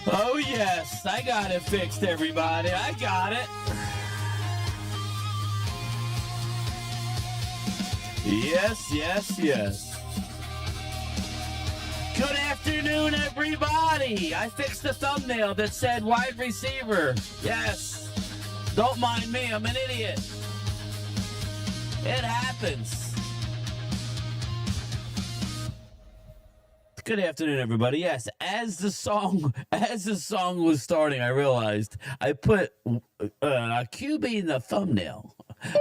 Oh, yes. I got it fixed, everybody. I got it. Yes, yes, yes. Good afternoon, everybody. I fixed the thumbnail that said wide receiver. Yes. Don't mind me. I'm an idiot. It happens. Good afternoon, everybody. Yes, as the song was starting, I realized I put a QB in the thumbnail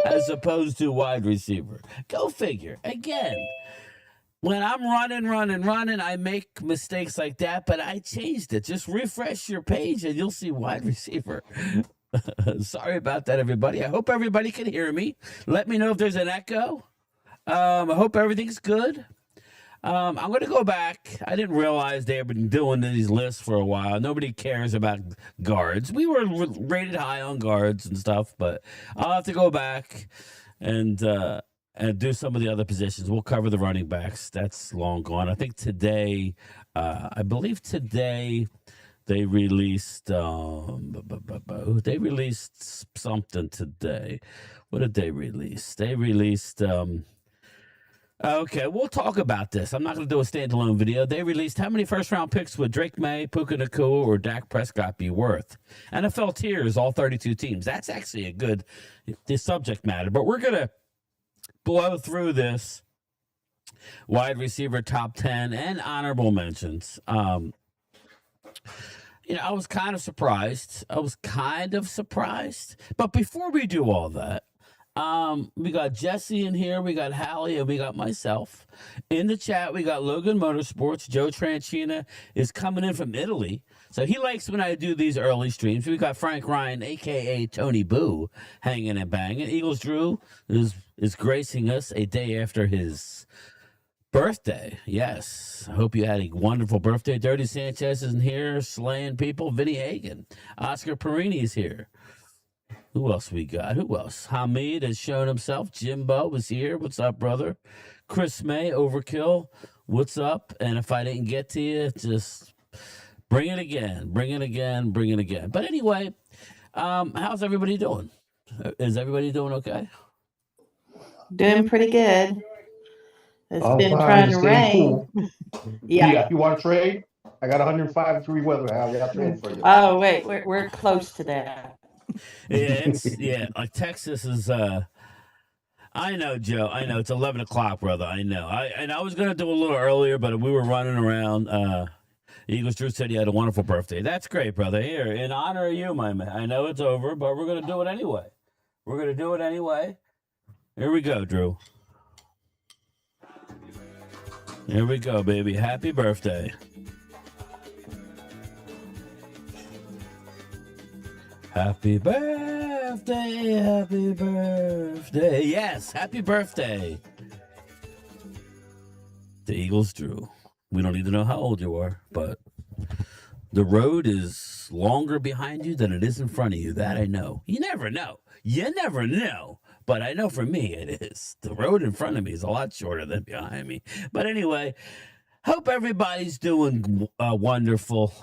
as opposed to wide receiver. Go figure. Again, when I'm running, I make mistakes like that, but I changed it. Just refresh your page and you'll see wide receiver. Sorry about that, everybody. I hope everybody can hear me. Let me know if there's an echo. I hope everything's good. I'm going to go back. I didn't realize they've been doing these lists for a while. Nobody cares about guards. We were rated high on guards and stuff, but I'll have to go back and do some of the other positions. We'll cover the running backs. That's long gone. I think today, I believe today they released something today. What did they release? They released okay, we'll talk about this. I'm not going to do a standalone video. They released how many first-round picks would Drake May, Puka Nacua, or Dak Prescott be worth? NFL tiers, all 32 teams. That's actually a good subject matter. But we're going to blow through this wide receiver top 10 and honorable mentions. I was kind of surprised. But before we do all that, we got Jesse in here, we got Hallie, and we got myself. In the chat, we got Logan Motorsports. Joe Tranchina is coming in from Italy. So he likes when I do these early streams. We got Frank Ryan, a.k.a. Tony Boo, hanging and banging. Eagles Drew is gracing us a day after his birthday. Yes. I hope you had a wonderful birthday. Dirty Sanchez is in here, slaying people. Vinny Hagan. Oscar Perini is here. Who else we got? Who else? Hamid has shown himself. Jimbo was here. What's up, brother? Chris May, Overkill. What's up? And if I didn't get to you, just bring it again. Bring it again. Bring it again. But anyway, how's everybody doing? Is everybody doing okay? Doing pretty good. It's I'm been fine, trying to staying rain. cool. Yeah. If you want to trade, I got 105-degree weather. I'll trade for you. Oh wait, we're close to that. Yeah, like Texas is. I know, Joe. I know it's 11 o'clock, brother. I know. I was gonna do a little earlier, but we were running around. Eagles Drew said he had a wonderful birthday. That's great, brother. Here, in honor of you, my man. I know it's over, but we're gonna do it anyway. Here we go, Drew. Here we go, baby. Happy birthday. Happy birthday, happy birthday. Yes, happy birthday. The Eagles Drew. We don't need to know how old you are, but the road is longer behind you than it is in front of you. That I know. You never know. But I know for me it is. The road in front of me is a lot shorter than behind me. But anyway, hope everybody's doing wonderful.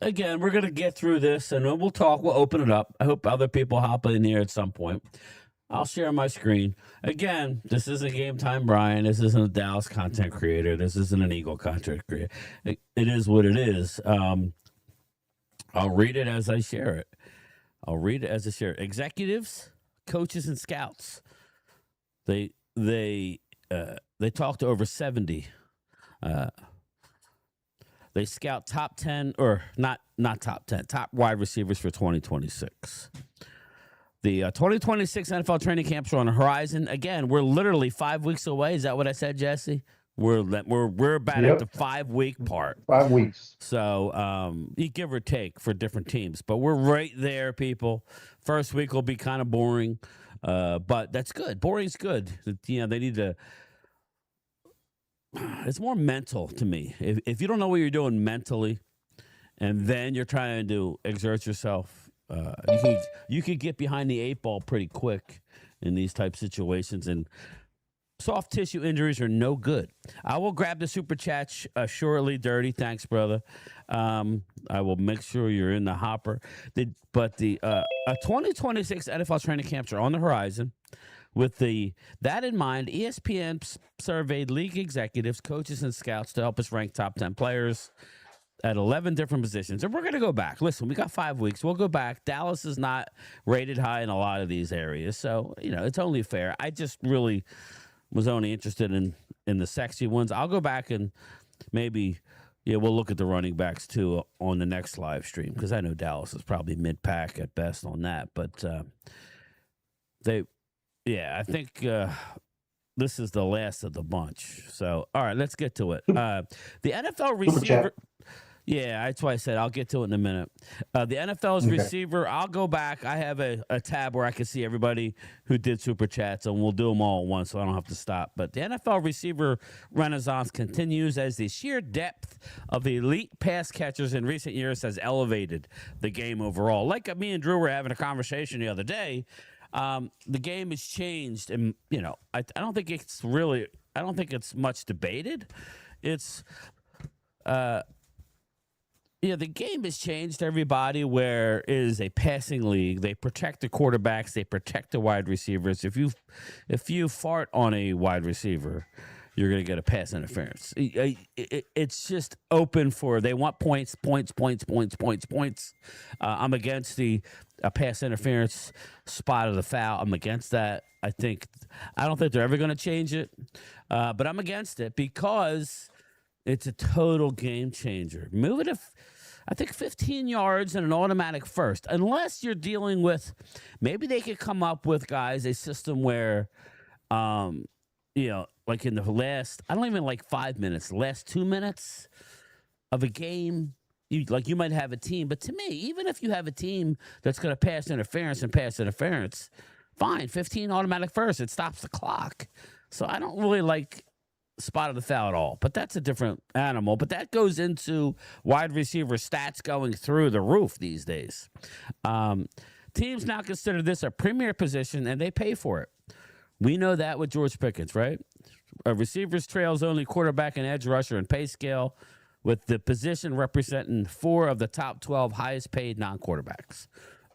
Again, we're going to get through this and we'll talk. We'll open it up. I hope other people hop in here at some point. I'll share my screen. Again, this isn't Game Time Brian. This isn't a Dallas content creator. This isn't an Eagle content creator. It is what it is. I'll read it as I share it. Executives, coaches, and scouts. They talk to over 70. They scout top 10 or not top 10, top wide receivers for 2026. The 2026 NFL training camps are on the horizon. Again, we're literally 5 weeks away. Is that what I said, Jesse? We're about at the 5 week part. 5 weeks. So you give or take for different teams, but we're right there, people. First week will be kind of boring, but that's good. Boring's good. They need to. It's more mental to me. If you don't know what you're doing mentally, and then you're trying to exert yourself, you could get behind the eight ball pretty quick in these type situations. And Soft tissue injuries are no good. I will grab the super chat shortly, Dirty. Thanks, brother. I will make sure you're in the hopper. But the 2026 NFL training camps are on the horizon. With that in mind, ESPN surveyed league executives, coaches, and scouts to help us rank top 10 players at 11 different positions. And we're going to go back. Listen, we got 5 weeks. We'll go back. Dallas is not rated high in a lot of these areas. So, it's only fair. I just really was only interested in the sexy ones. I'll go back and maybe, we'll look at the running backs too on the next live stream, because I know Dallas is probably mid-pack at best on that. But I think this is the last of the bunch. So, all right, let's get to it. The NFL receiver. Yeah, that's why I said I'll get to it in a minute. The NFL's receiver, I'll go back. I have a tab where I can see everybody who did super chats, and we'll do them all at once so I don't have to stop. But the NFL receiver renaissance continues as the sheer depth of elite pass catchers in recent years has elevated the game overall. Like me and Drew were having a conversation the other day. The game has changed, and I don't think it's much debated. It's the game has changed, everybody, where it is a passing league. They protect the quarterbacks. They protect the wide receivers. If you fart on a wide receiver, you're going to get a pass interference. It's just open for, they want points. I'm against the pass interference spot of the foul. I'm against that. I don't think they're ever going to change it, but I'm against it because it's a total game changer. Move it I think 15 yards and an automatic first, unless you're dealing with, maybe they could come up with, guys, a system where, like in the last, I don't even like 5 minutes, last 2 minutes of a game, you might have a team. But to me, even if you have a team that's going to pass interference, fine, 15 automatic first, it stops the clock. So I don't really like spot of the foul at all, but that's a different animal. But that goes into wide receiver stats going through the roof these days. Teams now consider this a premier position, and they pay for it. We know that with George Pickens, right? Receivers trails only quarterback and edge rusher in pay scale, with the position representing 4 of the top 12 highest paid non-quarterbacks.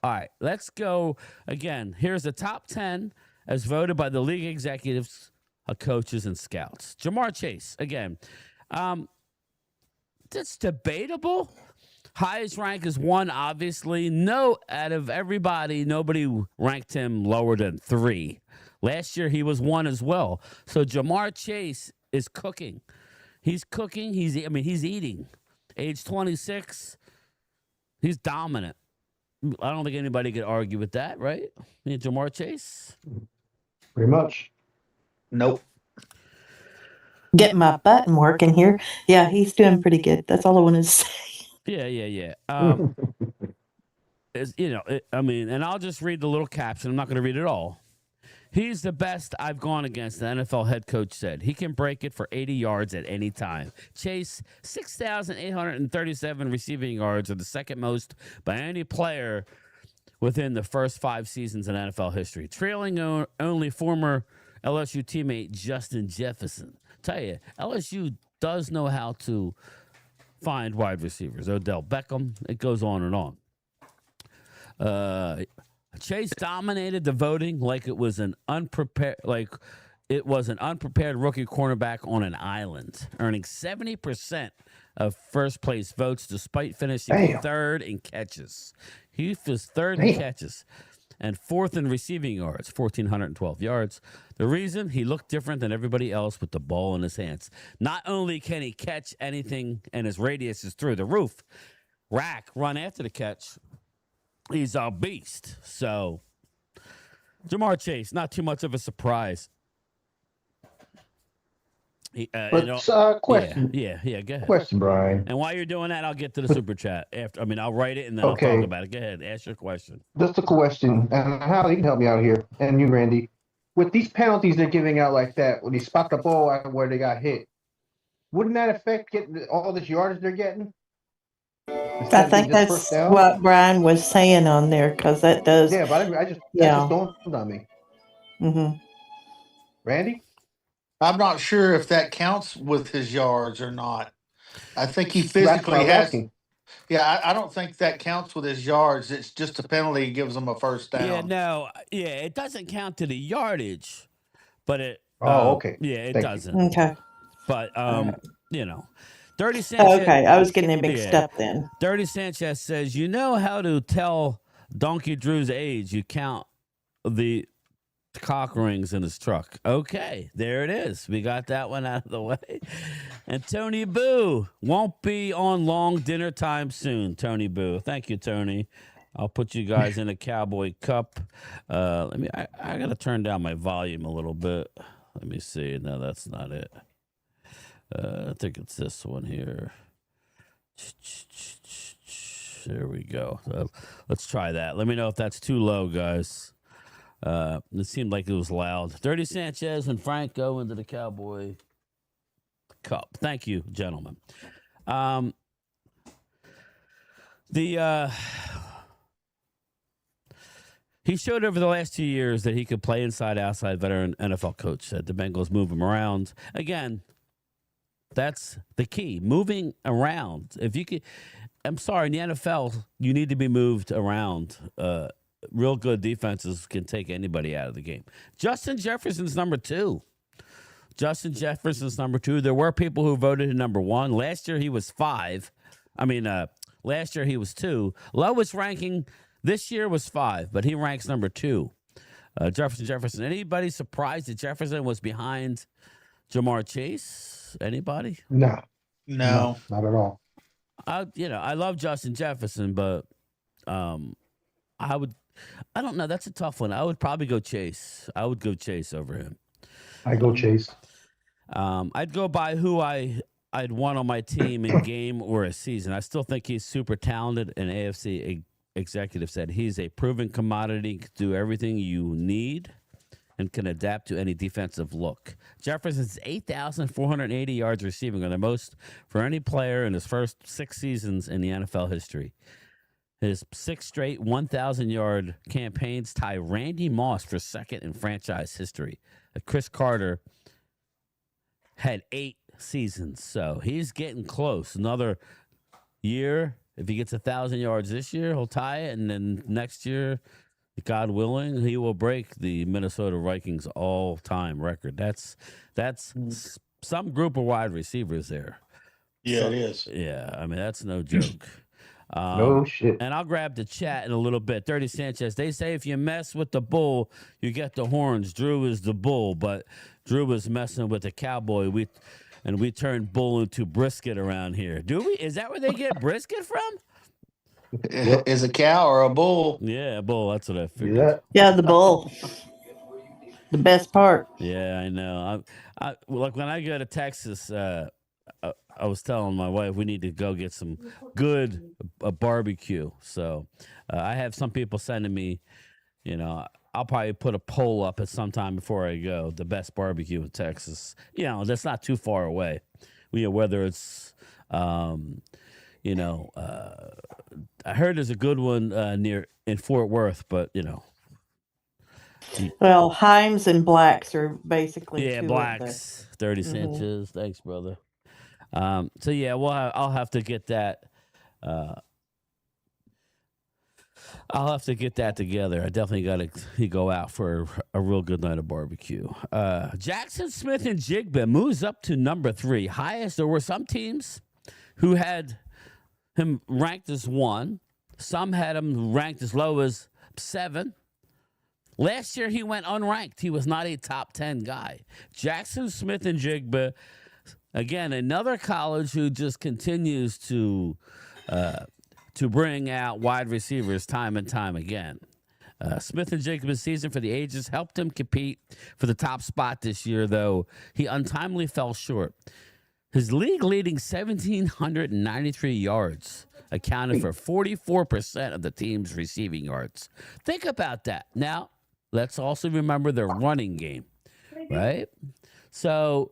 All right, let's go again. Here's the top 10 as voted by the league executives, coaches, and scouts. Jamar Chase, again, that's debatable. Highest rank is 1, obviously. No, out of everybody, nobody ranked him lower than 3. Last year, he was 1 as well. So Jamar Chase is cooking. He's cooking. He's eating. Age 26, he's dominant. I don't think anybody could argue with that, right? Jamar Chase? Pretty much. Nope. Get my button working here. Yeah, he's doing pretty good. That's all I want to say. Yeah. And I'll just read the little caption. I'm not going to read it all. He's the best I've gone against, the NFL head coach said. He can break it for 80 yards at any time. Chase, 6,837 receiving yards, are the second most by any player within the first 5 seasons in NFL history, trailing only former LSU teammate Justin Jefferson. Tell you, LSU does know how to find wide receivers. Odell Beckham, it goes on and on. Chase dominated the voting like it was an unprepared rookie cornerback on an island, earning 70% of first place votes despite finishing third in catches. He was third in catches and 4th in receiving yards, 1,412 yards. The reason, he looked different than everybody else with the ball in his hands. Not only can he catch anything and his radius is through the roof, run after the catch, he's a beast. So, Jamar Chase, not too much of a surprise. Question. Yeah, go ahead. Question, Brian. And while you're doing that, I'll get to the super chat. I'll write it and then I'll talk about it. Go ahead, ask your question. Just a question, and how you can help me out here, and you, Randy. With these penalties they're giving out like that, when you spot the ball where they got hit, wouldn't that affect getting all this yardage they're getting? I think that's what Brian was saying on there, because that does. Yeah, but that just dawned on me. Mm-hmm. Randy? I'm not sure if that counts with his yards or not. I think he That's what I physically was has. asking. Yeah, I don't think that counts with his yards. It's just a penalty gives him a first down. Yeah, no, yeah, it doesn't count to the yardage, but Okay. yeah, it Thank you. doesn't. Okay. But you know, Dirty Oh, Sanchez. okay. I was getting it mixed Yeah. up then. Dirty Sanchez says, you know how to tell Donkey Drew's age. You count the cock rings in his truck. Okay, there it is. We got that one out of the way. And Tony Boo won't be on long dinner time soon. Tony Boo. Thank you, Tony. I'll put you guys in a Cowboy Cup. I gotta turn down my volume a little bit. Let me see. No, that's not it. I think it's this one here. There we go. Let's try that. Let me know if that's too low, guys. It seemed like it was loud. Dirty Sanchez and Frank go into the Cowboy Cup. Thank you, gentlemen. He showed over the last 2 years that he could play inside, outside. Veteran NFL coach said the Bengals move him around. Again, that's the key. Moving around. If you could, I'm sorry, in the NFL, you need to be moved around. Real good defenses can take anybody out of the game. Justin Jefferson's number 2. There were people who voted him number 1. Last year he was 5. Last year he was 2. Lowest ranking this year was 5, but he ranks number 2. Jefferson. Anybody surprised that Jefferson was behind Jamar Chase? Anybody? No, No. not at all. I love Justin Jefferson, but I don't know. That's a tough one. I would probably go Chase. I would go Chase over him. I go Chase. I'd go by who I'd want on my team in game or a season. I still think he's super talented. An AFC executive said he's a proven commodity, can do everything you need, and can adapt to any defensive look. Jefferson's 8,480 yards receiving are the most for any player in his first 6 seasons in the NFL history. His 6 straight 1,000-yard campaigns tie Randy Moss for second in franchise history. Chris Carter had 8 seasons, so he's getting close. Another year, if he gets 1,000 yards this year, he'll tie it, and then next year, God willing, he will break the Minnesota Vikings all-time record. That's some group of wide receivers there. Yeah, it is. Yeah, that's no joke. No shit. And I'll grab the chat in a little bit. Dirty Sanchez, they say if you mess with the bull, you get the horns. Drew is the bull, but Drew was messing with the cowboy. We turned bull into brisket around here. Do we? Is that where they get brisket from? Is a cow or a bull? Yeah, bull. That's what I figured. Yeah, the bull. The best part. Yeah, I know. Like when I go to Texas, I was telling my wife we need to go get some good barbecue. So I have some people sending me, I'll probably put a poll up at some time before I go. The best barbecue in Texas. That's not too far away. Whether it's, I heard there's a good one near in Fort Worth, but Well, Himes and Blacks are basically two Blacks. Dirty Sanchez. Thanks, brother. So yeah, I'll have to get that. I'll have to get that together. I definitely got to go out for a real good night of barbecue. Jackson Smith and Jigba moves up to number 3, highest. There were some teams who had him ranked as 1. Some had him ranked as low as 7. Last year he went unranked. He was not a top 10 guy. Jackson Smith and Jigba. Again, another college who just continues to bring out wide receivers time and time again. Smith and Jacob's season for the ages helped him compete for the top spot this year, though he untimely fell short. His league-leading 1,793 yards accounted for 44% of the team's receiving yards. Think about that. Now, let's also remember their running game, right? So,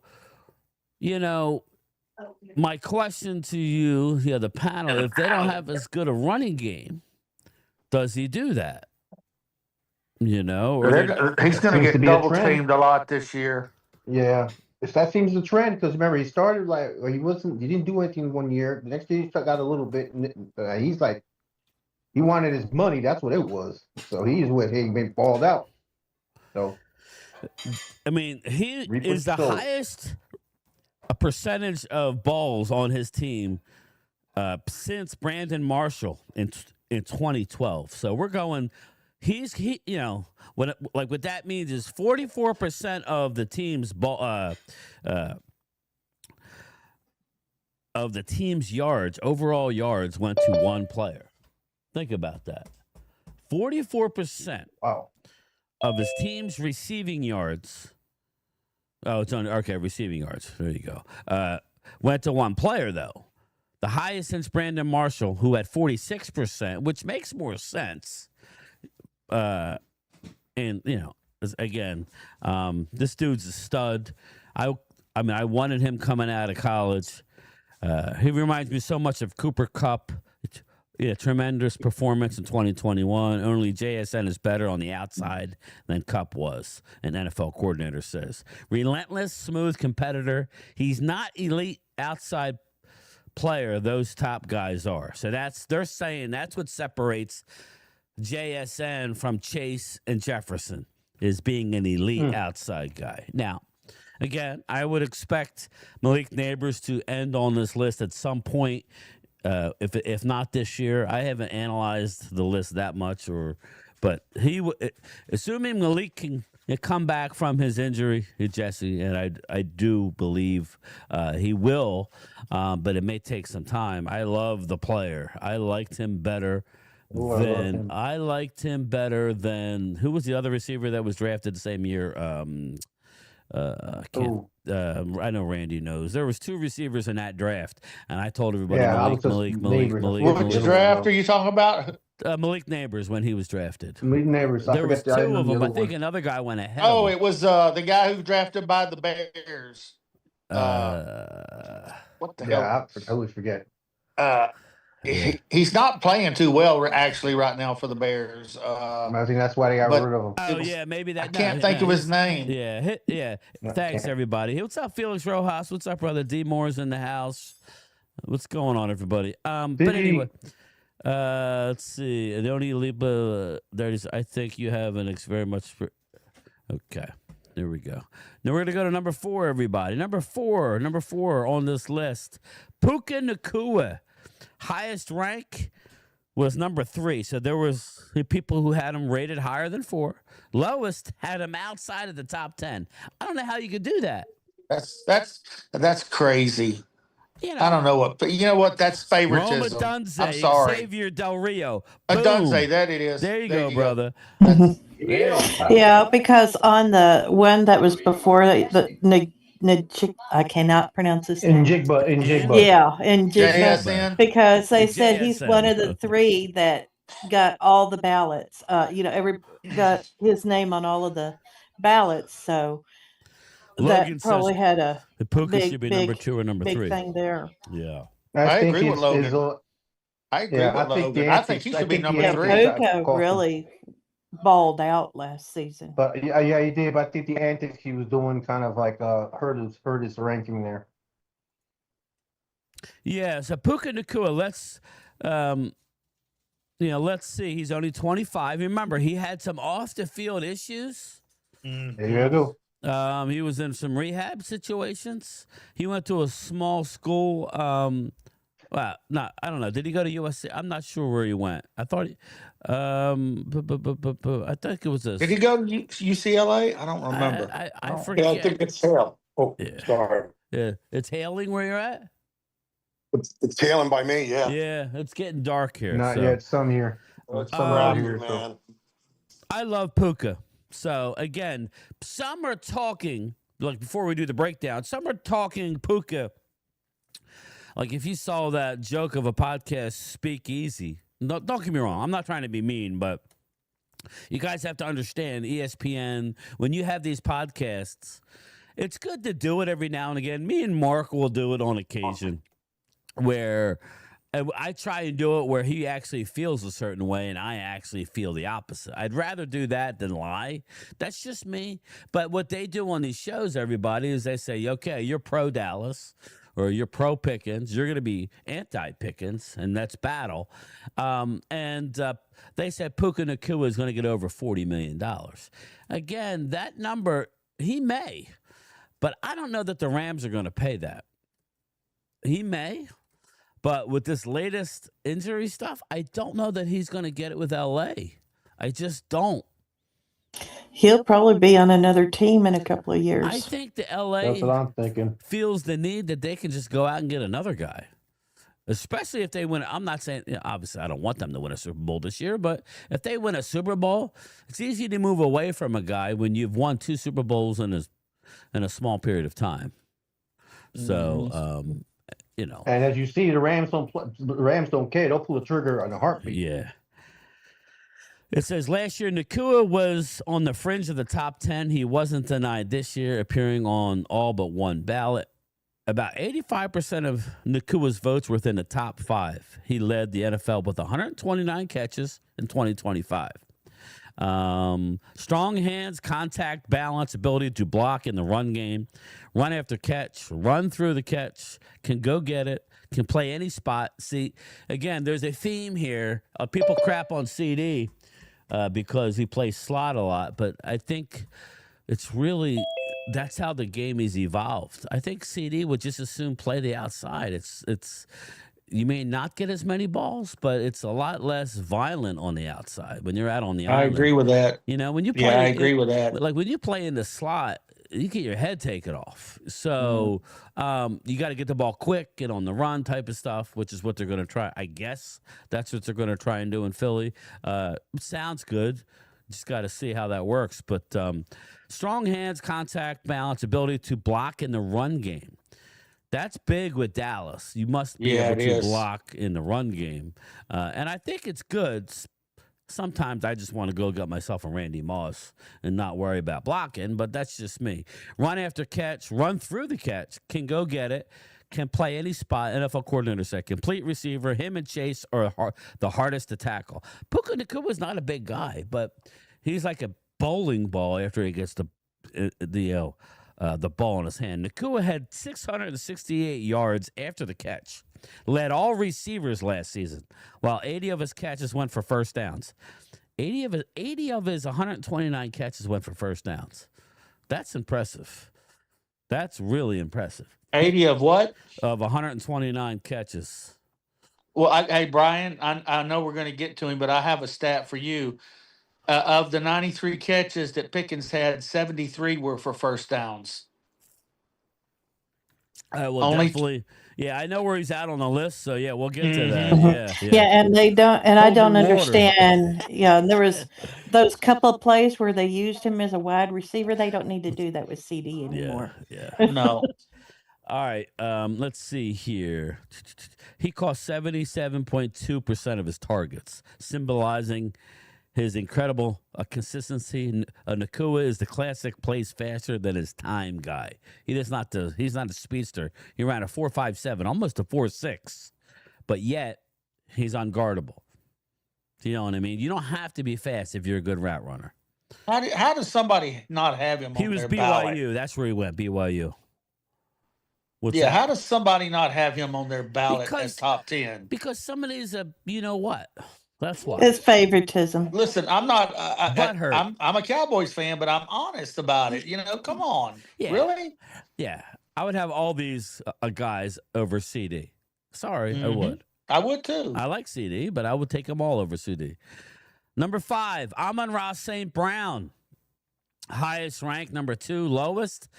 my question to you, the panel, if they don't have as good a running game, does he do that? Or He's going to get double teamed a lot this year. Yeah. If that seems the trend, because remember he started he didn't do anything 1 year. The next year he got a little bit. He's like he wanted his money. That's what it was. So he been balled out. So I mean, he reap what is you the sow. highest percentage of balls on his team since Brandon Marshall in 2012. So we're going. What that means is 44% of the team's ball of the team's yards, overall yards, went to one player. Think about that. 44% Wow. of his team's receiving yards. Oh, it's on. Okay, receiving yards. There you go. Went to one player, though. The highest since Brandon Marshall, who had 46%, which makes more sense. And, again, this dude's a stud. I wanted him coming out of college. He reminds me so much of Cooper Kupp. Yeah, tremendous performance in 2021. Only JSN is better on the outside than Kupp was, an NFL coordinator says. Relentless, smooth competitor. He's not elite outside player. Those top guys are. So they're saying that's what separates JSN from Chase and Jefferson, is being an elite outside guy. Now, again, I would expect Malik Neighbors to end on this list at some point. If not this year, I haven't analyzed the list that much, but assuming Malik can come back from his injury, Jesse, and I do believe he will, but it may take some time. I love the player. I liked him better than who was the other receiver that was drafted the same year? I know Randy knows. There was two receivers in that draft, and I told everybody Malik. Which draft are you talking about? Malik Neighbors when he was drafted. Malik Neighbors. There was two of them. I think another guy went ahead. Oh, it was the guy who drafted by the Bears. What the hell? I always forget. He's not playing too well actually right now for the Bears. I think that's why they got rid of him. Oh yeah, maybe that. I can't think of his name. Yeah. Thanks everybody. Hey, what's up, Felix Rojas? What's up, brother? D Moore's in the house. What's going on, everybody? But anyway, let's see. The only leap I think you have an very much. Okay. There we go. Now we're going to go to number 4, everybody. Number four on this list. Puka Nacua. Highest rank was number 3. So there was people who had him rated higher than 4. Lowest had him outside of the top 10. I don't know how you could do that. That's crazy. I don't know what, but you know what? That's favoritism. Roma Dunze, I'm sorry. Xavier Del Rio. Dunze, that it is. There you go, brother. Yeah, because on the one that was before I cannot pronounce his name. Njigba. Yeah, Njigba. JSN. Because they said he's one of the 3 that got all the ballots. Got his name on all of the ballots. So Logan that probably had a the Puka should be number 2 or number 3. big thing there. Yeah. I agree with Logan. I think he should be number 3. Puka really balled out last season. But yeah, he did. But I think the antics he was doing kind of like hurt his ranking there. Yeah, so Puka Nacua, let's see. He's only 25. Remember, he had some off the field issues. There you go. He was in some rehab situations. He went to a small school. I don't know. Did he go to USC? I'm not sure where he went. I thought I think it was a. Did he go to UCLA? I don't remember. I forget. Yeah, I think it's Hale. Oh, Yeah. sorry. Yeah, it's hailing where you're at. It's tailing by me, yeah. Yeah, it's getting dark here. Not so. yet. Some here. It's Some around out here, here. So. man. I love Puka. So again, some are talking like before we do the breakdown. Some are talking Puka. Like if you saw that joke of a podcast, Speak Easy. No, don't get me wrong. I'm not trying to be mean, but you guys have to understand ESPN. When you have these podcasts, it's good to do it every now and again. Me and Mark will do it on occasion, where And I try and do it where he actually feels a certain way and I actually feel the opposite. I'd rather do that than lie. That's just me. But what they do on these shows, everybody, is they say, okay, you're pro Dallas or you're pro Pickens. You're going to be anti Pickens, and that's battle. They said Puka Nacua is going to get over $40 million. Again, that number, he may. But I don't know that the Rams are going to pay that. He may. But with this latest injury stuff, I don't know that he's going to get it with L.A. I just don't. He'll probably be on another team in a couple of years. I think the That's what L.A. I'm thinking. feels the need that they can just go out and get another guy. Especially if they win. I'm not saying, obviously, I don't want them to win a Super Bowl this year, but if they win a Super Bowl, it's easy to move away from a guy when you've won 2 Super Bowls in a small period of time. So, And as you see, the Rams don't care. They'll pull the trigger on a heartbeat. Yeah. It says last year Nacua was on the fringe of the top 10. He wasn't denied this year, appearing on all but one ballot. About 85% of Nacua's votes were within the top 5. He led the NFL with 129 catches in 2025. Strong hands, contact, balance, ability to block in the run game, run after catch, run through the catch, can go get it, can play any spot. See, again, there's a theme here. People crap on CD because he plays slot a lot, but I think it's really that's how the game is evolved. I think CD would just as soon play the outside. It's you may not get as many balls, but it's a lot less violent on the outside when you're out on the I island. agree with that. When you play, Yeah, I agree with that. Like when you play in the slot, you get your head taken off. So you got to get the ball quick, get on the run type of stuff, which is what they're going to try. I guess that's what they're going to try and do in Philly. Sounds good. Just got to see how that works. But strong hands, contact, balance, ability to block in the run game. That's big with Dallas. You must be able to block in the run game. And I think it's good. Sometimes I just want to go get myself a Randy Moss and not worry about blocking, but that's just me. Run after catch, run through the catch, can go get it, can play any spot. NFL coordinator said complete receiver. Him and Chase are the hardest to tackle. Puka Nacua is not a big guy, but he's like a bowling ball after he gets the ball in his hand. Nacua had 668 yards after the catch. Led all receivers last season, while 80 of his catches went for first downs. 80 of his 129 catches went for first downs. That's impressive. That's really impressive. 80 of what? Of 129 catches. Well, hey, Brian, I know we're going to get to him, but I have a stat for you. Of the 93 catches that Pickens had, 73 were for first downs. Definitely. Yeah, I know where he's at on the list, so yeah, we'll get to that. Yeah, and they don't, and I don't understand. Yeah, and there was those couple of plays where they used him as a wide receiver. They don't need to do that with CD anymore. Yeah. No. All right, let's see here. He caught 77.2% of his targets, symbolizing his incredible consistency. Nacua is the classic plays faster than his time guy. He's not a speedster. He ran a 4.57, almost a 4.6, but yet he's unguardable. You know what I mean? You don't have to be fast if you're a good route runner. How does somebody not have him on their ballot? He was BYU. That's where he went, BYU. How does somebody not have him on their ballot as top 10? Because some of these, you know what? That's why. It's favoritism. Listen, I'm not. I'm a Cowboys fan, but I'm honest about it. Come on. Yeah. Really? Yeah, I would have all these guys over CD. Sorry, I would. I would too. I like CD, but I would take them all over CD. Number 5, Amon-Ra St. Brown, highest ranked. Number 2, lowest.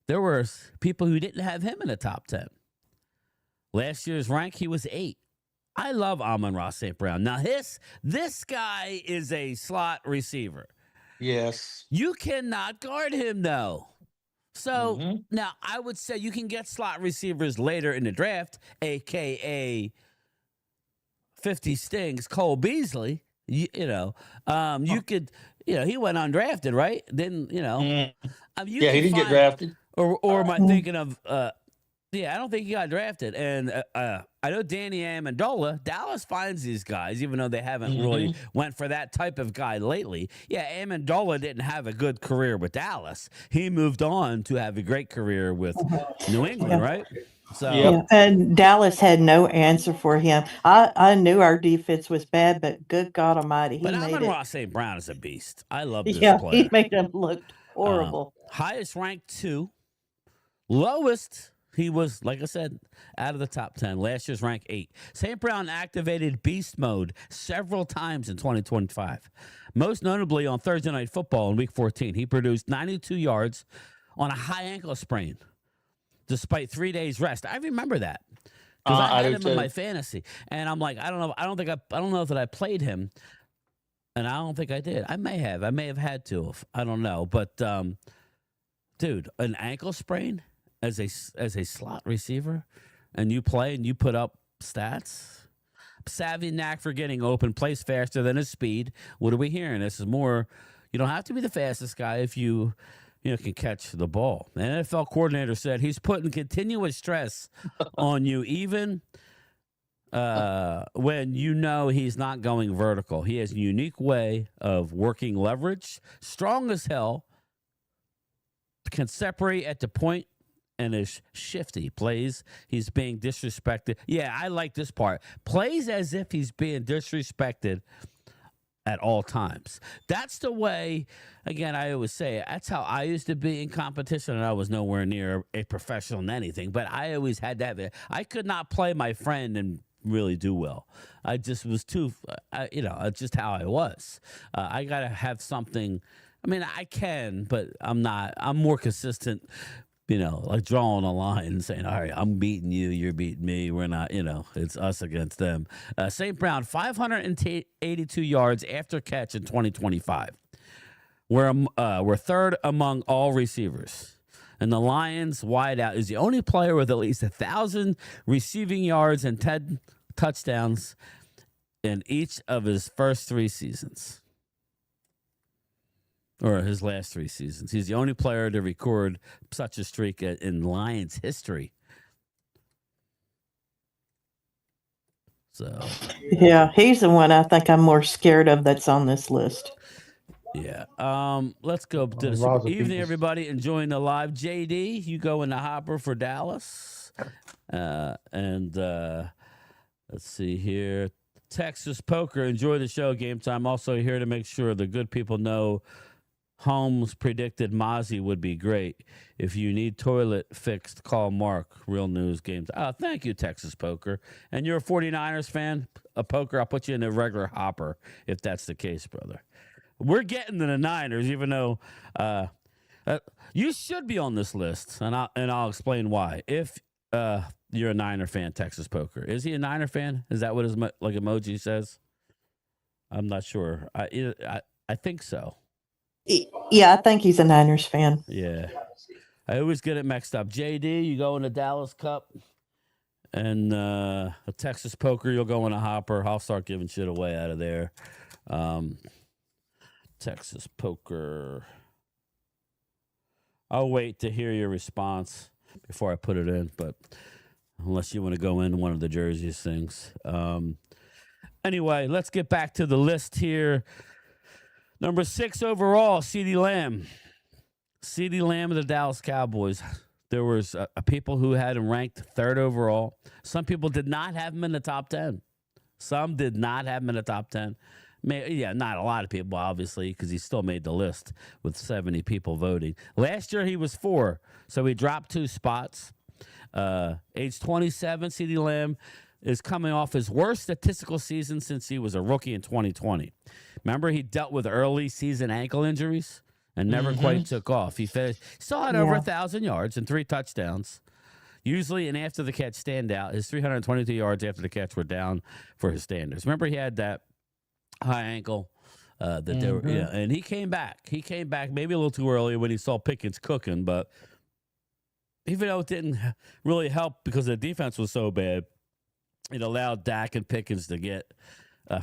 There were people who didn't have him in the top 10. Last year's rank, he was 8. I love Amon-Ra St. Brown. Now, this guy is a slot receiver. Yes. You cannot guard him, though. So, now, I would say you can get slot receivers later in the draft, a.k.a. 50 Stings, Cole Beasley. You could, he went undrafted, right? Didn't, he didn't get drafted. Or am I thinking of Yeah, I don't think he got drafted. And I know Danny Amendola, Dallas finds these guys, even though they haven't really went for that type of guy lately. Yeah, Amendola didn't have a good career with Dallas. He moved on to have a great career with New England, right? So Yeah, and Dallas had no answer for him. I knew our defense was bad, but good God Almighty, he But made Amon it. Ross St. Brown is a beast. I love this Yeah, he player. made him look horrible. Highest ranked 2. Lowest, he was, like I said, out of the top 10. Last year's rank 8. St. Brown activated beast mode several times in 2025. Most notably on Thursday Night Football in Week 14. He produced 92 yards on a high ankle sprain, despite 3 days rest. I remember that because I had him in my fantasy, and I'm like, I don't know. I don't know that I played him, and I don't think I did. I may have had to. I don't know, but dude, an ankle sprain as a slot receiver, and you play and you put up stats. Savvy knack for getting open, plays faster than his speed. What are we hearing? This is more. You don't have to be the fastest guy if you can catch the ball. The NFL coordinator said he's putting continuous stress on you, even when he's not going vertical. He has a unique way of working leverage, strong as hell, can separate at the point, and is shifty. Plays, he's being disrespected. Yeah, I like this part. Plays as if he's being disrespected at all times. That's the way, again, I always say, that's how I used to be in competition, and I was nowhere near a professional in anything, but I always had that. I could not play my friend and really do well. I just was too, it's just how I was. I got to have something. I mean, I can, but I'm not. I'm more consistent, like drawing a line and saying, all right, I'm beating you, you're beating me. We're not, it's us against them. St. Brown, 582 yards after catch in 2025. We're third among all receivers. And the Lions wideout is the only player with at least 1,000 receiving yards and 10 touchdowns in each of his first 3 seasons. Or his last 3 seasons. He's the only player to record such a streak in Lions history. So, yeah, he's the one I think I'm more scared of that's on this list. Yeah. Let's go to the super evening, everybody. Enjoying the live. JD, you go in the hopper for Dallas. And let's see here. Texas Poker, enjoy the show. Game time. Also here to make sure the good people know Holmes predicted Mozzie would be great. If you need toilet fixed, call Mark. Real news games. Oh, thank you, Texas Poker. And you're a 49ers fan? A Poker, I'll put you in a regular hopper if that's the case, brother. We're getting to the Niners, even though you should be on this list, and I'll explain why. If you're a Niner fan, Texas Poker. Is he a Niner fan? Is that what his emoji says? I'm not sure. I think so. Yeah, I think he's a Niners fan. Yeah. I always get it mixed up. JD, you go in the Dallas Cup, and a Texas Poker, you'll go in a hopper. I'll start giving shit away out of there. Texas Poker. I'll wait to hear your response before I put it in, but unless you want to go into one of the jerseys things. Anyway, let's get back to the list here. Number 6 overall, CeeDee Lamb. CeeDee Lamb of the Dallas Cowboys. There was people who had him ranked 3rd overall. Some people did not have him in the top 10. Some did not have him in the top 10. Not a lot of people, obviously, because he still made the list with 70 people voting. Last year, he was 4, so he dropped 2 spots. Age 27, CeeDee Lamb is coming off his worst statistical season since he was a rookie in 2020. Remember, he dealt with early season ankle injuries and never quite took off. He still had over 1,000 yards and 3 touchdowns. Usually an after the catch standout. His 322 yards after the catch were down for his standards. Remember, he had that high ankle they were, and he came back. He came back maybe a little too early when he saw Pickens cooking, but even though it didn't really help because the defense was so bad, it allowed Dak and Pickens to get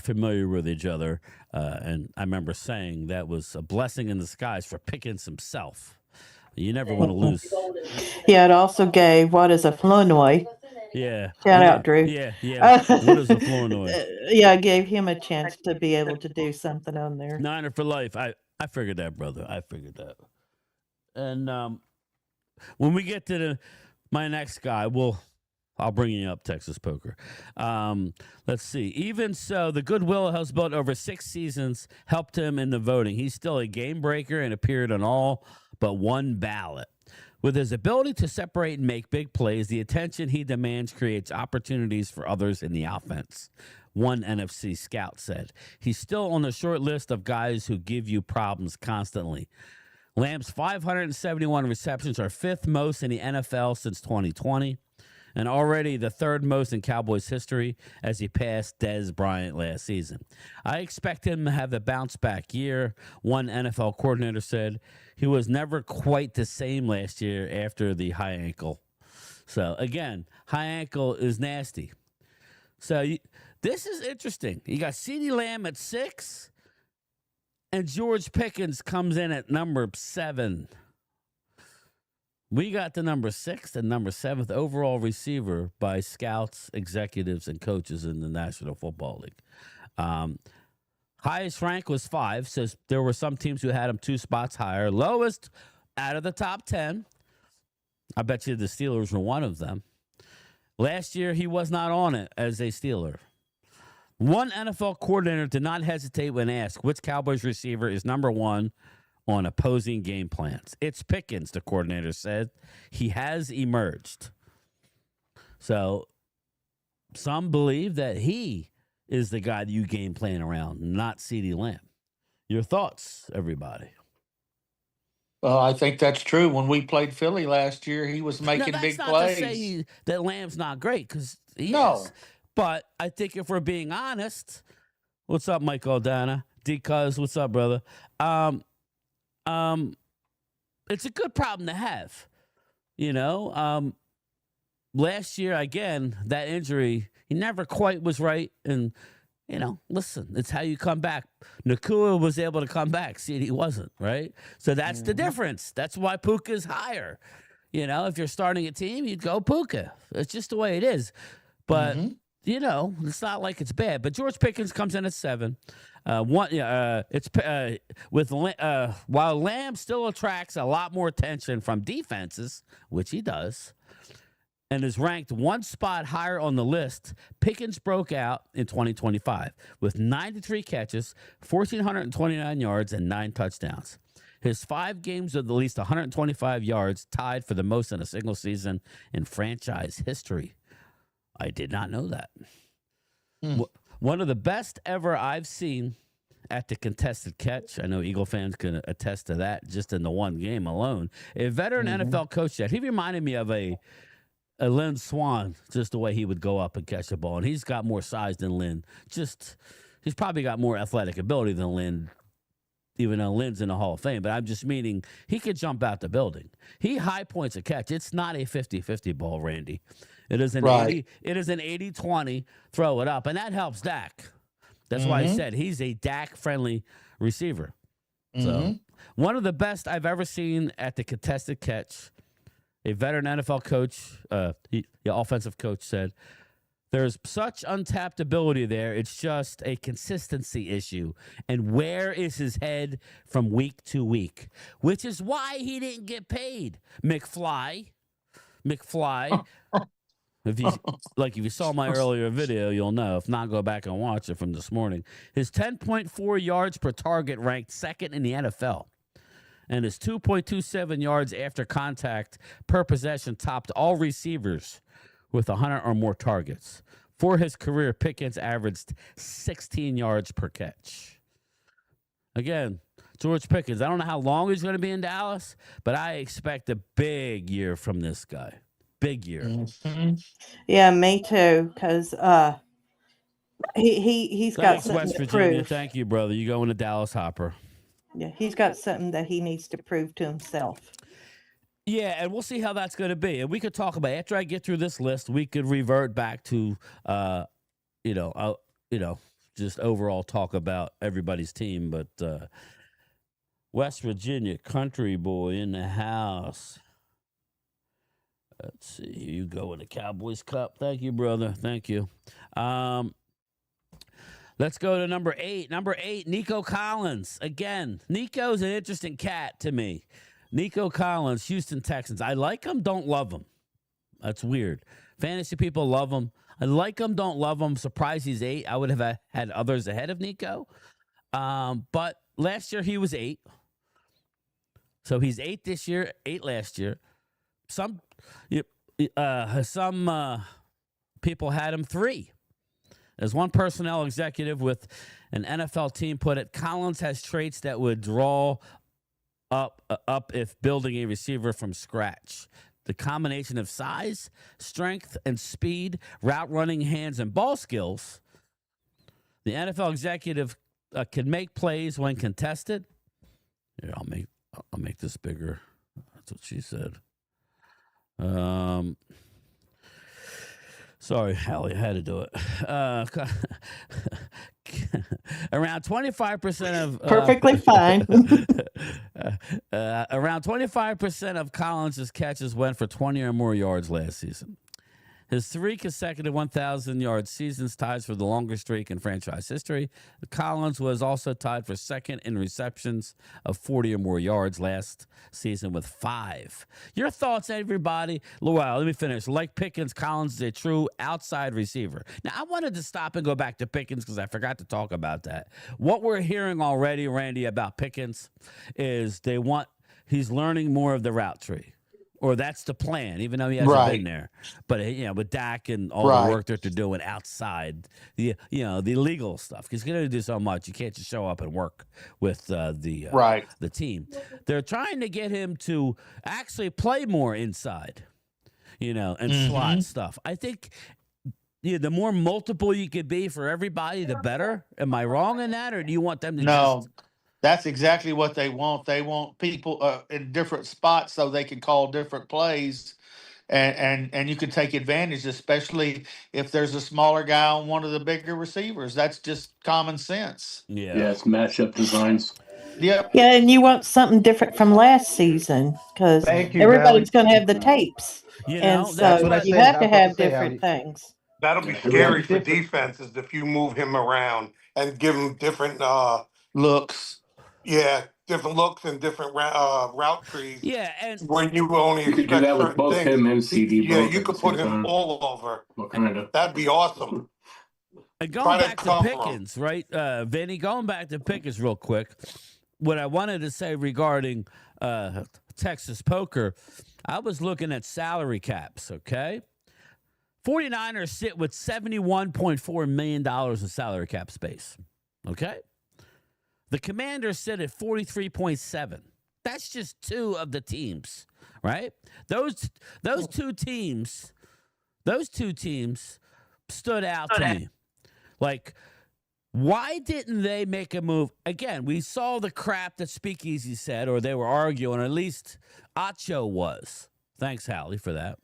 familiar with each other. And I remember saying that was a blessing in disguise for Pickens himself. You never want to lose. Yeah, it also gave what is a Flournoy. Yeah. Shout out, Drew. Yeah. What is a Flournoy? Yeah, it gave him a chance to be able to do something on there. Niner for life. I figured that, brother. I figured that. And when we get to my next guy, I'll bring you up, Texas Poker. Let's see. Even so, the goodwill has built over 6 seasons helped him in the voting. He's still a game breaker and appeared on all but one ballot. With his ability to separate and make big plays, the attention he demands creates opportunities for others in the offense. One NFC scout said. He's still on the short list of guys who give you problems constantly. Lamb's 571 receptions are 5th most in the NFL since 2020, and already the 3rd most in Cowboys history as he passed Dez Bryant last season. I expect him to have a bounce-back year, one NFL coordinator said. He was never quite the same last year after the high ankle. So, again, high ankle is nasty. So, this is interesting. You got CeeDee Lamb at 6, and George Pickens comes in at number 7. We got the number 6th and number 7th overall receiver by scouts, executives, and coaches in the National Football League. Highest rank was 5, so there were some teams who had him 2 spots higher. Lowest out of the top 10, I bet you the Steelers were one of them. Last year, he was not on it as a Steeler. One NFL coordinator did not hesitate when asked which Cowboys receiver is number 1 on opposing game plans. It's Pickens, the coordinator said. He has emerged. So some believe that he is the guy that you game plan around, not CeeDee Lamb. Your thoughts, everybody? Well, I think that's true. When we played Philly last year, he was making big plays. That's not to say that Lamb's not great, because he is. But I think if we're being honest, what's up, Mike Aldana? D-Cuz, what's up, brother? It's a good problem to have. You know, last year, again, that injury, he never quite was right. And, you know, listen, it's how you come back. Nakua was able to come back. See, he wasn't, right? So that's the difference. That's why Puka's higher. You know, if you're starting a team, you'd go Puka. It's just the way it is. But, you know, it's not like it's bad. But George Pickens comes in at 7. While Lamb still attracts a lot more attention from defenses, which he does, and is ranked 1 spot higher on the list, Pickens broke out in 2025 with 93 catches, 1,429 yards, and 9 touchdowns. His 5 games with at least 125 yards tied for the most in a single season in franchise history. I did not know that. One of the best ever I've seen at the contested catch. I know Eagle fans can attest to that just in the one game alone. A veteran NFL coach that he reminded me of a Lynn Swan, just the way he would go up and catch the ball. And he's got more size than Lynn. He's probably got more athletic ability than Lynn, even though Lynn's in the Hall of Fame. But I'm just meaning he could jump out the building. He high points a catch. It's not a 50-50 ball, Randy. It is an 80-20 throw it up. And that helps Dak. That's why I said he's a Dak-friendly receiver. So one of the best I've ever seen at the contested catch. A veteran NFL coach, the offensive coach said, there's such untapped ability there. It's just a consistency issue. And where is his head from week to week? Which is why he didn't get paid. McFly. If you saw my earlier video, you'll know. If not, go back and watch it from this morning. His 10.4 yards per target ranked 2nd in the NFL. And his 2.27 yards after contact per possession topped all receivers with 100 or more targets. For his career, Pickens averaged 16 yards per catch. Again, George Pickens, I don't know how long he's going to be in Dallas, but I expect a big year from this guy. Big year. Yeah, me too, because he's got Thanks, something West to Virginia. prove. Thank you, brother. You going to Dallas Hopper. Yeah, he's got something that he needs to prove to himself. Yeah, and we'll see how that's going to be. And we could talk about, after I get through this list, we could revert back to, just overall talk about everybody's team. But West Virginia country boy in the house. Let's see. Here you go with the Cowboys Cup. Thank you, brother. Thank you. Let's go to number 8. Number 8, Nico Collins. Again, Nico's an interesting cat to me. Nico Collins, Houston Texans. I like him, don't love him. That's weird. Fantasy people love him. I like him, don't love him. Surprised he's 8. I would have had others ahead of Nico. But last year he was 8. So he's 8 this year, 8 last year. Some people had him 3. As one personnel executive with an NFL team put it, Collins has traits that would draw up if building a receiver from scratch. The combination of size, strength, and speed, route running, hands, and ball skills. The NFL executive can make plays when contested. Here, I'll make this bigger. That's what she said. Sorry, Hallie, I had to do it. Around 25% of Perfectly fine. Around 25% of Collins' catches went for 20 or more yards last season. His 3 consecutive 1,000-yard seasons ties for the longest streak in franchise history. Collins was also tied for second in receptions of 40 or more yards last season with 5. Your thoughts, everybody? Well, let me finish. Like Pickens, Collins is a true outside receiver. Now, I wanted to stop and go back to Pickens because I forgot to talk about that. What we're hearing already, Randy, about Pickens is he's learning more of the route tree. Or that's the plan, even though he hasn't been there. But with Dak and all the work that they're doing outside the illegal stuff, because he's going to do so much, you can't just show up and work with the team. They're trying to get him to actually play more inside, and slot stuff. I think the more multiple you could be for everybody, the better. Am I wrong in that, or do you want them to just? That's exactly what they want. They want people in different spots so they can call different plays, and you can take advantage, especially if there's a smaller guy on one of the bigger receivers. That's just common sense. Yeah, it's matchup designs. Yep. Yeah, and you want something different from last season because everybody's going to have the tapes. And so you have to have different things. That'll be scary for defenses if you move him around and give him different looks. Yeah, different looks and different route trees. Yeah, and when you only you could do that with both him and CD. Yeah, you could put him all over. What kind of? That'd be awesome. And going back to Pickens, right, Vinny? Going back to Pickens real quick. What I wanted to say regarding Texas Poker, I was looking at salary caps. Okay, 49ers sit with $71.4 million in salary cap space. Okay. The Commanders sit at 43.7. That's just 2 of the teams, right? Those two teams stood out to me. Like, why didn't they make a move? Again, we saw the crap that Speakeasy said, or they were arguing, or at least Acho was. Thanks, Hallie, for that.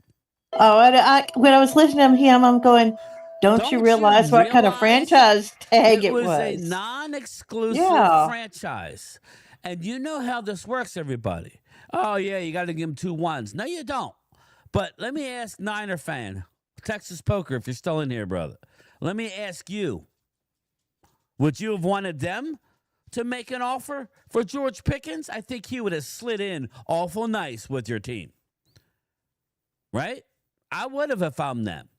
Oh, when I was listening to him, I'm going, Don't you realize what kind of franchise tag it was? It was a non-exclusive franchise. And you know how this works, everybody. Oh, yeah, you got to give them 2 1s. No, you don't. But let me ask Niner fan, Texas Poker, if you're still in here, brother. Let me ask you, would you have wanted them to make an offer for George Pickens? I think he would have slid in awful nice with your team. Right? I would have if I'm them.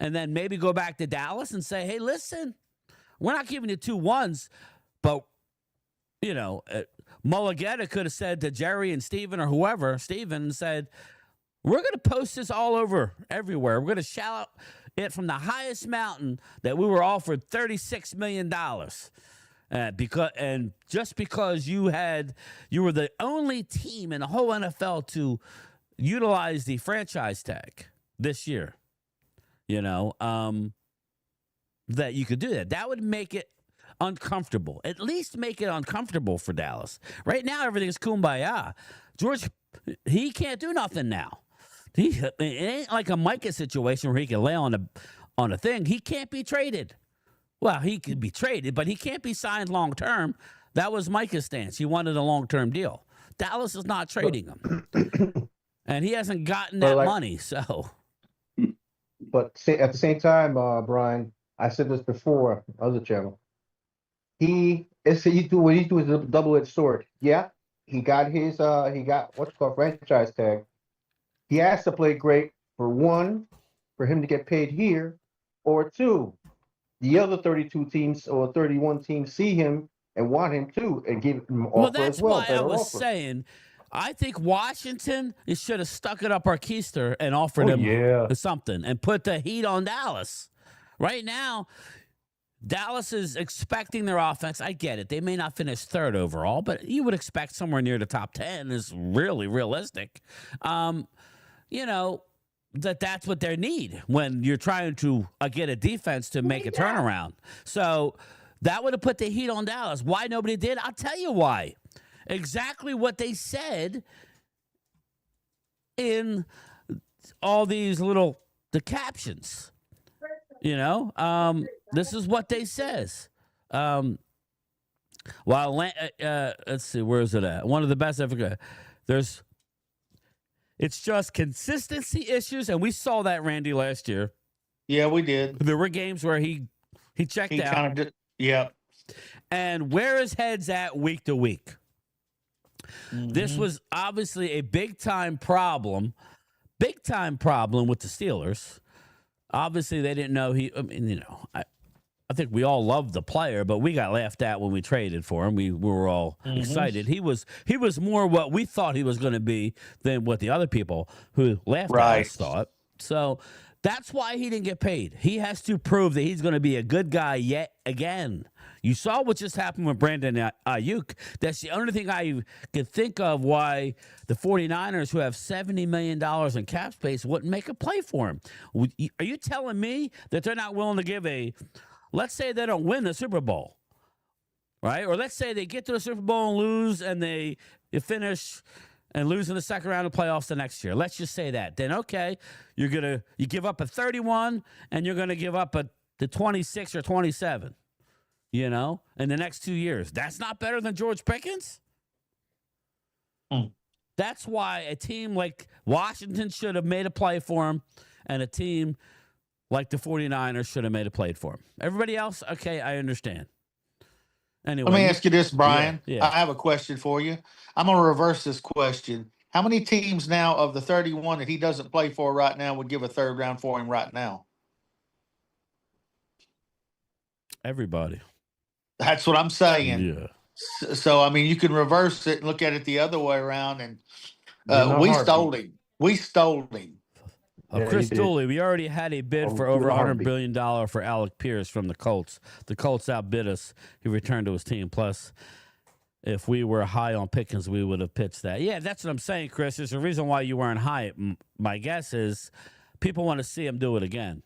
And then maybe go back to Dallas and say, hey, listen, we're not giving you 2 1s, but, Mulligetta could have said to Jerry and Steven or whoever, Steven said, we're going to post this all over everywhere. We're going to shout it from the highest mountain that we were offered $36 million. Because you were the only team in the whole NFL to utilize the franchise tag this year. That you could do that. That would make it uncomfortable. At least make it uncomfortable for Dallas. Right now, everything's kumbaya. George, he can't do nothing now. It ain't like a Micah situation where he can lay on a thing. He can't be traded. Well, he could be traded, but he can't be signed long term. That was Micah's stance. He wanted a long-term deal. Dallas is not trading him. And he hasn't gotten that money, so. But at the same time, Brian, I said this before, other channel. He's a double-edged sword. Yeah, he got what's called franchise tag. He has to play great for him to get paid here, or two, the other 32 teams or 31 teams see him and want him too and give him offer as well. Well, that's why I was saying, I think Washington should have stuck it up our keister and offered him something and put the heat on Dallas. Right now, Dallas is expecting their offense. I get it. They may not finish third overall, but you would expect somewhere near the top 10 is really realistic. That's what they need when you're trying to get a defense to make a turnaround. So that would have put the heat on Dallas. Why nobody did? I'll tell you why. Exactly what they said in all these the captions. This is what they says. Let's see, where is it at? One of the best ever. It's just consistency issues, and we saw that, Randy, last year. Yeah, we did. There were games where he checked out. Kind of did, yeah. And where his head's at week to week. Mm-hmm. This was obviously a big-time problem with the Steelers. Obviously, they didn't know I think we all loved the player, but we got laughed at when we traded for him. We were all excited. He was more what we thought he was going to be than what the other people who laughed at us thought. So that's why he didn't get paid. He has to prove that he's going to be a good guy yet again. You saw what just happened with Brandon Ayuk. That's the only thing I could think of why the 49ers, who have $70 million in cap space, wouldn't make a play for him. Are you telling me that they're not willing to give let's say they don't win the Super Bowl, right? Or let's say they get to the Super Bowl and lose, and they finish and lose in the second round of playoffs the next year. Let's just say that. Then, okay, you give up a 31, and you're going to give up the 26 or 27, in the next 2 years. That's not better than George Pickens? That's why a team like Washington should have made a play for him, and a team like the 49ers should have made a play for him. Everybody else, okay, I understand. Anyway, let me ask you this, Brian. Yeah. I have a question for you. I'm going to reverse this question. How many teams now of the 31 that he doesn't play for right now would give a third round for him right now? Everybody. That's what I'm saying. Yeah. So, I mean, you can reverse it and look at it the other way around. And we stole him. We stole him. Chris Dooley, we already had a bid for over $100 billion for Alec Pierce from the Colts. The Colts outbid us. He returned to his team. Plus, if we were high on Pickens, we would have pitched that. Yeah, that's what I'm saying, Chris. There's a reason why you weren't high. My guess is people want to see him do it again,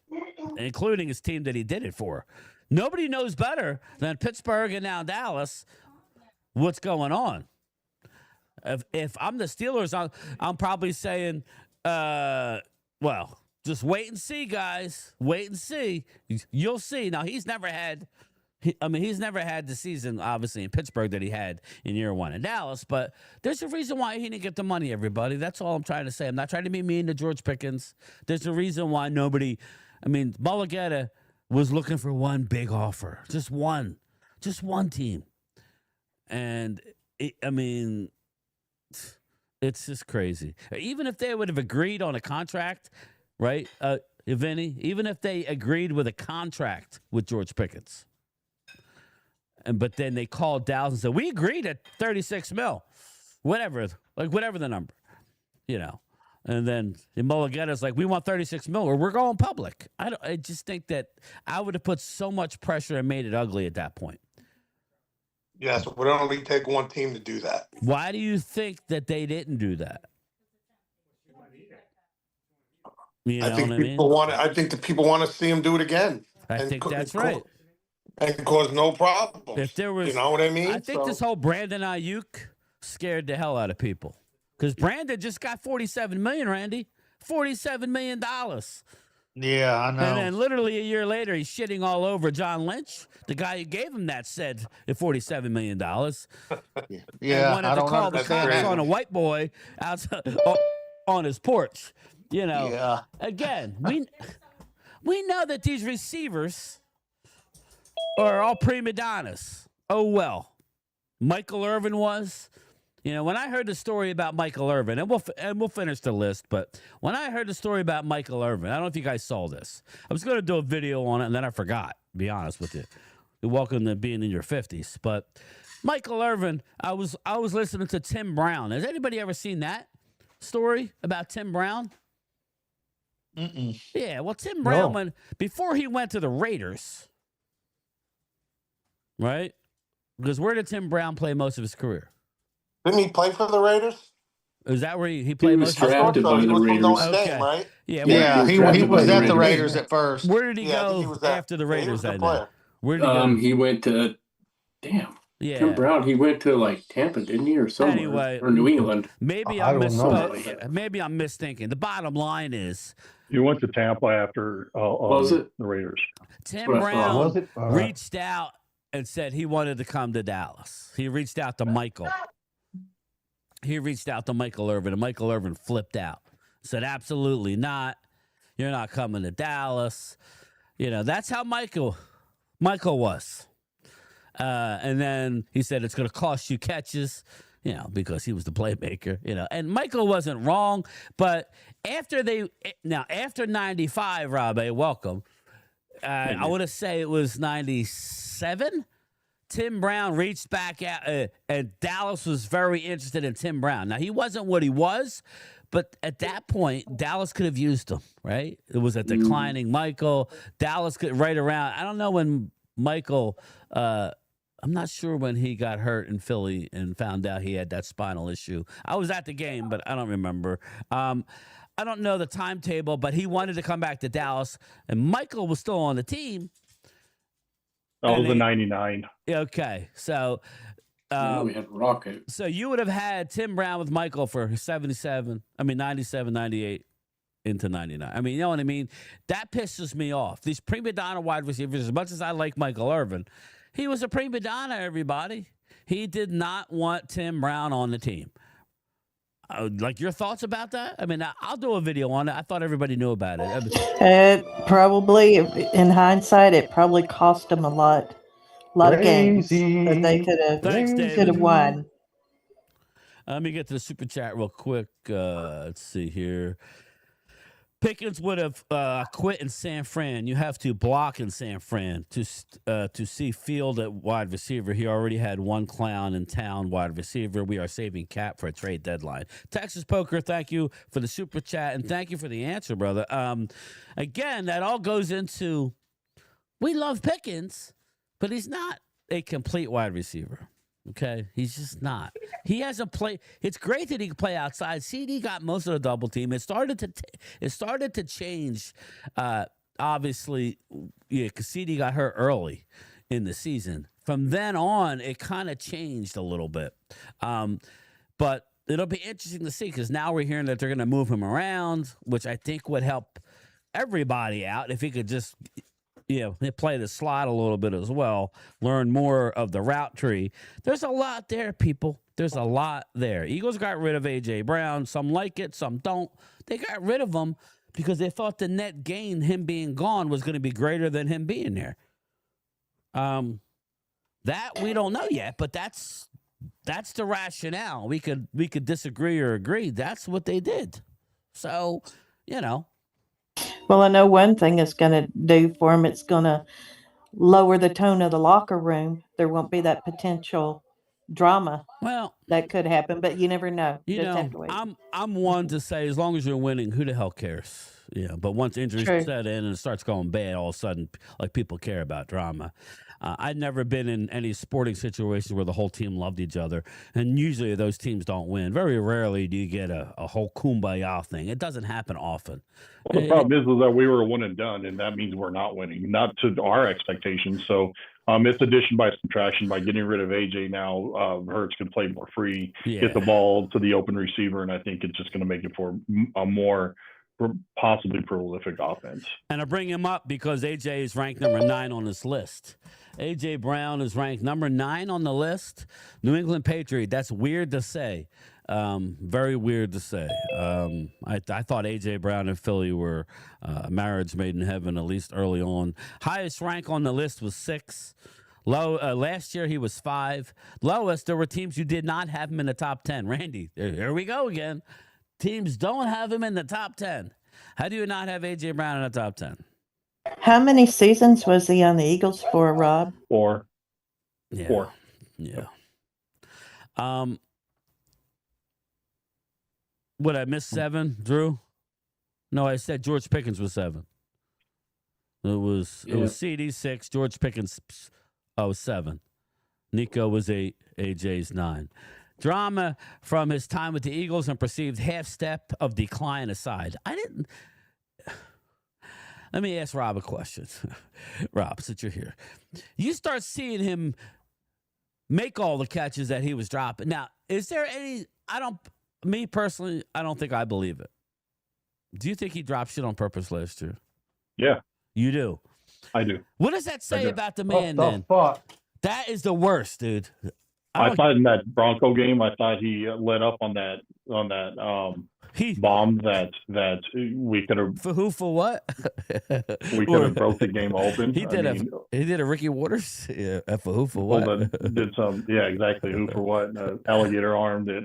including his team that he did it for. Nobody knows better than Pittsburgh and now Dallas what's going on. If I'm the Steelers, I'm probably saying, well, just wait and see, guys. Wait and see. You'll see. Now, he's never had the season, obviously, in Pittsburgh that he had in year one in Dallas, but there's a reason why he didn't get the money, everybody. That's all I'm trying to say. I'm not trying to be mean to George Pickens. There's a reason why Mulligetta was looking for one big offer. Just one team. And, it's just crazy. Even if they would have agreed on a contract, right, Vinny? Even if they agreed with a contract with George Pickens, but then they called Dallas and said, we agreed at $36 million, whatever the number, And then Mulligetta's like, we want $36 million, or we're going public. I just think that I would have put so much pressure and made it ugly at that point. Yes, it would only take one team to do that. Why do you think that they didn't do that? I think the people want to see him do it again. I think that's right. And cause no problems. If there was, you know what I mean? I think this whole Brandon Ayuk scared the hell out of people because Brandon just got $47 million, Randy. $47 million. Yeah, I know. And then literally a year later, he's shitting all over John Lynch, the guy who gave him that said $47 million. Yeah, wanted I to don't call the understand cops that. on a white boy outside on his porch. Yeah. Again, we know that these receivers are all prima donnas. Oh well, Michael Irvin was. When I heard the story about Michael Irvin, and we'll finish the list, but when I heard the story about Michael Irvin, I don't know if you guys saw this. I was going to do a video on it, and then I forgot. To be honest with you, you're welcome to being in your 50s, but Michael Irvin, I was listening to Tim Brown. Has anybody ever seen that story about Tim Brown? Mm-mm. Yeah, well, Tim Brown, before he went to the Raiders, right? Because where did Tim Brown play most of his career? Didn't he play for the Raiders? Is that where he played was most of his career? drafted by He the was from Raiders. Notre Okay. Dame, right? Yeah, He drafted was by at the the Raiders. Raiders at first. where did he Yeah, I think go he was after the he was Raiders? a good I player. know. Where did he go? He went to Tim Brown. He went to like Tampa, didn't he, or somewhere, Anyway, or New England? Maybe I I'm don't know. misspoke. Maybe I'm misthinking. The bottom line is You went to Tampa after Was it? the Raiders. Tim What I thought. Brown Was it? All right. reached out and said he wanted to come to Dallas. He reached out to Michael. He reached out to Michael Irvin, and Michael Irvin flipped out. Said, absolutely not. You're not coming to Dallas. That's how Michael was. And then he said it's going to cost you catches, because he was the playmaker, And Michael wasn't wrong, but after 95, Rob, welcome. I want to say it was 97. Tim Brown reached back out, and Dallas was very interested in Tim Brown. Now, he wasn't what he was, but at that point, Dallas could have used him, right? It was a declining Michael. Dallas could right around. I don't know when Michael, I'm not sure when he got hurt in Philly and found out he had that spinal issue. I was at the game, but I don't remember. I don't know the timetable, but he wanted to come back to Dallas, and Michael was still on the team. That was the 99. Okay, so We had Rocket. So you would have had Tim Brown with Michael for 97, 98 into 99. I mean, you know what I mean? That pisses me off. These prima donna wide receivers, as much as I like Michael Irvin, he was a prima donna, everybody. He did not want Tim Brown on the team. Like your thoughts about that? I mean, I'll do a video on it. I thought everybody knew about it. Probably, in hindsight, it probably cost them a lot of games that they could have won. Let me get to the super chat real quick. Let's see here. Pickens would have quit in San Fran. You have to block in San Fran to see Field at wide receiver. He already had one clown in town wide receiver. We are saving cap for a trade deadline. Texas Poker, thank you for the super chat, and thank you for the answer, brother. Again, that all goes into we love Pickens, but he's not a complete wide receiver. Okay, he's just not. He hasn't played. It's great that he can play outside. CD got most of the double team. It started to change. Obviously, yeah, because CD got hurt early in the season. From then on, it kind of changed a little bit. But it'll be interesting to see because now we're hearing that they're going to move him around, which I think would help everybody out if he could just. Play the slot a little bit as well, learn more of the route tree. There's a lot there, people. There's a lot there. Eagles got rid of A.J. Brown. Some like it, some don't. They got rid of him because they thought the net gain, him being gone, was going to be greater than him being there. That we don't know yet, but that's the rationale. We could disagree or agree. That's what they did. So, Well, I know one thing it's going to do for them. It's going to lower the tone of the locker room. There won't be that potential drama. Well, that could happen, but you never know. Have to wait. I'm one to say as long as you're winning, who the hell cares? But once injuries set in and it starts going bad, all of a sudden, like people care about drama. I'd never been in any sporting situations where the whole team loved each other, and usually those teams don't win. Very rarely do you get a whole kumbaya thing. It doesn't happen often. Well, the problem is that we were one and done, and that means we're not winning, not to our expectations. So it's addition by subtraction. By getting rid of AJ now, Hurts can play more free, get the ball to the open receiver, and I think it's just going to make it for a more possibly prolific offense. And I bring him up because AJ is ranked number 9 on this list. AJ Brown is ranked number 9 on the list. New England Patriot. That's weird to say. Very weird to say. I thought AJ Brown and Philly were a marriage made in heaven, at least early on. Highest rank on the list was 6. Last year he was 5. Lowest, there were teams who did not have him in the top 10. Randy, here we go again. Teams don't have him in the top 10. How do you not have AJ Brown in the top 10? How many seasons was he on the Eagles for, Rob? 4. Yeah. 4. Yeah. Would I miss 7, Drew? No, I said George Pickens was 7. It was CD 6, George Pickens 7. Nico was 8, AJ's 9. Drama from his time with the Eagles and perceived half step of decline aside. Let me ask Rob a question. Rob, since you're here. You start seeing him make all the catches that he was dropping. Now, is there any, me personally, I don't think I believe it. Do you think he dropped shit on purpose last year? Yeah. You do? I do. What does that say about the man What the then? fuck? That is the worst, dude. I thought in that Bronco game, I thought he let up on that bomb that we could have. For what? We could have broke the game open. He did a Ricky Waters. Yeah, for who for what? Did some? Yeah, exactly. Who for what? Alligator armed it.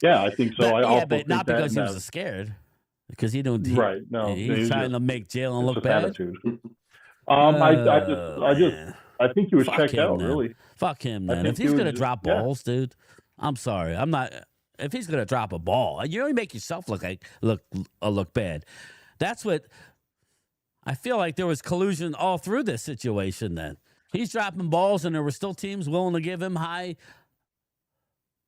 I think so. But not because he was scared. Because he don't. Right. No. He's trying to make Jalen look bad. Attitude. I think he was checked out. Then. Really. Fuck him, man. If he's gonna drop balls, dude, I'm sorry. I'm not. If he's gonna drop a ball, you only make yourself look bad. That's what I feel like. There was collusion all through this situation. Then he's dropping balls, and there were still teams willing to give him high.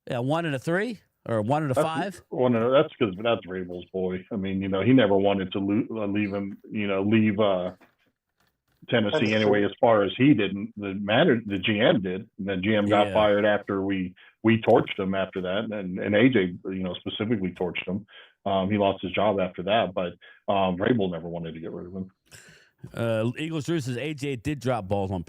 1 and a 3 or 1 and a 5. That's because that's Vrabel's boy. I mean, he never wanted to leave him. Leave Tennessee anyway. As far as he didn't, the GM did. And then GM got fired after we torched him after that, and AJ specifically torched him. He lost his job after that, but Vrabel never wanted to get rid of him. Eagles Drew says AJ did drop balls on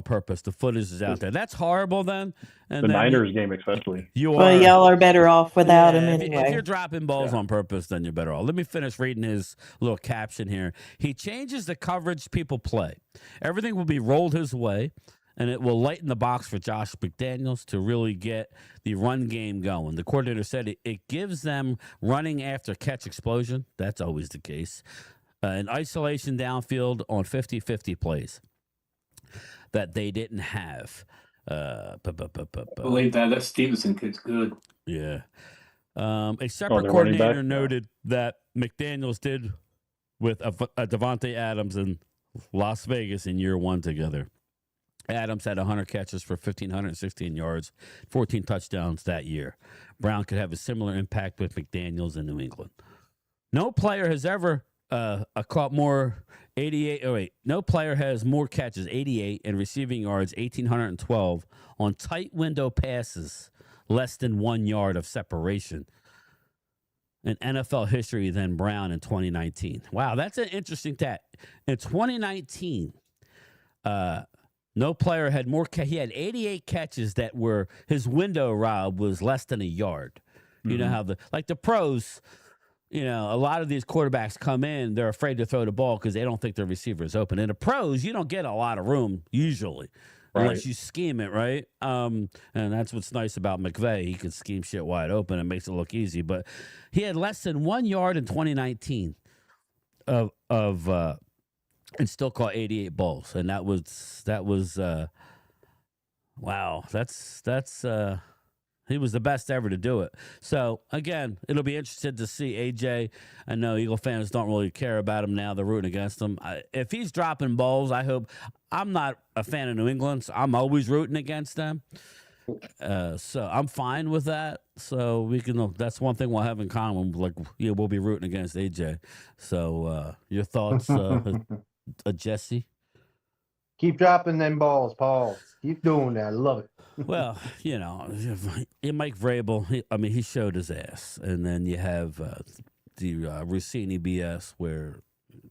purpose. The footage is out there. That's horrible. Then and the Niners game especially. Y'all are better off without him anyway. If you're dropping balls on purpose, then you're better off. Let me finish reading his little caption here. He changes the coverage people play. Everything will be rolled his way, and it will lighten the box for Josh McDaniels to really get the run game going. The coordinator said it gives them running after catch explosion. That's always the case. An isolation downfield on 50-50 plays that they didn't have. Believe that Stevenson kid's good. Yeah. A separate coordinator noted that McDaniels did with a Devontae Adams in Las Vegas in year 1 together. Adams had 100 catches for 1,516 yards, 14 touchdowns that year. Brown could have a similar impact with McDaniels in New England. No player has ever caught more 88. Oh wait, no player has more catches, 88, and receiving yards, 1,812 on tight window passes, less than 1 yard of separation in NFL history than Brown in 2019. Wow, that's an interesting stat. In 2019, no player had more. He had 88 catches that were his window, Rob, was less than a yard. You know how the pros. A lot of these quarterbacks come in, they're afraid to throw the ball because they don't think their receiver is open. In the pros, you don't get a lot of room usually, unless you scheme it, right? And that's what's nice about McVay. He can scheme shit wide open and makes it look easy. But he had less than 1 yard in 2019 and still caught 88 balls. And that was wow. That's he was the best ever to do it. So, again, it'll be interesting to see AJ. I know Eagle fans don't really care about him now. They're rooting against him. If he's dropping balls, I hope. I'm not a fan of New England, so I'm always rooting against them. So I'm fine with that. So we can. That's one thing we'll have in common. We'll be rooting against AJ. So your thoughts, Jesse? Keep dropping them balls, Paul. Keep doing that. I love it. Well, Mike Vrabel, he showed his ass. And then you have the Rossini BS where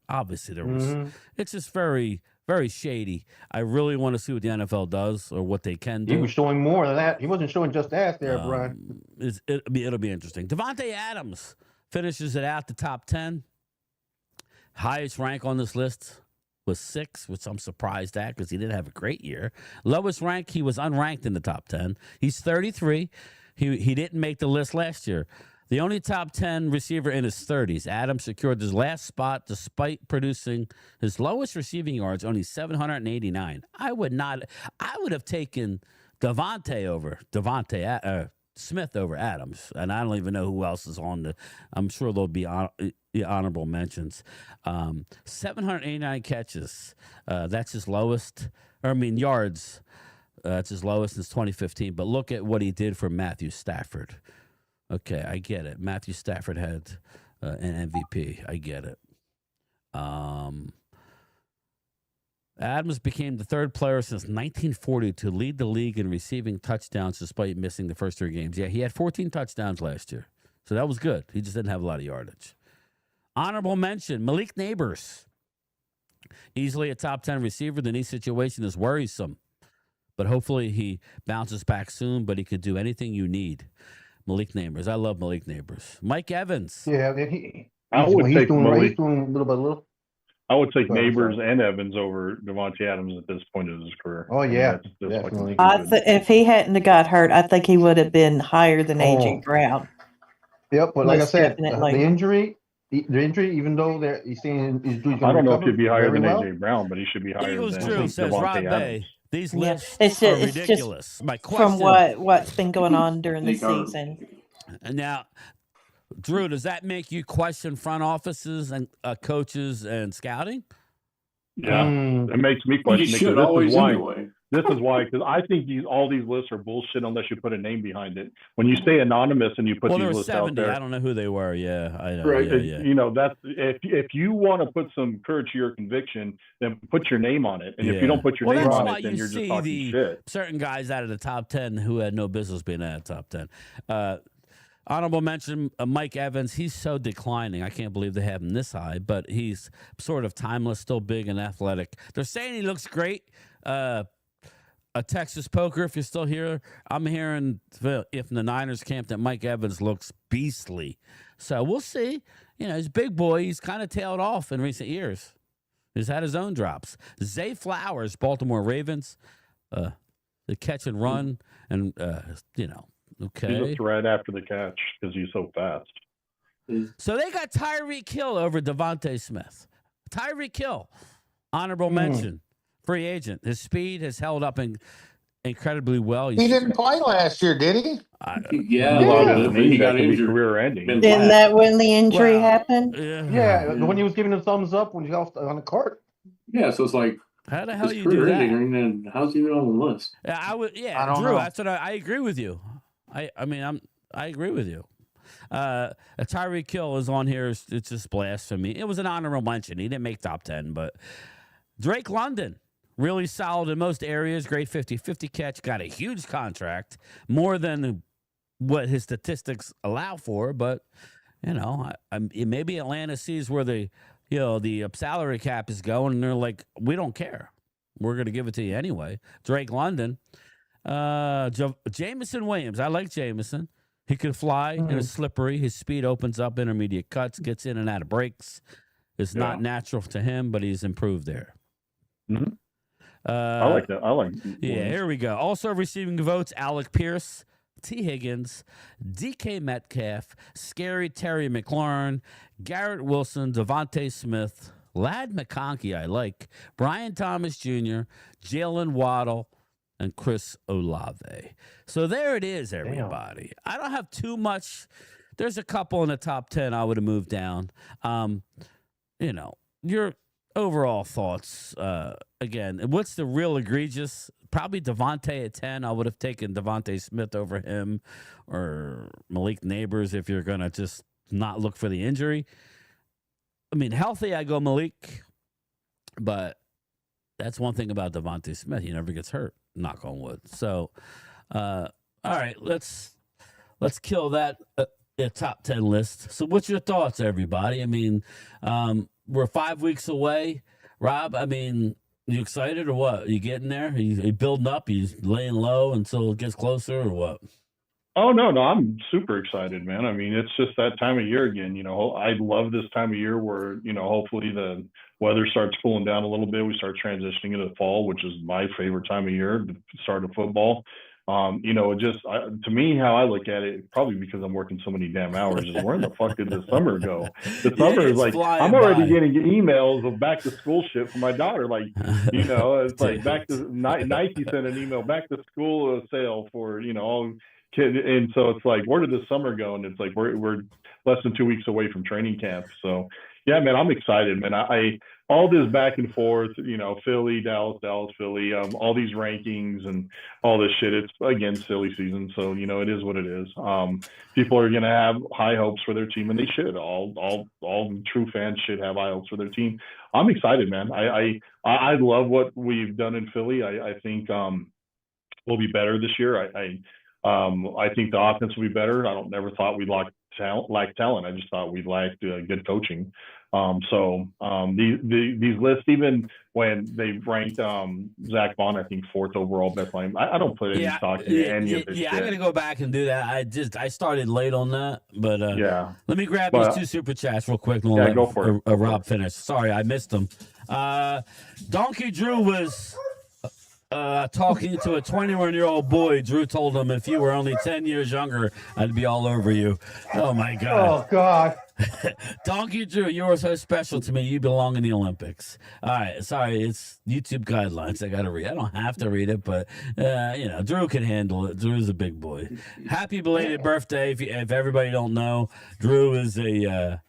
obviously there was. Mhm. It's just very, very shady. I really want to see what the NFL does or what they can do. He was showing more than that. He wasn't showing just ass there, Brian. It'll be interesting. Devontae Adams finishes it out the top 10. Highest rank on this list was 6, which I'm surprised at because he didn't have a great year. Lowest rank, he was unranked in the top 10. He's 33. He didn't make the list last year. The only top 10 receiver in his 30s. Adams secured his last spot despite producing his lowest receiving yards, only 789. I would have taken Devontae Smith over Adams, and I don't even know who else is on the. I'm sure there'll be honorable mentions. 789 catches. That's his lowest. Yards. That's his lowest since 2015. But look at what he did for Matthew Stafford. Okay, I get it. Matthew Stafford had an MVP. I get it. Adams became the third player since 1940 to lead the league in receiving touchdowns despite missing the first 3 games. Yeah, he had 14 touchdowns last year. So that was good. He just didn't have a lot of yardage. Honorable mention, Malik Neighbors. Easily a top 10 receiver. The knee situation is worrisome. But hopefully he bounces back soon, but he could do anything you need. Malik Neighbors. I love Malik Neighbors. Mike Evans. Yeah, he's doing little by little. I would take Neighbors and Evans over Devontae Adams at this point of his career. Oh, yeah, that's definitely. If he hadn't have got hurt, I think he would have been higher than AJ Brown. Yep, but like I Most said, definitely. the injury, even though he's saying he's going to I don't know if recover he'd be higher than very AJ Brown, but he should be higher Eagles than Drew says Rob Devontae Bay. Adams. These Yeah, lists it's are just ridiculous. My question, From what's been going on during the season. And now, Drew, does that make you question front offices and coaches and scouting? Yeah, it makes me You question it. should always anyway. This is why, because I think all these lists are bullshit unless you put a name behind it. When you stay anonymous and you put Well, there these were lists 70. out there, I don't know who they were. Yeah, I know. Right. Yeah. You know, that's if you want to put some courage to your conviction, then put your name on it. And if you don't put your name that's on why it, then you you're just see talking the shit. certain guys out of the top 10 who had no business being out of the top 10. Honorable mention, Mike Evans. He's so declining. I can't believe they have him this high, but he's sort of timeless, still big and athletic. They're saying he looks great. A Texas Poker, if you're still here, I'm hearing if in the Niners camp that Mike Evans looks beastly. So we'll see. You know, he's a big boy. He's kind of tailed off in recent years. He's had his own drops. Zay Flowers, Baltimore Ravens, the catch and run, and okay. He's a threat after the catch because he's so fast. So they got Tyreek Hill over Devontae Smith. Tyreek Hill, honorable mention, free agent. His speed has held up incredibly well. He didn't play last year, did he? Yeah, He got can be injured. career-ending. Isn't that when the injury happened? Yeah, when he was giving a thumbs up when he got on the cart. Yeah, so it's like, how the hell his you do career that? ending, and how's he even on the list? Yeah, I don't Drew. know. That's what I agree with you. I agree with you. Tyreek Hill is on here. It's just blasphemy. It was an honorable mention. He didn't make top 10, but Drake London, really solid in most areas. Great 50-50 catch. Got a huge contract, more than what his statistics allow for. But maybe Atlanta sees where the salary cap is going, and they're like, we don't care. We're going to give it to you anyway. Drake London. Jameson Williams. I like Jameson. He can fly and is slippery. His speed opens up intermediate cuts, gets in and out of breaks. It's not natural to him, but he's improved there. Mm-hmm. I like that. I like. Yeah, here we go. Also receiving votes: Alec Pierce, T. Higgins, DK Metcalf, Scary Terry McLaurin, Garrett Wilson, Devontae Smith, Lad McConkey. I like Brian Thomas Jr., Jalen Waddle, and Chris Olave. So there it is, everybody. Damn. I don't have too much. There's a couple in the top 10 I would have moved down. Your overall thoughts, again, what's the real egregious? Probably Devontae at 10. I would have taken Devontae Smith over him, or Malik Neighbors if you're going to just not look for the injury. I mean, healthy, I go Malik, but that's one thing about Devontae Smith. He never gets hurt. Knock on wood. So, all right, let's kill that top 10 list. So what's your thoughts, everybody? I mean, we're 5 weeks away. Rob, I mean, you excited or what? You getting there? You building up? You laying low until it gets closer or what? Oh no, I'm super excited, man. I mean, it's just that time of year again. I love this time of year where hopefully the weather starts cooling down a little bit. We start transitioning into the fall, which is my favorite time of year, the start of football. To me, how I look at it, probably because I'm working so many damn hours, is where in the fuck did the summer go? The summer is like, I'm already getting emails of back to school shit from my daughter. Like, it's like back to Nike sent an email, back to school sale for, all kid. And so it's like, where did the summer go? And it's like, we're less than 2 weeks away from training camp. So yeah, man, I'm excited, man. I all this back and forth, Philly, Dallas, Philly, all these rankings and all this shit. It's again silly season, so it is what it is. People are gonna have high hopes for their team, and they should. All true fans should have high hopes for their team. I'm excited, man. I love what we've done in Philly. I think we'll be better this year. I think the offense will be better. I never thought we lacked talent. I just thought we lacked good coaching. These lists, even when they ranked Zach Vaughn, I think 4th overall best line, I don't put any stock in any of this shit. I gotta go back and do that. I started late on that, but let me grab these 2 super chats real quick and we'll go for it. Rob finish. Sorry, I missed them. Donkey Drew was talking to a 21-year-old boy. Drew told him, if you were only 10 years younger, I'd be all over you. Oh my God. Oh God. Donkey Drew, you are so special to me. You belong in the Olympics. All right, sorry, it's YouTube guidelines. I gotta read. I don't have to read it, but Drew can handle it. Drew's a big boy. Happy belated birthday! If everybody don't know, Drew is like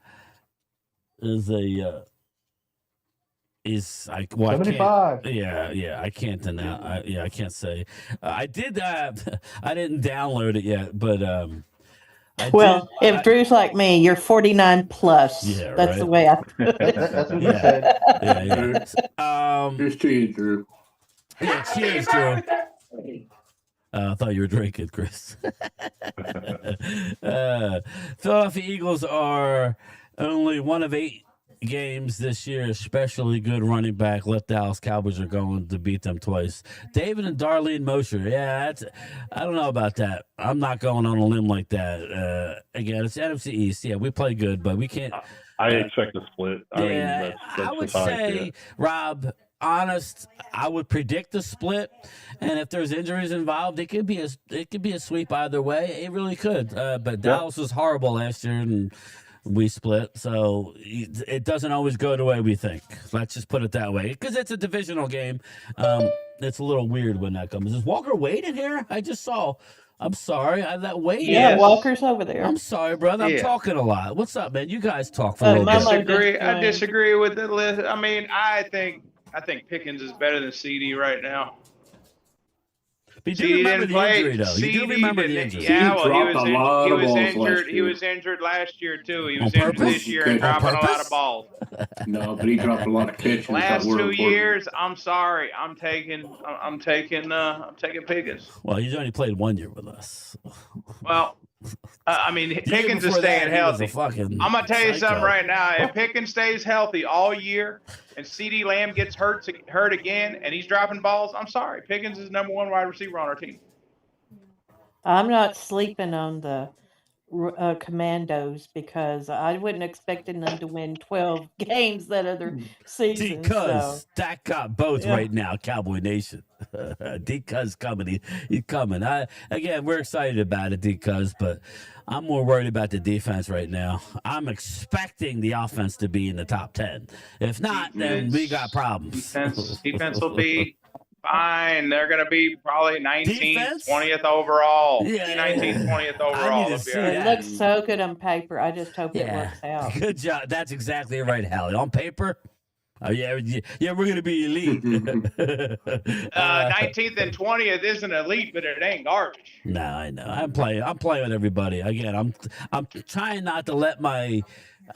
75. I can't deny. I can't say. I did. I didn't download it yet, but if Drew's like me, you're 49 plus. Yeah, that's right. the way I. That's what he said. Yeah. Here's to you, Drew. Yeah, cheers, Drew. I thought you were drinking, Chris. Philadelphia Eagles are only 1 of 8 games this year, especially good running back. Let Dallas Cowboys are going to beat them twice. David and Darlene Mosher. Yeah, I don't know about that. I'm not going on a limb like that. Again, it's NFC East. Yeah, we play good, but we can't. I expect a split. I would say, Rob, honest, I would predict a split, and if there's injuries involved, it could be a sweep either way. It really could. But Dallas was horrible last year, and we split, so it doesn't always go the way we think. Let's just put it that way, because it's a divisional game. It's a little weird when that comes. Is Walker Wade in here? I just saw. I'm sorry, that Wade. Yeah, Walker's over there. I'm sorry, brother. I'm talking a lot. What's up, man? You guys talk for a little bit. I disagree with the list. I mean, I think Pickens is better than CD right now. But you do remember the injury, though. You do remember the injury. Yeah, well, he was injured. He was injured last year too. He was injured this year and dropping a lot of balls. No, but he dropped a lot of catches. Last 2 years, I'm sorry. I'm taking Pickens. Well, he's only played 1 year with us. Well, I mean, Pickens is staying healthy. I'm gonna tell you something right now. If Pickens stays healthy all year and CeeDee Lamb gets hurt again and he's dropping balls, I'm sorry. Pickens is number 1 wide receiver on our team. I'm not sleeping on the Commandos because I wasn't expecting them to win 12 games that other season. Because Dak got both right now, Cowboy Nation. D-Cuz coming. He's coming. Again, we're excited about it, D-Cuz, but I'm more worried about the defense right now. I'm expecting the offense to be in the top 10. If not, then we got problems. Defense will be fine. They're going to be probably 19th, 20th overall. 19th, 20th overall. It looks so good on paper. I just hope it works out. Good job. That's exactly right, Hallie. On paper, we're going to be elite. 19th and 20th isn't elite, but it ain't garbage. No, I know. I'm playing with everybody. Again, I'm trying not to let my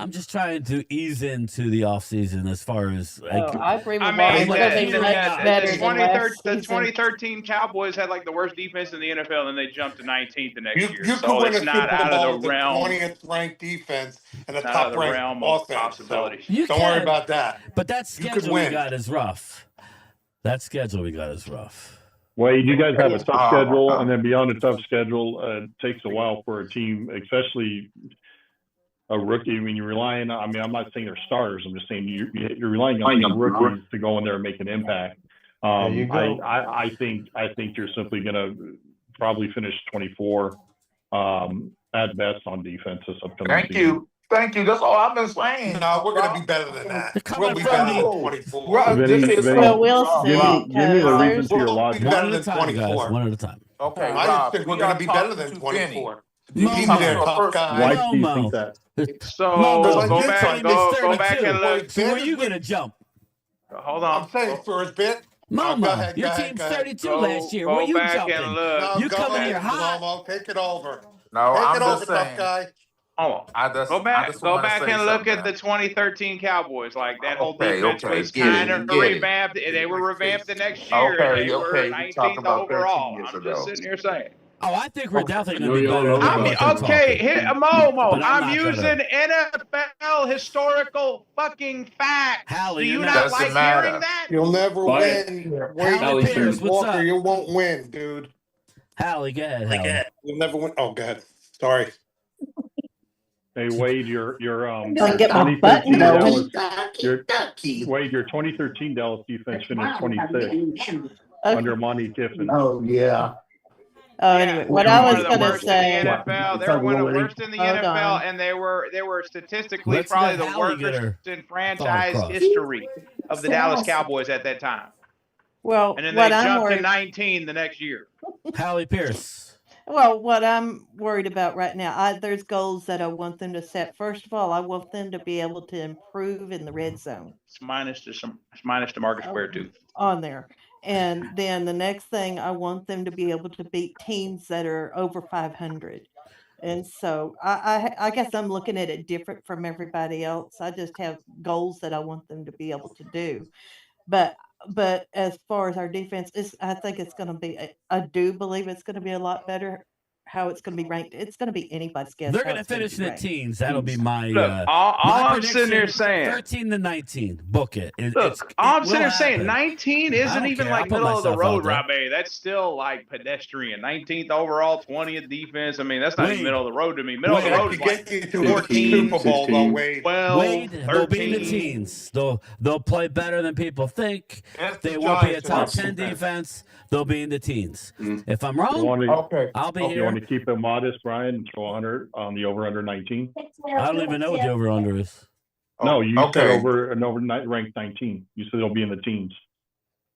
I'm just trying to ease into the offseason as far as I agree with I Mark. mean, It's going to be much better the than last 2013 Cowboys had like the worst defense in the NFL, and they jumped to 19th the next year. You So could win it's a not Super out Bowl of the with a realm. 20th ranked defense and a Not out of top the ranked realm of offense. So possibilities. don't worry about that. But that You could schedule we win. got is rough. That schedule we got is rough. Wade, you guys have a tough schedule, and then beyond a tough schedule, it takes a while for a team, especially a rookie. I mean, you're relying on, I mean, I'm not saying they're starters. I'm just saying you're relying on some rookies to go in there and make an impact. There you go. I think you're simply going to probably finish 24 at best on defense this upcoming season. Thank you. That's all I've been saying. No, we're going to be better than that. We'll be from better the- than 24. Well, we'll see. Give me the because reason to your We'll logic. be One better at a than time, guys. 24. One at a time. Okay, I just Rob, think we're we going to are be better talking than to 24. Momo. He's their tough guy. Why do you Momo. think that? So Momo, go your back, team is go back 32. and look. So where are you going to jump? Hold on. I'm saying for his bit. Momo, go ahead, your go ahead, team's go ahead. 32 Go- last year. go Where you back jumping? and look. No, You go coming ahead, here hot. Momo. Take it over. No, Take I'm it over, just tough saying. guy. Hold on. Go back wanna say and look at something. the 2013 Cowboys. Like that whole Okay, defense okay, was get it, kind of get it. revamped. They were revamped the next year, and Okay, they were okay, we talking 19th about 13 overall. years I'm ago. just sitting here saying. Oh, I think we're definitely I going to know be y'all better. know than about what that. you're Okay, talking. Momo, But I'm I'm not using NFL historical fucking facts. Hallie, Do you you're not not- Doesn't like matter. hearing that? You'll never Quiet. win. Hallie Wait, Pierce, what's Walker, up? you won't win, dude. Hallie, go ahead, Hallie. You'll never win. Oh, God. Sorry. Hey, Wade, your Gonna get my 2013 button Dallas, going. Wade, your 2013 Dallas defense finished 26 under Monty Kiffin. Oh, yeah. Oh, anyway, what They I were was one of the going to worst in the say. NFL. They were one of the worst in the Hold NFL, on. and they were statistically Let's probably let the Hallie get her worst in franchise across. history of the Dallas Cowboys at that time. Well, And then what they I'm jumped to worried. 19 the next year. Hallie Pierce. Well, what I'm worried about right now, there's goals that I want them to set. First of all, I want them to be able to improve in the red zone It's minus to Marcus Ware too. on there. And then the next thing, I want them to be able to beat teams that are over 500. And so I guess I'm looking at it different from everybody else. I just have goals that I want them to be able to do. But as far as our defense, I think it's going to be. I do believe it's going to be a lot better. How it's going to be ranked, it's going to be anybody's guess. They're how going to it's gonna finish be in the ranked. teens. That'll be my Look, all my I'm sitting there prediction, saying. 13 to 19. Book it. Look, all I'm will sitting there saying happen. 19 isn't don't even care. I'll like put middle of the myself out road, there. Robbie. That's still like pedestrian. 19th overall, 20th defense. I mean, that's not Wade. even middle of the road to me. Middle of the Wade. road To is like get you to 14, the Super Bowl, though, 16. Wade. 12, Wade, they'll be in the 13. teens. They'll play better than people think. That's They the won't be a Giants' top defense. 10 defense. They'll be in the teens. If I'm You wrong, want to, Okay. I'll be you here. want to keep it modest, Brian, and throw 100 on the over under 19? I don't even know what the over under is. No, you said Okay. over an overnight ranked 19. You said they'll be in the teens.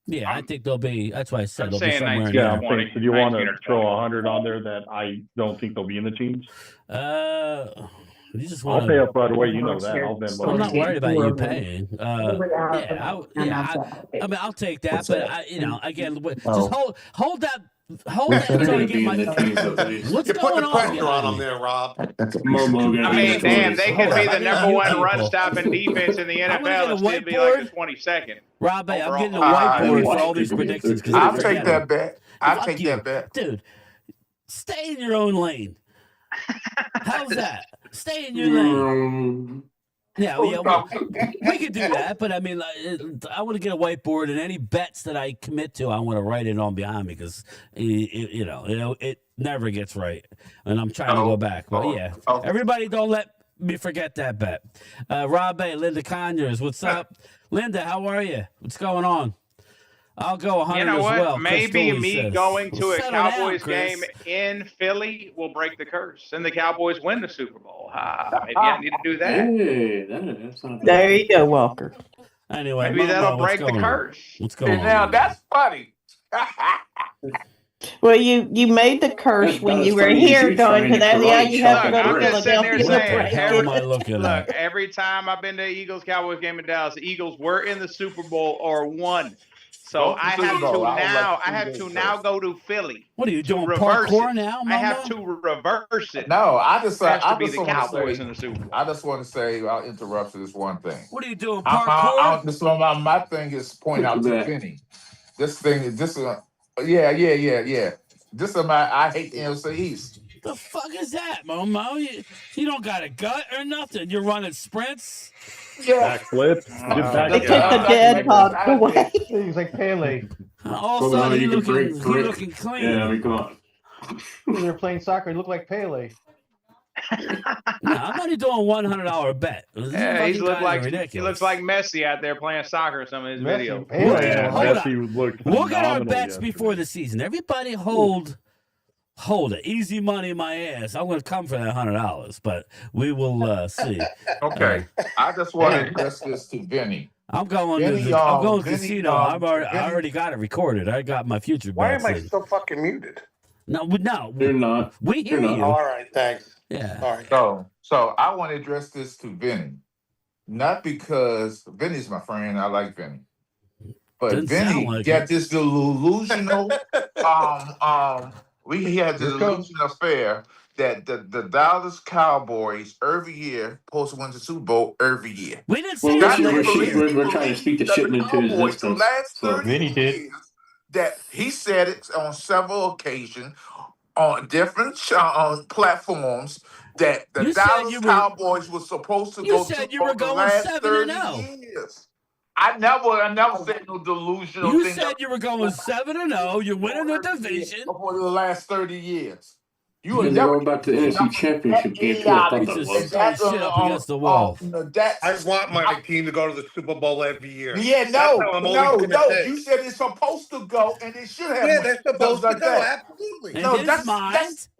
Yeah, I think they'll be. That's why I said I'm they'll be saying somewhere in 19. Yeah, there. I'm 20, saying, so do you want 19 to or throw 20. 100 on there that I don't think they'll be in the teams? You just I'll want pay to. up right away. You know that. I'll I'm Venmo not you. worried about you paying. I mean, I'll take that, but again, just hold that They're until I gonna get be in my. the teens at least. What's You're going putting the on? pressure on them there, Rob. Momo gonna I be mean, in the damn, 20s. they Hold could be on, the I need number you one people. run stopping defense in the I'm gonna NFL get a and still be like the whiteboard. 22nd. Rob, I'm Overall. getting a whiteboard for all these predictions because I'll take that bet. I'll Fuck take you. that bet. Dude, stay in your own lane. How's that? Stay in your lane. Yeah, we could do that, but I mean, I want to get a whiteboard, and any bets that I commit to, I want to write it on behind me because it never gets right, and I'm trying to go back. But yeah, everybody, don't let me forget that bet. Rob A, Linda Conyers, what's up, Linda? How are you? What's going on? I'll go 100 You know as what? well. Maybe Chris me says. going to a Settle down, Cowboys Chris. game in Philly will break the curse, and the Cowboys win the Super Bowl. Maybe I need to do that. Hey, that's not bad. There you go, Walker. Anyway, Maybe Momo, that'll what's break the going on? curse. What's going on? Now that's funny. Well, you made the curse That's when not you as were funny as here you going trying to to that. Yeah, karate you have to chop go a to I'm just sitting there Philadelphia. saying, to break How it. am I looking Look, at? every time I've been to Eagles Cowboys game in Dallas, the Eagles were in the Super Bowl or won. So Go to Super Bowl. I have to now go to Philly. What are you doing, reverse parkour it. now, I have Momo? to reverse it. No, I just It has to I be just the want to Cowboys say in the Super Bowl. I just want to say I'll interrupt for this one thing. What are you doing, I parkour? just my thing is point out to Vinny. This thing is yeah. This is I hate the NFC East. The fuck is that, Momo? You don't got a gut or nothing. You're running sprints. Yeah. Backflip. They took the dead body away. He's like Pele. All of a sudden, you looking clean. Yeah, I mean, come on. When they're playing soccer, he looked like Pele. No, I'm only doing $100 bet. Yeah, he looks like Messi out there playing soccer in some of his videos. We'll get our bets before the season. Everybody hold it. Easy money, my ass. I'm going to come for that $100, but we will see. Okay, I just want to address this to Vinny. I'm going Vinny, casino. I already got it recorded. I got my future Why bets. am I still fucking muted? No, you're not. We hear you. All right, thanks. Yeah. All right. So I want to address this to Vinny, not because Vinny's my friend. I like Vinny, but Doesn't Vinny sound like got it. this delusional. He had this delusional affair that the Dallas Cowboys every year supposed to win the Super Bowl every year. We didn't say that last year. We're trying to speak the shit into existence. The last 30 Vinny did. years that he said it on several occasions on different platforms that the Dallas Cowboys were supposed to go to you were for the going last 7-0. years. I never said no delusional You thing. said you were going 7-0. You're winning the division For the last 30 years. You were never about the NFC Championship game. Shit up against the wall. I want my team to go to the Super Bowl every year. Yeah, no. You said it's supposed to go, and it should have. Yeah, they're supposed to go. Absolutely. And No,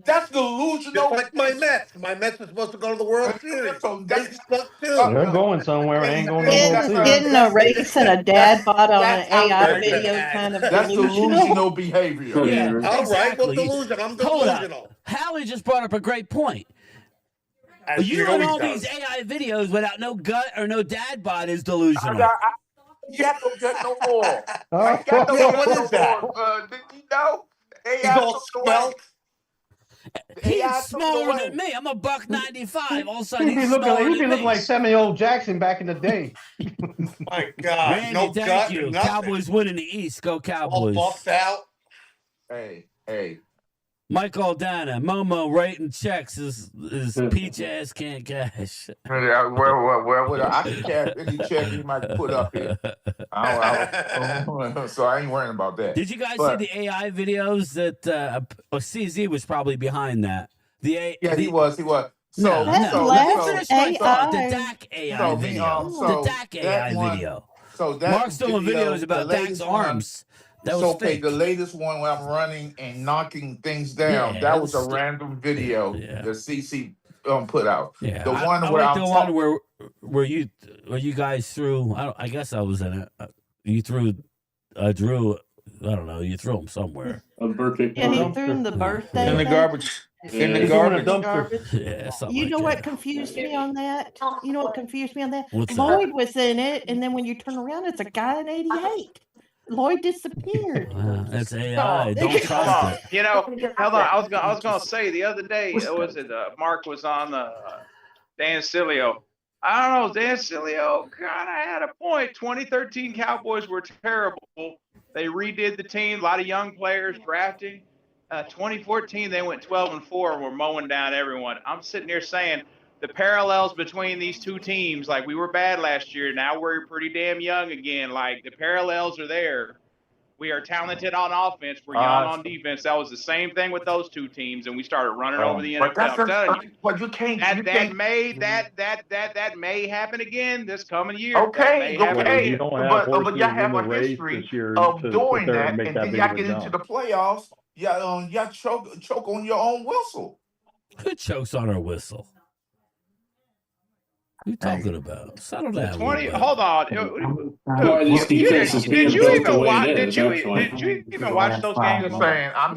that's delusional. Just like my Mets. My Mets are supposed to go to the World Series. So They suck too. They're going somewhere. They ain't going to the World Series. Getting a race and a dad bought on an AI video kind of That's delusional. delusional behavior. Yeah, All right, well, exactly. delusion. I'm Hold delusional. up. Hallie just brought up a great point. As You she and always all does. these AI videos without no gut or no dad bod is delusional. You got no gut no more. Oh, What is that? Did you know? He's all spelt. He's smaller than me. I'm a $195. All of a sudden, he's He'd smaller be than looking me. like Samuel Jackson back in the day. My God. Randy, No thank gut, you. nothing. Cowboys winning the East. Go All Cowboys. buffed out. Hey. Mike Aldana, Momo writing checks is peach ass can't cash. Well, I can cash any check you might put up here. So I ain't worrying about that. Did you guys see the AI videos that CZ was probably behind that? He was. So, the AI. Dak AI video. The Dak AI video. So that Mark's doing videos about Dak's arms. That was fake. The latest one where I'm running and knocking things down. Yeah, that was a random video that CC put out. Yeah, the one I where like the one where you guys threw. I guess I was in it. You threw Drew. I don't know. You threw him somewhere. A birthday. Yeah, he threw him the birthday In the thing. garbage. In the He's garbage. doing a dumpster. Yeah, something You like know that. what confused me on that? You know what confused me on that? What's that? Lloyd was in it, and then when you turn around, it's a guy in '88. Lloyd disappeared. That's AI. Don't trust it. You know, hold on. I was gonna say the other day, Mark was on Dan Sileo. I don't know, Dan Sileo kind of had a point. 2013 Cowboys were terrible. They redid the team, a lot of young players drafting. 2014 they went 12-4 and were mowing down everyone. I'm sitting here saying the parallels between these two teams, like we were bad last year, now we're pretty damn young again. Like the parallels are there. We are talented on offense. We're young on defense. That was the same thing with those two teams, and we started running over the NFL. I'm telling you, but you can't. That may happen again this coming year. Okay. You don't have But y'all have a race history this year of to doing sit there that, and make and that then big y'all of a get into jump. the playoffs. Y'all choke on your own whistle. Who chokes on our whistle? Who you talking about? Settle down. 20. Hold on. Did you even watch those games? I'm just saying. I'm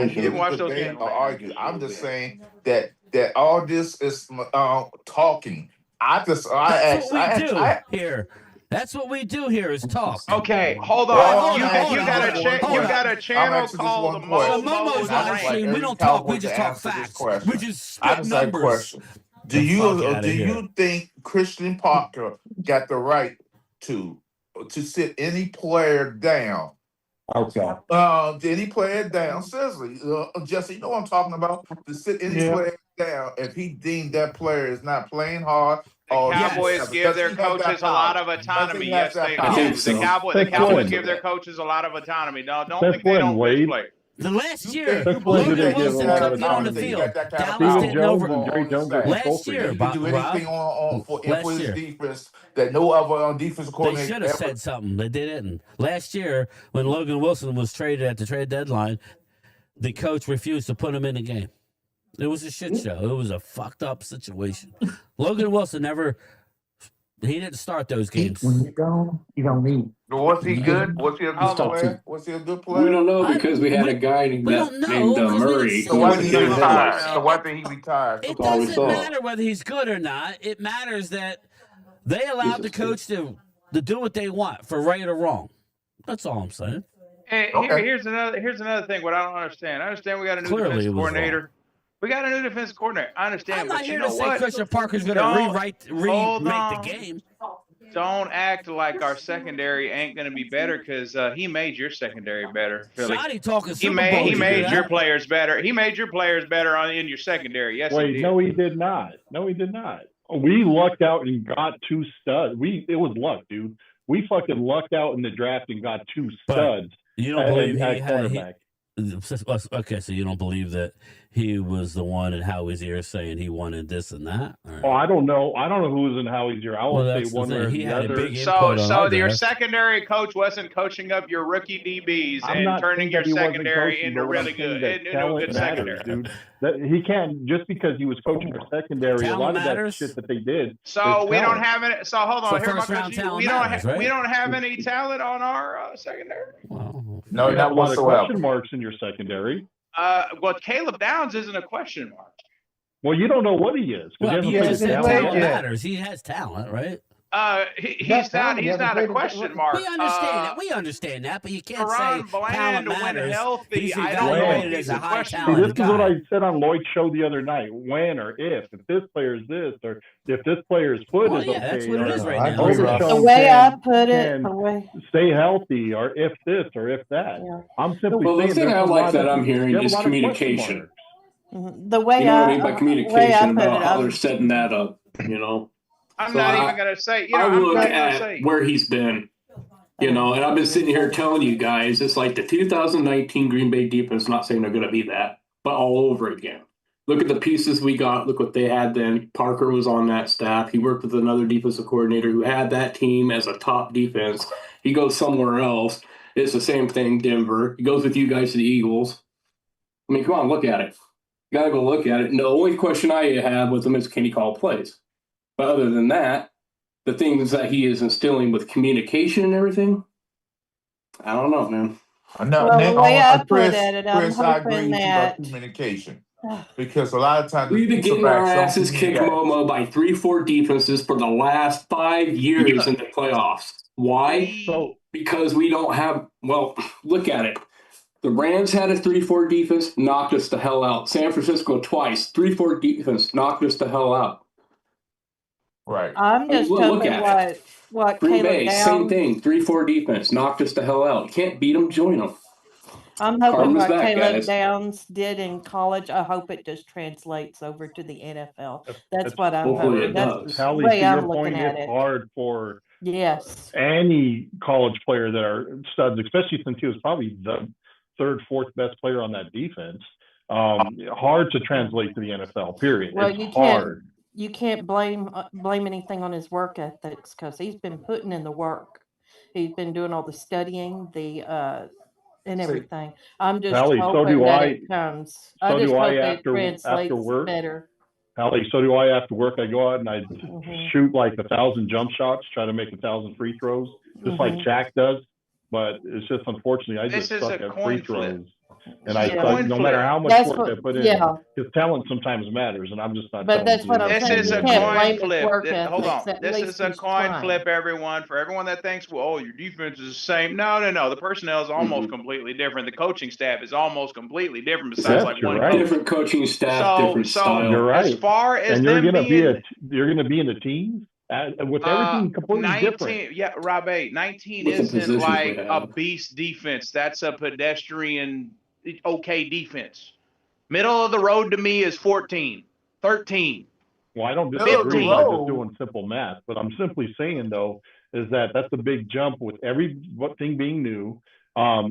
didn't watch those games. Or argue. I'm just saying that all this is talking. That's what we do here. That's what we do here is talk. Okay, hold on. Well, You hold got a I'm channel asking this called one the question. Momo's Mo's live Rant. stream. We Every don't talk. We Cowboy just to talk answer this facts. question. We just I spit just have a numbers. question. Do The fuck you outta here. you think Christian Parker got the right to sit any player down? Okay. Any player down, seriously, Jesse, you know what I'm talking about? To sit any player down if he deemed that player is not playing hard. The or Cowboys whatever. give Does their he have that coaches a lot power? of Does he autonomy. have Yes, that they power? I do. think so. The Cowboys when? give their coaches a lot of autonomy. No, don't Since think they when, don't Wade? play. The last year, You when did Logan believe they that give Wilson a lot took of it on the autonomy? you field. got that kind of Dallas power didn't Jones over. and Jerry Jones are Last coaches. year, you can do anything Rob, for last his year. defense that no other defensive They coordinator should have ever. said something. They didn't. Last year, when Logan Wilson was traded at the trade deadline, the coach refused to put him in the game. It was a shit show. It was a fucked up situation. Logan Wilson he didn't start those games. When you're gone, you don't need. Was he good? Was he a good Hold on. player? Was he a good player? We don't know because we had a guy named we don't know, named 'cause we didn't Murray. see So who why was did a he big retire? head. So why did he retire? It all we doesn't saw. matter whether he's good or not. It matters that they allowed the coach to do what they want for right or wrong. That's all I'm saying. Hey, Okay. here's another thing. What I don't understand. I understand we got a new Clearly defensive it was coordinator. We got a new defensive coordinator. I understand, I'm but not you here know to say what? Christian Parker's going to Don't- remake hold the on. game. Don't act like our secondary ain't going to be better because he made your secondary better, Philly. Shoddy talking He Super made Bowl. he You made hear your that? players better. He made your players better in your secondary. Yes, he Wait, did. no, he did not. No, he did not. We lucked out and got two studs. It was luck, dude. We fucking lucked out in the draft and got two But studs You don't believe at he had. cornerback. Okay, so you don't believe that he was the one in Howie's ear saying he wanted this and that? Or- Oh, I don't know. I don't know who was in Howie's ear. I Well, won't that's say the one thing. way or He the had a other. big input on So our your draft. secondary coach wasn't coaching up your rookie DBs I'm and not turning saying your that he wasn't secondary coaching, into but what I'm really saying good, that into a talent good matters, secondary. dude. That he can't just because he was coaching for secondary. Talent a lot of matters. that shit that they did. So is we don't talent. have any. So hold So on. Here's my first round question. talent We don't. matters, right? We don't have any talent on our secondary. Well, No, You have not a lot of whatsoever. question marks in your secondary. Well, Caleb Downs isn't a question mark. Well, you don't know what he is because well, he you hasn't just played said the talent talent talent yet. matters. He has talent, right? He's not. He's not a question mark. We understand that. We understand that, but you can't Karan say Bland, talent when matters. healthy, He's I don't know if evaluated he's as a a high question See, talent this is what guy. I said on Lloyd's show the other night. When or if this player is this, or if this player's foot Well, is yeah, okay, that's what it or is I right now. agree, isn't it? Rob. The Overshown way I put it, can the way, stay healthy, or if this, or if that. yeah. I'm simply Well, the saying thing there's I a like lot that of, I'm hearing you have a is lot of question communication. marks. The way You know what I I, mean by the way I communication put about it, how they're setting that up. I'm So not I- even gonna say. I I'm look not gonna at say. where he's been. And I've been sitting here telling you guys, it's like the 2019 Green Bay defense, not saying they're going to be that, but all over again. Look at the pieces we got. Look what they had then. Parker was on that staff. He worked with another defensive coordinator who had that team as a top defense. He goes somewhere else. It's the same thing, Denver. He goes with you guys to the Eagles. I mean, come on, look at it. You got to go look at it. And the only question I have with him is, can he call plays? But other than that, the things that he is instilling with communication and everything, I don't know, man. No, Well, Nick, the way I Chris, put it, I'm Chris, I agree hoping with you about that communication because a lot of times We've been getting our quarterbacks don't asses kicked, communicate. Momo, by 3-4 defenses for the last 5 years in the playoffs. Why? So Because we don't have, well, look at it. The Rams had a 3-4 defense, knocked us the hell out. San Francisco twice, 3-4 defense, knocked us the hell out. Right. I'm just Look hoping at what Green Caleb Bay, same Downs, thing, 3-4 defense, knocked us the hell out. You can't beat them, join them. I'm hoping Karma's what back, Caleb guys. Downs did in college, I hope it just translates over to the NFL. That's it's- what I'm Hopefully hoping. it That's does. the Hallie, way to your I'm looking point, at it's it. hard for Yes. any college player that are studs, especially since he was probably the third, fourth best player on that defense. Hard to translate to the NFL. Period. Well, It's you hard. can't blame anything on his work ethics because he's been putting in the work. He's been doing all the studying, and See, everything. I'm just Hallie, so hoping do that I. it comes. I So just do I hope it after translates work. better. Hallie, so do I after work. I go out and I Mhm. shoot like 1,000 jump shots, try to make 1,000 free throws, just like Mhm. Shaq does. but it's just unfortunately I This just is suck a at coin free flip. throws, and I It's a suck coin no matter flip. how much That's work what, I put in. yeah. Because talent sometimes matters, and I'm just not. But that's what I'm This saying. is You a can't coin blame his flip. work Hold ethics. on. At This least is a he's coin trying. flip, everyone. For everyone that thinks, well, oh, your defense is the same. No. The personnel is almost completely different. The coaching staff is almost completely different. Besides, like one coach. Different coaching staff, different style. You're right. As far as and you're them gonna being, you're gonna be in the teams with everything completely 19, different. yeah, Robbie, 19 With the isn't positions we like a have. beast defense. That's a pedestrian, okay defense. Middle of the road to me is 14, 13. Well, I don't Middle of the disagree by just road. doing simple math, but I'm simply saying though is that's a big jump with every thing being new.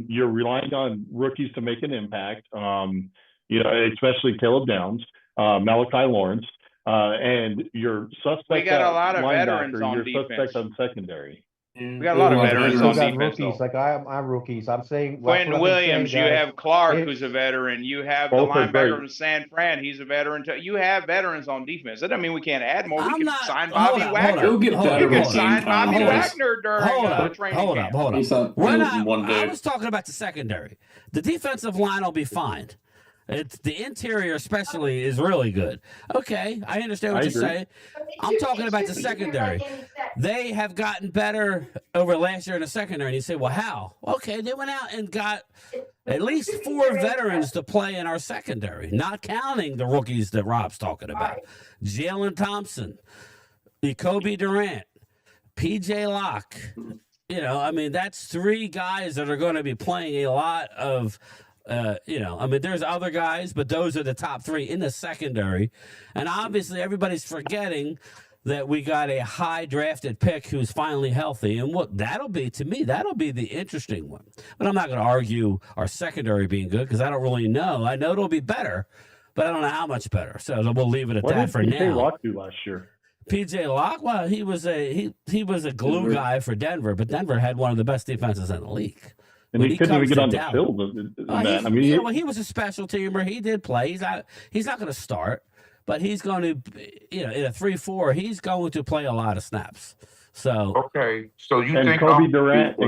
You're relying on rookies to make an impact. Especially Caleb Downs, Malachi Lawrence, and your suspect. We got a lot of linebacker, veterans on your defense. suspect on secondary. We got a lot of veterans on got defense, rookies though. like I'm rookies. I'm saying Quentin Williams, you have Clark, who's a veteran. You have the Both are linebacker great. from San Fran. He's a veteran too. You have veterans on defense. That doesn't mean we can't add more. We I'm can not- sign hold Bobby up, Wagner. He'll get better You can with sign game time, Bobby guys. Wagner during training camp. Hold up. He's not We're built not. in one day. I was talking about the secondary. The defensive line will be fine. It's the interior, especially, is really good. Okay, I understand what you're saying. I'm talking about the secondary. They have gotten better over last year in the secondary. And you say, well, how? Okay, they went out and got at least 4 veterans to play in our secondary, not counting the rookies that Rob's talking about. Jalen Thompson, Kobe Durant, PJ Locke. That's 3 guys that are going to be playing a lot of. There's other guys, but those are the top 3 in the secondary. And obviously, everybody's forgetting that we got a high drafted pick who's finally healthy. And that'll be the interesting one. But I'm not going to argue our secondary being good because I don't really know. I know it'll be better, but I don't know how much better. So we'll leave it at that for now. What did PJ Locke do last year? PJ Locke, well, he was a glue guy for Denver, but Denver had one of the best defenses in the league. And he couldn't even get on the field. He was a special teamer. He did play. He's not going to start, but he's going to, in a 3-4, he's going to play a lot of snaps. So okay, so you and think Kobe Durant,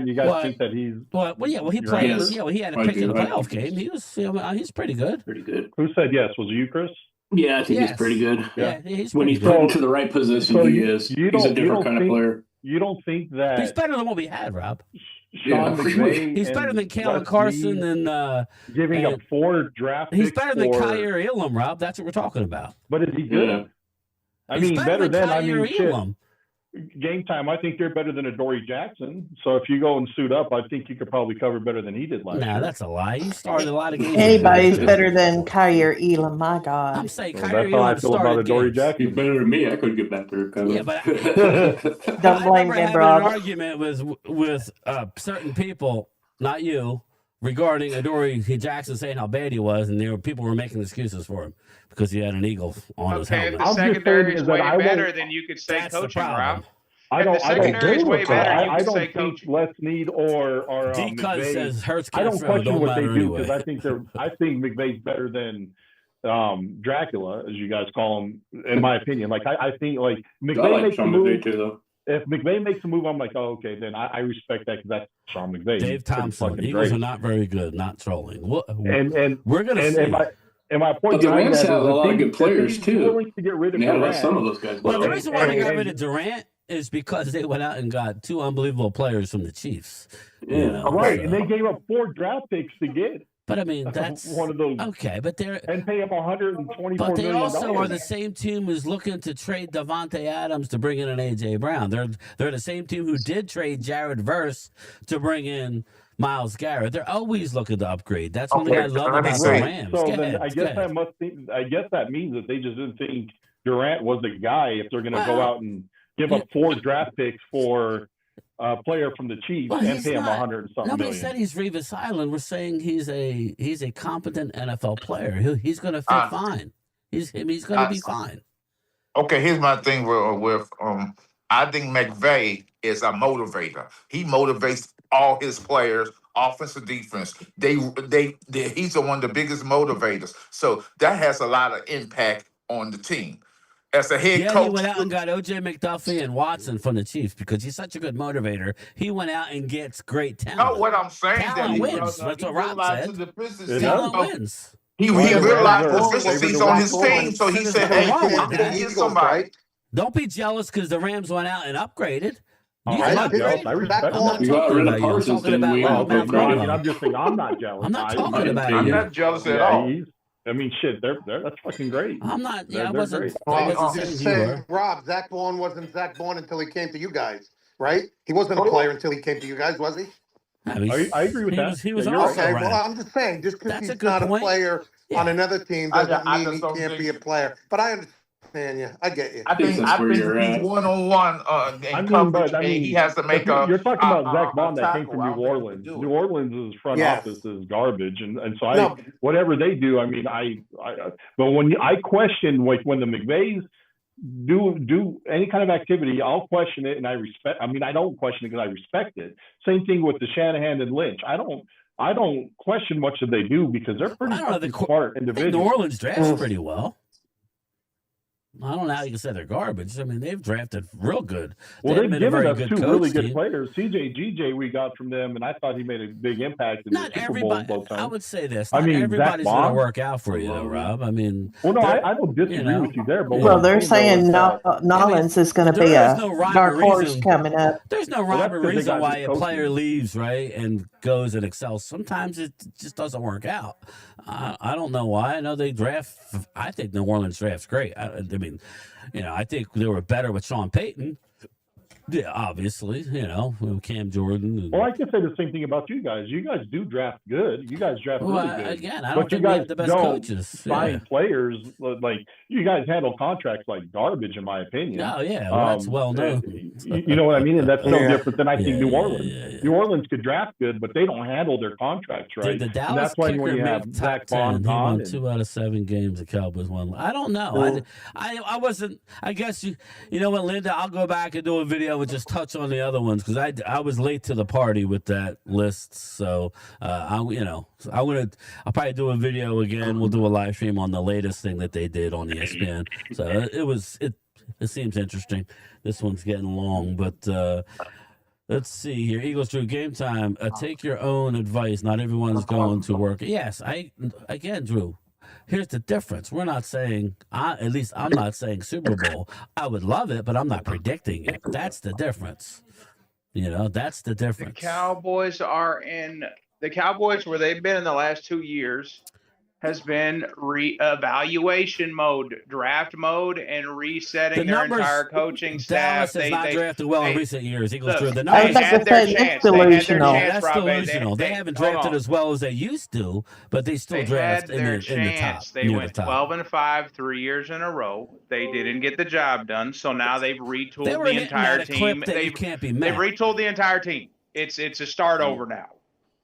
you guys think that he's he played. Yes. He had a pick in the playoff game. He was, he's pretty good. Pretty good. Who said yes? Was it you, Chris? Yeah, I think he's pretty good. Yeah, he's when he's put into the right position, he is. He's a different kind of player. You don't think that he's better than what we had, Rob? Sean McVay he's better than Kalen Carson and giving up 4 draft picks. He's better than Kyer Elam, Rob. That's what we're talking about. But is he good? Yeah. I mean, better than Elam. Game time, I think they're better than Adoree Jackson. So if you go and suit up, I think you could probably cover better than he did last year. No, that's a lie. He started a lot of games. Anybody's better than Kyer Elam, my God. I'm saying Well, Kyer that's how I Elam feel about started Adoree games. Jackson. He's better than me. I could get back there. Yeah, but Don't blame I remember him, having Rob. an argument with certain people, not you, regarding Adoree Jackson saying how bad he was, and people were making excuses for him because he had an eagle on his Okay, if helmet. the secondary is way better, then you could say That's the coaching, problem. Rob. I don't think Les Snead or Because McVay. says Hurts I don't can't throw, question what they matter do because anyway. I think McVay's better than Dracula, as you guys call him, in my opinion. Like I think like McVay makes a move. If McVay makes a move, I'm like, oh, okay, then I respect that because that's Sean McVay. Dave Thompson, Eagles are not very good, not trolling. And we're gonna see. And my point but the behind Rams that have is a lot of good players he's too. willing to get rid of Durant. Some of those guys. Well, the reason why they got rid of Durant is because they went out and got 2 unbelievable players from the Chiefs. Right, and they gave up 4 draft picks to get. But I mean, that's one of those. Okay, but they're and pay him $124 But they million. also are the same team who's looking to trade Devontae Adams to bring in an AJ Brown. They're the same team who did trade Jared Verse to bring in Myles Garrett. They're always looking to upgrade. That's one thing I love about the Rams. So then I guess that means that they just didn't think Durant was the guy if they're going to go out and give up 4 draft picks for a player from the Chiefs and pay him $100 something Nobody million. said he's Revis Island. We're saying he's a competent NFL player. He's going to fit fine. He's going to be fine. Okay, here's my thing with I think McVay is a motivator. He motivates all his players, offense and defense. He's one of the biggest motivators. So that has a lot of impact on the team. as a head coach. He went out and got O.J. McDuffie and Watson from the Chiefs because he's such a good motivator. He went out and gets great talent. Not what I'm saying. Talent wins. That's what Rob said. Talent wins. He realized the deficiencies on his team, so he said, "Hey, I'm gonna get somebody." Don't be jealous because the Rams went out and upgraded. I respect that. We got rid of Parsons, didn't we? I'm just saying, I'm not jealous. I'm not talking about you. I'm not jealous at all. I mean, shit, that's fucking great. I'm not. They're I wasn't. great. Just saying, Rob, Zach Vaughn wasn't Zach Vaughn until he came to you guys, right? He wasn't a player until he came to you guys, was he? I agree with that. He was Yeah, also Okay, right. well, I'm just saying, just because That's a he's good not point. a player on another team I doesn't mean he just don't can't be a think- player. But I understand you. I get you. I think that's where if you're he's at. one-on-one in coverage, and he has to make a. You're talking about Zach Vaughn that came tackle. from I New don't think he Orleans. can do it. New Orleans' front Yes. office is garbage, and so No. whatever they do, I mean, but when I question, like, when the McVays do any kind of activity, I'll question it, and I respect. I mean, I don't question it because I respect it. Same thing with the Shanahan and Lynch. I don't question much that they do because they're pretty smart I think individuals. New Orleans drafts pretty well. I don't know how you can say they're garbage. I mean, they've drafted real good. Well, They've they've been a given very us good two coach really good team. players. CJ GJ we got from them, and I thought he made a big impact in Not the Super Bowl everybody. both times. I would say this. I Not mean, Zach everybody's going to Bond? work out for you, though, Rob. I mean, Well, no, they're- I don't disagree you know, with you there, but yeah. what Well, I'm they're saying, saying though, is that Nollins is going to there be is a no rhyme or dark horse reason. coming up. There's no Well, rhyme that's or 'cause they reason got why good a coaching. player leaves, right, and goes and excels. Sometimes it just doesn't work out. I don't know why. I know they draft. I think New Orleans drafts great. I mean, you know, I think they were better with Sean Payton. Yeah, obviously, you know, Cam Jordan. And, well, I can say the same thing about you guys. You guys do draft good. You guys draft well, really good. again, I But don't you think we guys have the best don't coaches. sign Yeah. players like you guys handle contracts like garbage, in my opinion. Oh, yeah, well, that's well known. You know what I mean? And that's no Yeah. different than I think New Yeah, Orleans. yeah. New Orleans could draft good, but they don't handle their contracts right. Did the And Dallas that's why kicker when you make have top Zach 10? Vaughn He gone, won and- 2 out of 7 games. The Cowboys won. I don't know. Well- I wasn't. I guess you know what, Linda. I'll go back and do a video and just touch on the other ones because I was late to the party with that list. So I'll probably do a video again. We'll do a live stream on the latest thing that they did on the Espn. So it seems interesting. This one's getting long, but. Let's see here. Eagles, Drew, game time. Take your own advice. Not everyone's going to work. Yes, Drew, here's the difference. We're not saying, at least I'm not saying Super Bowl. I would love it, but I'm not predicting it. That's the difference. You know, that's the The difference. Cowboys where they've been in the last 2 years has been re-evaluation mode, draft mode, and resetting their entire coaching staff. Dallas has not drafted well in recent years. Eagles, Drew, the I numbers. was about to say, that's delusional. That's delusional. They haven't drafted as well as they used to, but they still draft in the top. They went 12-5 3 years in a row. They didn't get the job done, so now they've retooled They were the hitting entire at a clip team. that you can't be They've met. retooled the entire team. It's a start over now.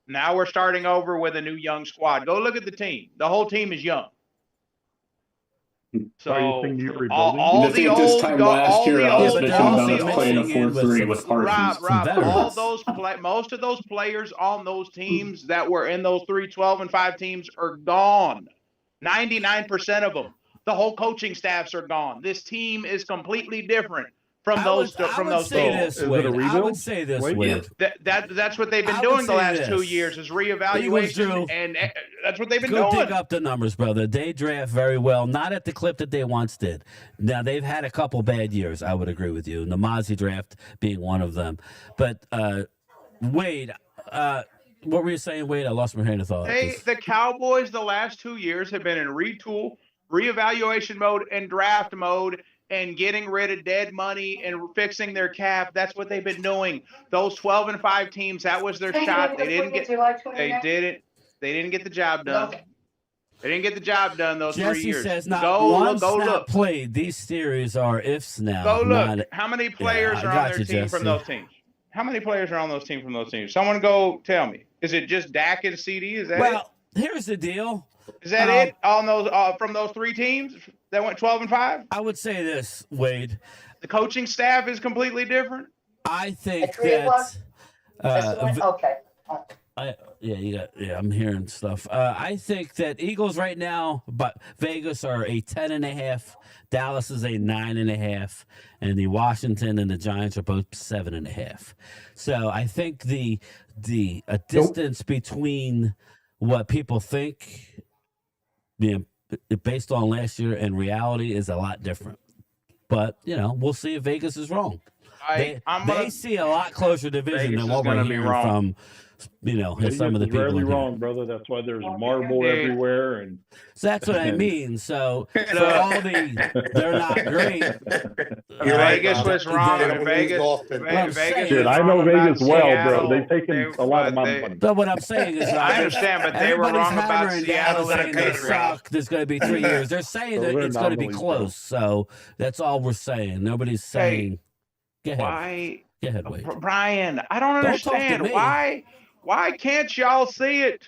Now we're starting over with a new young squad. Go look at the team. The whole team is young. So Are you thinking you're rebuilding? all I the think this old, time all last year, the I was old, thinking all about the us playing a old, 4-3 with Parsons. Rob, veterans. all those most of those players on those teams that were in those 12-5 teams are gone. 99% of them. The whole coaching staffs are gone. This team is completely different from those teams. I would say this, Wade. That's what they've been I doing would the say last this. 2 years is Eagles, reevaluation, Drew, and that's what they've been Go doing. dig up the numbers, brother. They draft very well, not at the clip that they once did. Now, they've had a couple bad years, I would agree with you. The Mozzie draft being one of them. But, Wade, what were you saying, Wade? I lost my train of thought. The Cowboys the last 2 years have been in retool, reevaluation mode, and draft mode, and getting rid of dead money and fixing their cap. That's what they've been doing. Those 12-5 teams, that was their shot. They didn't get the job done. They didn't get the job done those 3 years. Jesse says not go one go snap look. played. These series are ifs now. Go look. not- How many players Yeah, I are on got their you, team from Jesse. those teams? How many players are on those teams from those teams? Someone go tell me. Is it just Dak and CD? Is that it? Well, here's the deal. Is that it on those from those 3 teams that went 12-5? I would say this, Wade. The coaching staff is completely different. I think that. Okay. I'm hearing stuff. I think that Eagles right now, but Vegas are a 10.5. Dallas is a 9.5, and the Washington and the Giants are both 7.5. So I think the distance between what people think, based on last year and reality, is a lot different. But we'll see if Vegas is wrong. They see a lot closer division Vegas than is what we're gonna be hearing wrong. from some of the people. Rarely in here. wrong, brother. That's why there's marble everywhere, and So that's what I mean. So for all they're not great. You're right, Vegas Rob. was wrong. They don't lose Vegas, often. Vegas Dude, was I wrong know about Vegas well, Seattle. bro. They've taken a lot of my money. But what I'm saying is, I understand, but they were everybody's wrong about hammering Seattle down and saying they Patriots. suck. There's going to be 3 years. They're saying that Those are it's going to be anomalies, bro. close. So that's all we're saying. Nobody's saying. Go ahead. Why, Go ahead, Wade. Brian? I don't Don't talk to understand. me. Why can't y'all see it?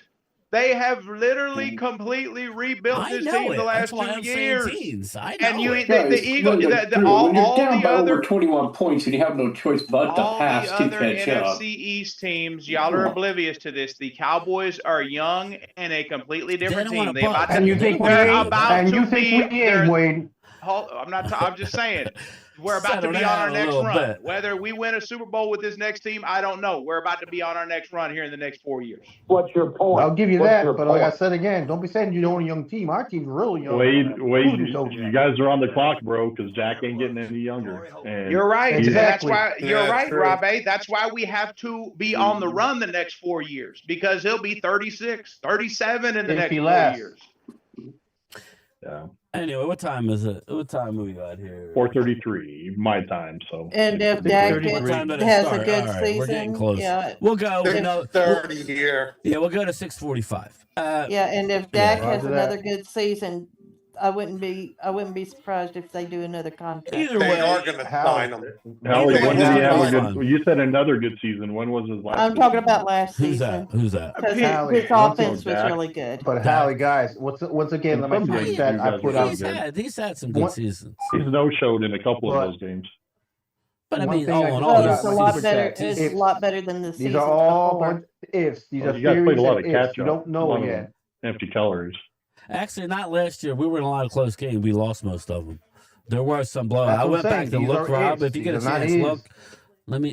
They have literally completely rebuilt I this know team it. the That's last why 2 I'm years. saying teens. I know And you, it. the Eagle, when all you're down the by over other 21 points and you have no choice but to all the pass to other catch up. NFC East teams, y'all are oblivious to this. The Cowboys are young and a completely different don't wanna team. They're bust. about to, And you think we they're ain't? about And to you think be. we ain't, Wade? I'm just saying. We're about Settle to be on our down a next little run. bit. Whether we win a Super Bowl with this next team, I don't know. We're about to be on our next run here in the next 4 years. What's your point? I'll give you that, but like I said again, don't be saying you own a young team. Our team's really young. Wade, Who's told you guys are on the clock, bro, because Jack ain't getting any younger. And You're right. Exactly. That's why you're Yeah, right, true. Robbie. That's why we have to be on the run the next 4 years, because he'll be 36, 37 in the If next he 4 lasts. years. yeah, Anyway, what time is it? What time we got here? 4:33 my time. So And if Dak What time did it has a start? good All right, season, we're getting close. yeah, We'll go. 6:30 here. We'll go to 6:45. yeah, and if Dak has Roger that. another good season, I wouldn't be surprised if they do another contract. Either They way, are going to sign him. Howie, Either when way, did he it's have a fun. good? You said another good season. When was his last? I'm good talking season? about last Who's season that? Who's that? because Howie, his once offense was Dak. really good. But Howie, guys, once again, let me Some say games that you I guys put are out. He's had some good What- seasons. He's no-showed in a couple of those games. But I One mean, thing all I in can all, put Well, out it's a my lot super better. chats It's is a lot better than the These seasons are all before. bunch of ifs. These Well, are you guys played a theories lot and of ifs. catch You up. don't A know lot of yet. empty calories. actually, not last year. We were in a lot of close games. We lost most of them. There were some blowouts. That's I what went I'm back saying. to These look, are Rob. ifs. If you get a These are not chance, ifs. look.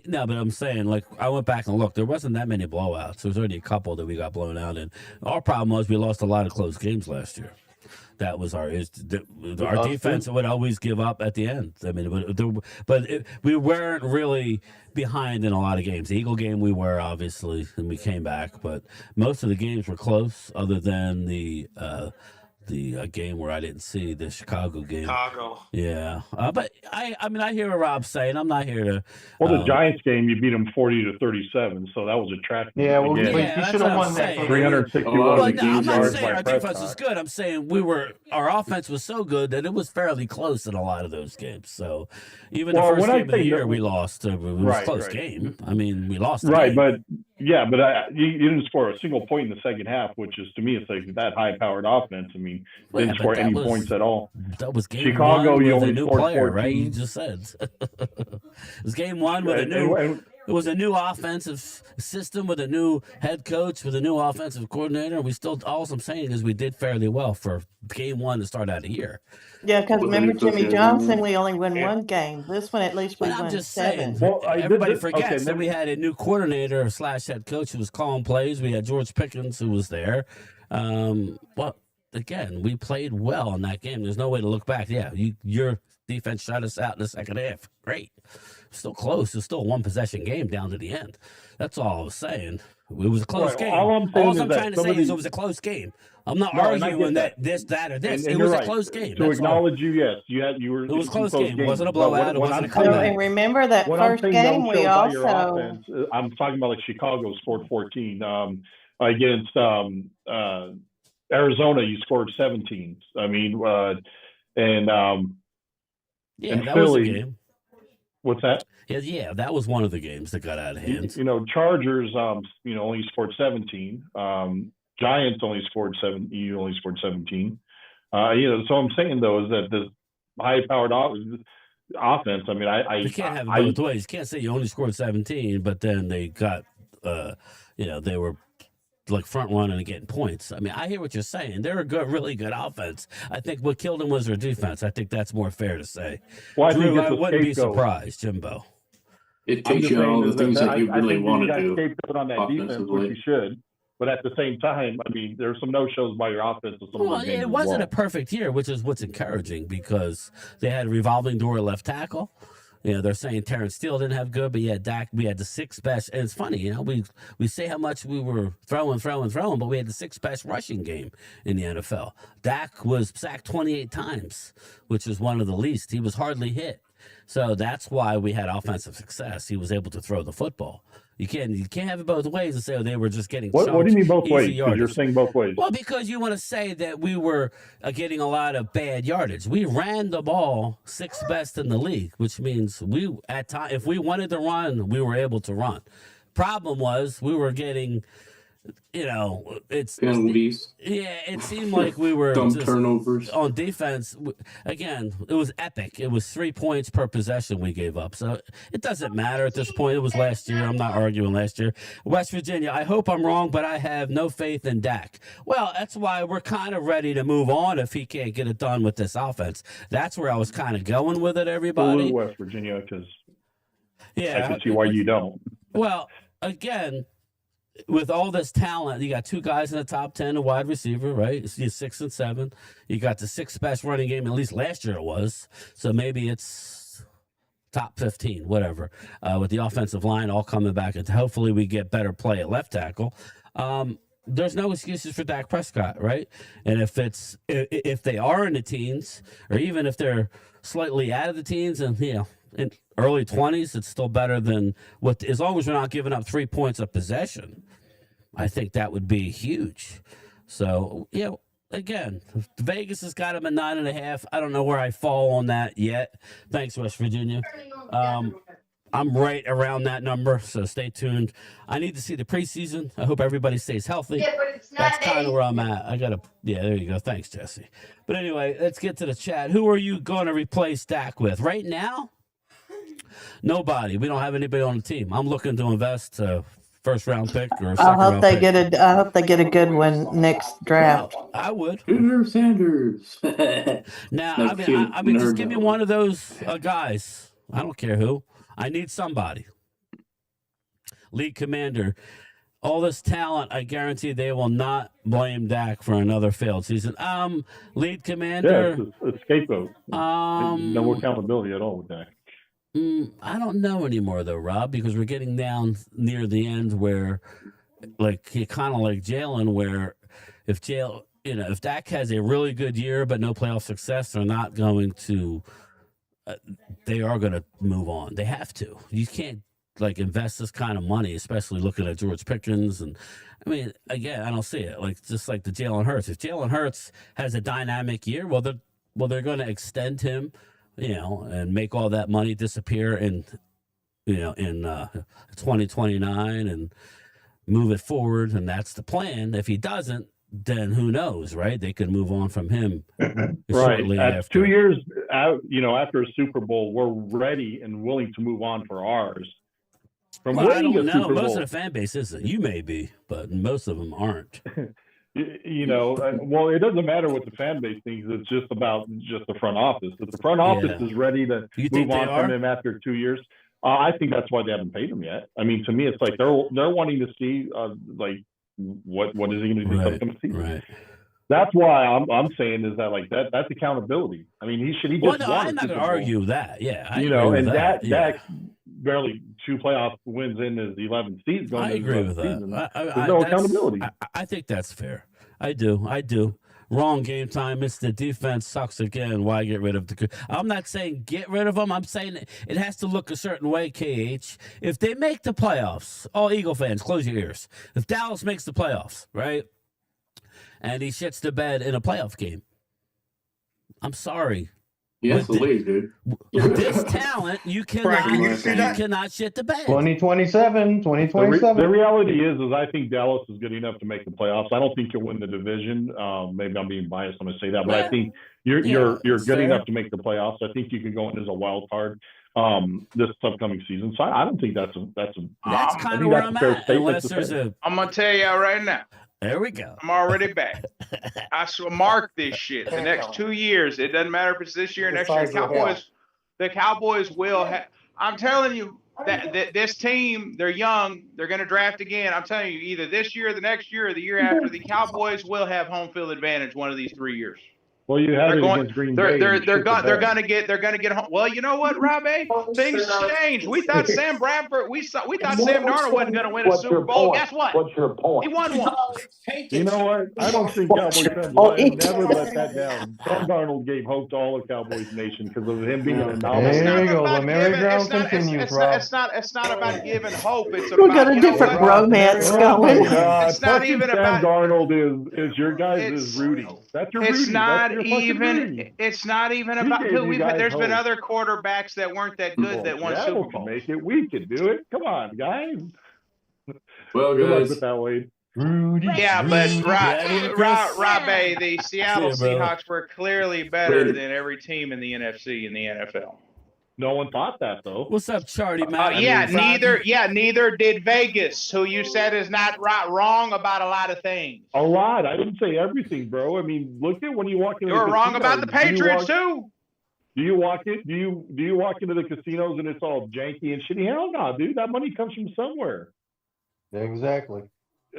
No, but I'm saying, like, I went back and looked. There wasn't that many blowouts. There was already a couple that we got blown out in. Our problem was we lost a lot of close games last year. That was our defense would always give up at the end. I mean, we weren't really behind in a lot of games. The Eagle game we were, obviously, and we came back, but most of the games were close, other than the game where I didn't see the Chicago game. Chicago. Yeah, but I mean, I hear what Rob's saying. I'm not here to. Well, the Giants game, you beat them 40-37, so that was attractive. Yeah, well, Again, but Yeah, you that's should what have I'm won that. saying. 361 Well, of the no, I'm games not yards saying by our defense was Prescott. good. I'm saying our offense was so good that it was fairly close in a lot of those games. So even the first game of the year we lost. It was a close game. I mean, we lost. Right, but you didn't score a single point in the second half, which is, to me, it's like that high-powered offense. I mean, didn't score any points at all. That was game Chicago, one you with a only new scored player, 14. right? You just said it was game one with a new. It was a new offensive system with a new head coach, with a new offensive coordinator. We still, all I'm saying is we did fairly well for game one to start out the year. Yeah, because remember Jimmy Johnson, we only won one game. This one, at least we But I'm won just 7. saying, everybody forgets that we had a new coordinator / head coach who was calling plays. We had George Pickens who was there. Well, again, we played well in that game. There's no way to look back. Yeah, your defense shut us out in the second half. Great. Still close. It's still a one-possession game down to the end. That's all I was saying. It was a close game. All I'm trying to say is it was a close game. I'm not arguing that this, that, or this. It was a close game. To acknowledge you, yes, you were. It was a close game. It wasn't a blowout. It wasn't a comeback. And remember that first game we also. I'm talking about like Chicago scored 14 against Arizona. You scored 17. I mean, and that Philly, was a game. What's that? Yeah, that was one of the games that got out of hand. Chargers, only scored 17. Giants only scored 7. You only scored 17. So I'm saying though is that this high-powered offense. I mean, you can't have it both ways. You can't say you only scored 17, but then they got, they were like front running and getting points. I mean, I hear what you're saying. They're a good, really good offense. I think what killed them was their defense. I think that's more fair to say. Well, Drew, I wouldn't be surprised, Jimbo. It takes you all the things that you really want to do. I think you got on that defense, which you should. But at the same time, I mean, there's some no-shows by your offense. Well, it wasn't a perfect year, which is what's encouraging because they had a revolving door at left tackle. You know, they're saying Terrence Steele didn't have good, but yeah, Dak, we had the 6th best. And it's funny, you know, we say how much we were throwing, but we had the 6th best rushing game in the NFL. Dak was sacked 28 times, which is one of the least. He was hardly hit. So that's why we had offensive success. He was able to throw the football. You can't have it both ways and say they were just getting. What do you mean both ways? You're saying both ways. Well, because you want to say that we were getting a lot of bad yardage. We ran the ball 6th best in the league, which means if we wanted to run, we were able to run. Problem was we were getting. You know, it's penalties. Yeah, it seemed like we were dumb turnovers on defense. Again, it was epic. It was 3 points per possession we gave up. So it doesn't matter at this point. It was last year. I'm not arguing last year. West Virginia, I hope I'm wrong, but I have no faith in Dak. Well, that's why we're kind of ready to move on if he can't get it done with this offense. That's where I was kind of going with it, everybody. West Virginia, because yeah, I can see why you don't. Well, again, with all this talent, you got 2 guys in the top 10, a wide receiver, right? You're 6 and 7. You got the 6th best running game, at least last year it was. So maybe it's top 15, whatever. With the offensive line all coming back, and hopefully we get better play at left tackle. There's no excuses for Dak Prescott, right? And if they are in the teens, or even if they're slightly out of the teens, and in early 20s, it's still better than as long as we're not giving up 3 points of possession. I think that would be huge. So, again, Vegas has got him at 9.5. I don't know where I fall on that yet. Thanks, West Virginia. I'm right around that number, so stay tuned. I need to see the preseason. I hope everybody stays healthy. Yeah, but it's not. That's kind of where I'm at. There you go. Thanks, Jesse. But anyway, let's get to the chat. Who are you going to replace Dak with? Right now, nobody. We don't have anybody on the team. I'm looking to invest first-round pick or second-round pick. I hope they get a good one next draft. Well, I would. Sanders. Now, I mean, just give me one of those guys. I don't care who. I need somebody. League commander. All this talent, I guarantee they will not blame Dak for another failed season. Lead commander. Yeah, it's a scapegoat. No accountability at all with Dak. I don't know anymore though, Rob, because we're getting down near the end where, like, kind of like Jalen, where if Dak has a really good year but no playoff success, they're not going to. They are going to move on. They have to. You can't invest this kind of money, especially looking at George Pickens. And I mean, again, I don't see it just like the Jalen Hurts. If Jalen Hurts has a dynamic year, they're going to extend him. And make all that money disappear in 2029 and move it forward. And that's the plan. If he doesn't, then who knows, right? They could move on from him. Right. At 2 years out, after a Super Bowl, we're ready and willing to move on for ours. I don't know. Most of the fan base isn't. You may be, but most of them aren't. Well, it doesn't matter what the fan base thinks. It's just about the front office. If the front office is ready to move on from him after 2 years, I think that's why they haven't paid him yet. I mean, to me, it's like they're wanting to see what is he going to do second season. Right. That's why I'm saying is that that's accountability. I mean, he just. Well, no, I'm not going to argue that. Yeah, and Dak barely 2 playoff wins in his 11th season. I agree with that. There's no accountability. I think that's fair. I do. Wrong game time. It's the defense sucks again. Why get rid of the? I'm not saying get rid of them. I'm saying it has to look a certain way, KH. If they make the playoffs, all Eagle fans, close your ears. If Dallas makes the playoffs, right, and he shits the bed in a playoff game, I'm sorry. Yes, the league, dude. With this talent, you cannot shit the bed. 2027. The reality is I think Dallas is good enough to make the playoffs. I don't think you'll win the division. Maybe I'm being biased when I say that, but I think you're good enough to make the playoffs. I think you can go in as a wild card this upcoming season. So I don't think that's kind of where I'm at. Unless there's I'm gonna tell you right now. There we go. I'm already back. I mark this shit. The next 2 years, it doesn't matter if it's this year or next year. The Cowboys will have. I'm telling you that this team, they're young. They're going to draft again. I'm telling you, either this year, the next year, or the year after. The Cowboys will have home field advantage one of these 3 years. Well, you had it against Green Bay. They're gonna get home. Well, you know what, Robbie? Things changed. We thought Sam Bradford. We thought Sam Darnold wasn't gonna win a Super Bowl. Guess what? What's your point? He won one. You know what? I don't think Cowboys fans will never let that down. Sam Darnold gave hope to all of Cowboys Nation because of him being an anomaly. There you go. The merry-go-round continues, Rob. It's not about giving hope. It's We about got a different romance going. It's not even about Sam Darnold is your guys is Rudy. That's your Rudy. It's not even about who there's been other quarterbacks that weren't that good that won Super Bowl. Make it. We could do it. Come on, guys. Well, Good luck guys. with that, Wade. Yeah, but Robbie, the Seattle Seahawks were clearly better than every team in the NFC in the NFL. No one thought that though. What's up, Charlie? Man? Neither did Vegas, who you said is not wrong about a lot of things. A lot. I didn't say everything, bro. I mean, look at when you walk into. You were wrong about the Patriots too. Do you walk into the casinos and it's all janky and shitty? Hell no, dude. That money comes from somewhere. Exactly.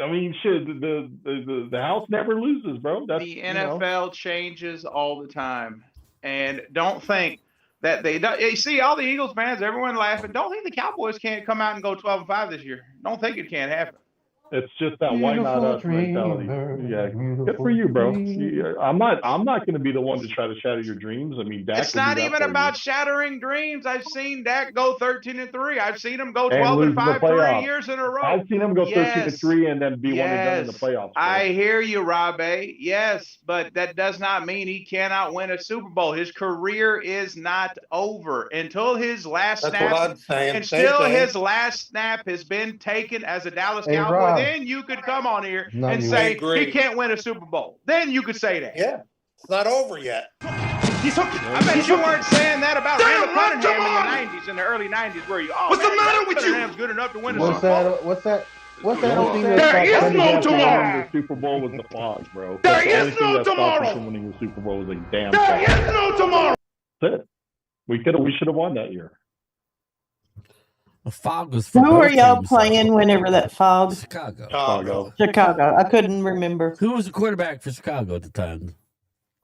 I mean, shit. The house never loses, bro. That's, the NFL changes all the time, and don't think that they don't. You see, all the Eagles fans, everyone laughing. Don't think the Cowboys can't come out and go 12-5 this year. Don't think it can't happen. It's just that why not us mentality. Yeah, good for you, bro. I'm not going to be the one to try to shatter your dreams. I mean, Dak. It's not even about shattering dreams. I've seen Dak go 13-3. I've seen him go 12-5 3 years in a row. I've seen him go 13-3 and then be one and done in the playoffs. Bro. I hear you, Robbie. Yes, but that does not mean he cannot win a Super Bowl. His career is not over until his last snap. That's what I'm saying. Until his last snap has been taken as a Dallas Cowboy. Then you could come on here and say he can't win a Super Bowl. Then you could say that. Yeah, it's not over yet. I bet you weren't saying that about Randall Cunningham in the 90s, in the early 90s, were you? What's the matter with you? Cunningham's good enough to win a Super Bowl. What's that? There is no tomorrow. The Super Bowl was the fog, bro. There is no tomorrow. Winning the Super Bowl was a damn. There is no tomorrow. That's it. We should have won that year. The fog was for Who both were y'all teams. playing whenever that fog? Chicago. Chicago. I couldn't remember. Who was the quarterback for Chicago at the time?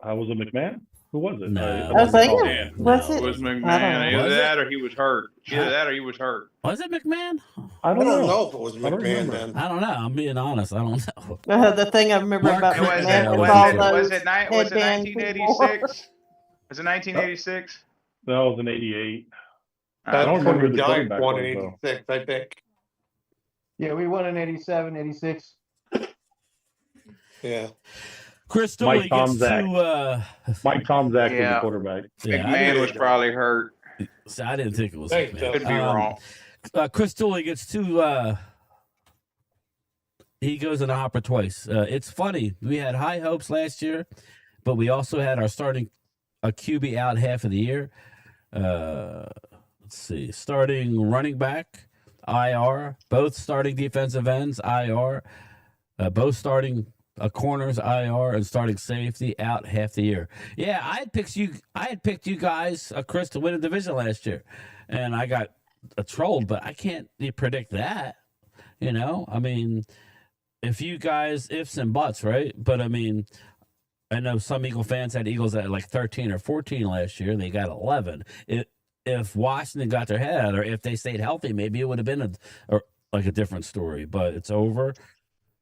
Was it McMahon? Who was it? No. I was like, Was it McMahon? Either that or he was hurt. Was it McMahon? I don't know if it was McMahon then. I don't know. I'm being honest. I don't know. The thing I remember about McMahon Was it 1986? Was it 1986? That was in 88. I don't remember the Giants won in 86, I think. Yeah, we won in 87, 86. Yeah. Chris Dooley gets to Mike Tomczak was the quarterback. McMahon was probably hurt. So I didn't think it was Thanks, McMahon. Could be wrong. Chris Dooley gets to he goes in the hopper twice. It's funny. We had high hopes last year, but we also had our starting a QB out half of the year. Let's see. Starting running back, IR. Both starting defensive ends, IR. Both starting corners, IR, and starting safety out half the year. Yeah, I had picked you guys, Chris, to win a division last year, and I got trolled. But I can't predict that. I mean, if you guys ifs and buts, right? But I mean, I know some Eagle fans had Eagles at like 13 or 14 last year, and they got 11. If Washington got their head out, or if they stayed healthy, maybe it would have been a different story. But it's over.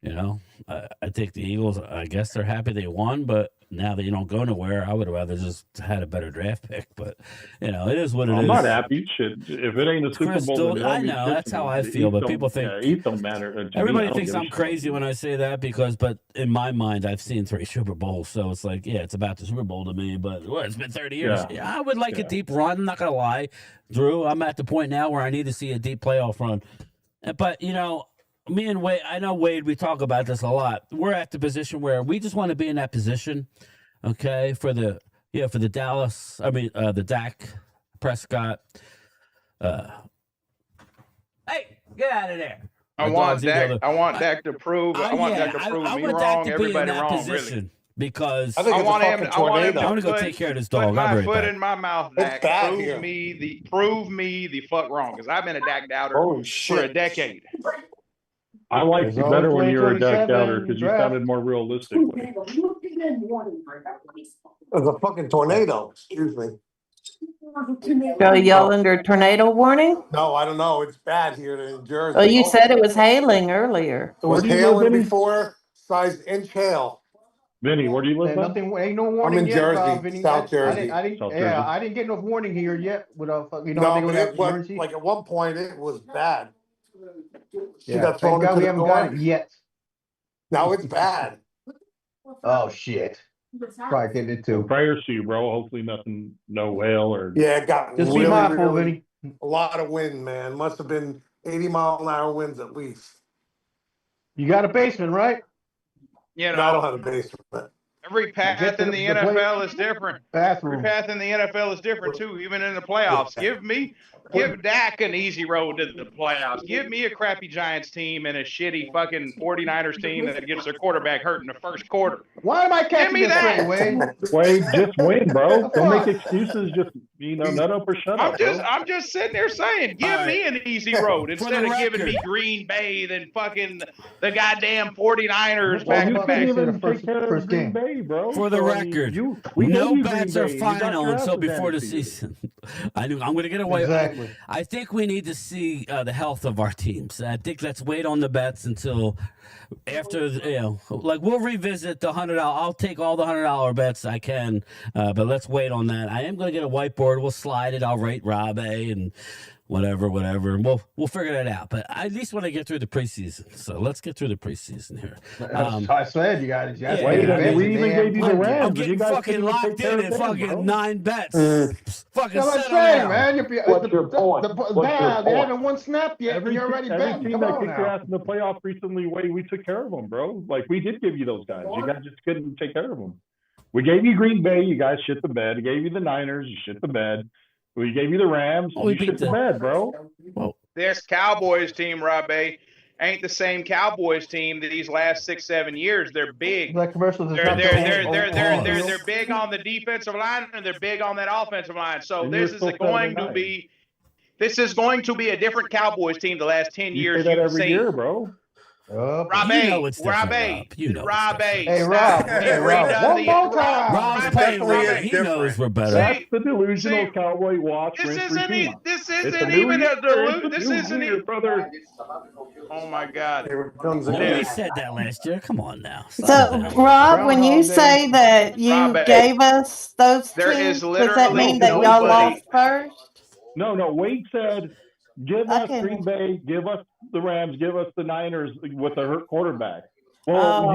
I think the Eagles, I guess they're happy they won, but now that you don't go nowhere, I would have rather just had a better draft pick. But, it is what it is. I'm not happy. Shit. If it ain't a Super Bowl, I know. That's how I feel. But people think. It don't matter. Everybody thinks I'm crazy when I say that but in my mind, I've seen 3 Super Bowls. So it's like, yeah, it's about the Super Bowl to me. But it's been 30 years. Yeah, I would like a deep run. I'm not going to lie. Drew, I'm at the point now where I need to see a deep playoff run. But, me and Wade, I know Wade, we talk about this a lot. We're at the position where we just want to be in that position, okay, for the Dallas, the Dak Prescott. Hey, get out of there. I want Dak to prove. I want Dak to prove me wrong. Everybody wrong, really. Because I think it's a fucking tornado. I want to go take care of this dog. Put my foot in my mouth, Dak. bad Prove me the fuck wrong, because I've been a Dak doubter for a decade. I liked you better when you were a Dak doubter because you sounded more realistic. It's a fucking tornado. Excuse me. So y'all under tornado warning? No, I don't know. It's bad here in Jersey. Well, you said it was hailing earlier. It was hailing before, size inch hail. Vinny, where do you live? Ain't no warning I'm in yet, Jersey, Vinny. South Jersey. I didn't get no warning here yet. No, but it was, like at one point it was bad. She got thrown into we the haven't got door. it yet. Now it's bad. Oh shit! Probably getting it too. Prayers to you, bro. Hopefully nothing, no whale or. Yeah, it got Just really, be mindful, really, Vinny. a lot of wind, man. Must have been 80-mile-an-hour winds at least. You got a basement, right? You know, No, I don't have a basement. Every path in the NFL is different. Bathroom. Every path in the NFL is different too, even in the playoffs. Give Dak an easy road to the playoffs. Give me a crappy Giants team and a shitty fucking 49ers team that gets their quarterback hurt in the first quarter. Why am I catching this straight, Wade? Wade, just win, bro. Don't make excuses. Just nut up or shut up. I'm just sitting there saying, give me an easy road instead of giving me Green Bay and fucking the goddamn 49ers back to back. First game. Bay, bro. For the record, no bets are final until before the season. I'm going to get away. Exactly. I think we need to see the health of our teams. I think let's wait on the bets until after, we'll revisit the $100. I'll take all the $100 bets I can, but let's wait on that. I am going to get a whiteboard. We'll slide it. I'll write Rob A and whatever. And we'll figure that out. But I at least want to get through the preseason. So let's get through the preseason here. I said you got it. We even gave you the Rams. I'm getting fucking locked in fucking 9 bets. Fucking That's what I'm saying, man. What's your point? They haven't won snap yet. You're already betting. Every team that kicked your ass in the playoffs recently, we took care of them, bro. Like, we did give you those guys. You guys just couldn't take care of them. We gave you Green Bay. You guys shit the bed. We gave you the Niners. You shit the bed. We gave you the Rams. You shit the bed, bro. Well, This Cowboys team, Rob A, ain't the same Cowboys team that these last 6-7 years. They're big. Like commercials. They're big on the defensive line and they're big on that offensive line. So this is going to be a different Cowboys team the last 10 years. You say that every year, bro. Rob A. Hey, Rob. One more time. Rob's playing right. He knows we're better. That's the delusional Cowboy watch. This isn't even a delusion. This isn't even, brother. Oh my God. Nobody said that last year. Come on now. So, Rob, when you say that you gave us those teams, does that mean that y'all lost first? No. Wade said, give us Green Bay, give us the Rams, give us the Niners with a hurt quarterback. Well,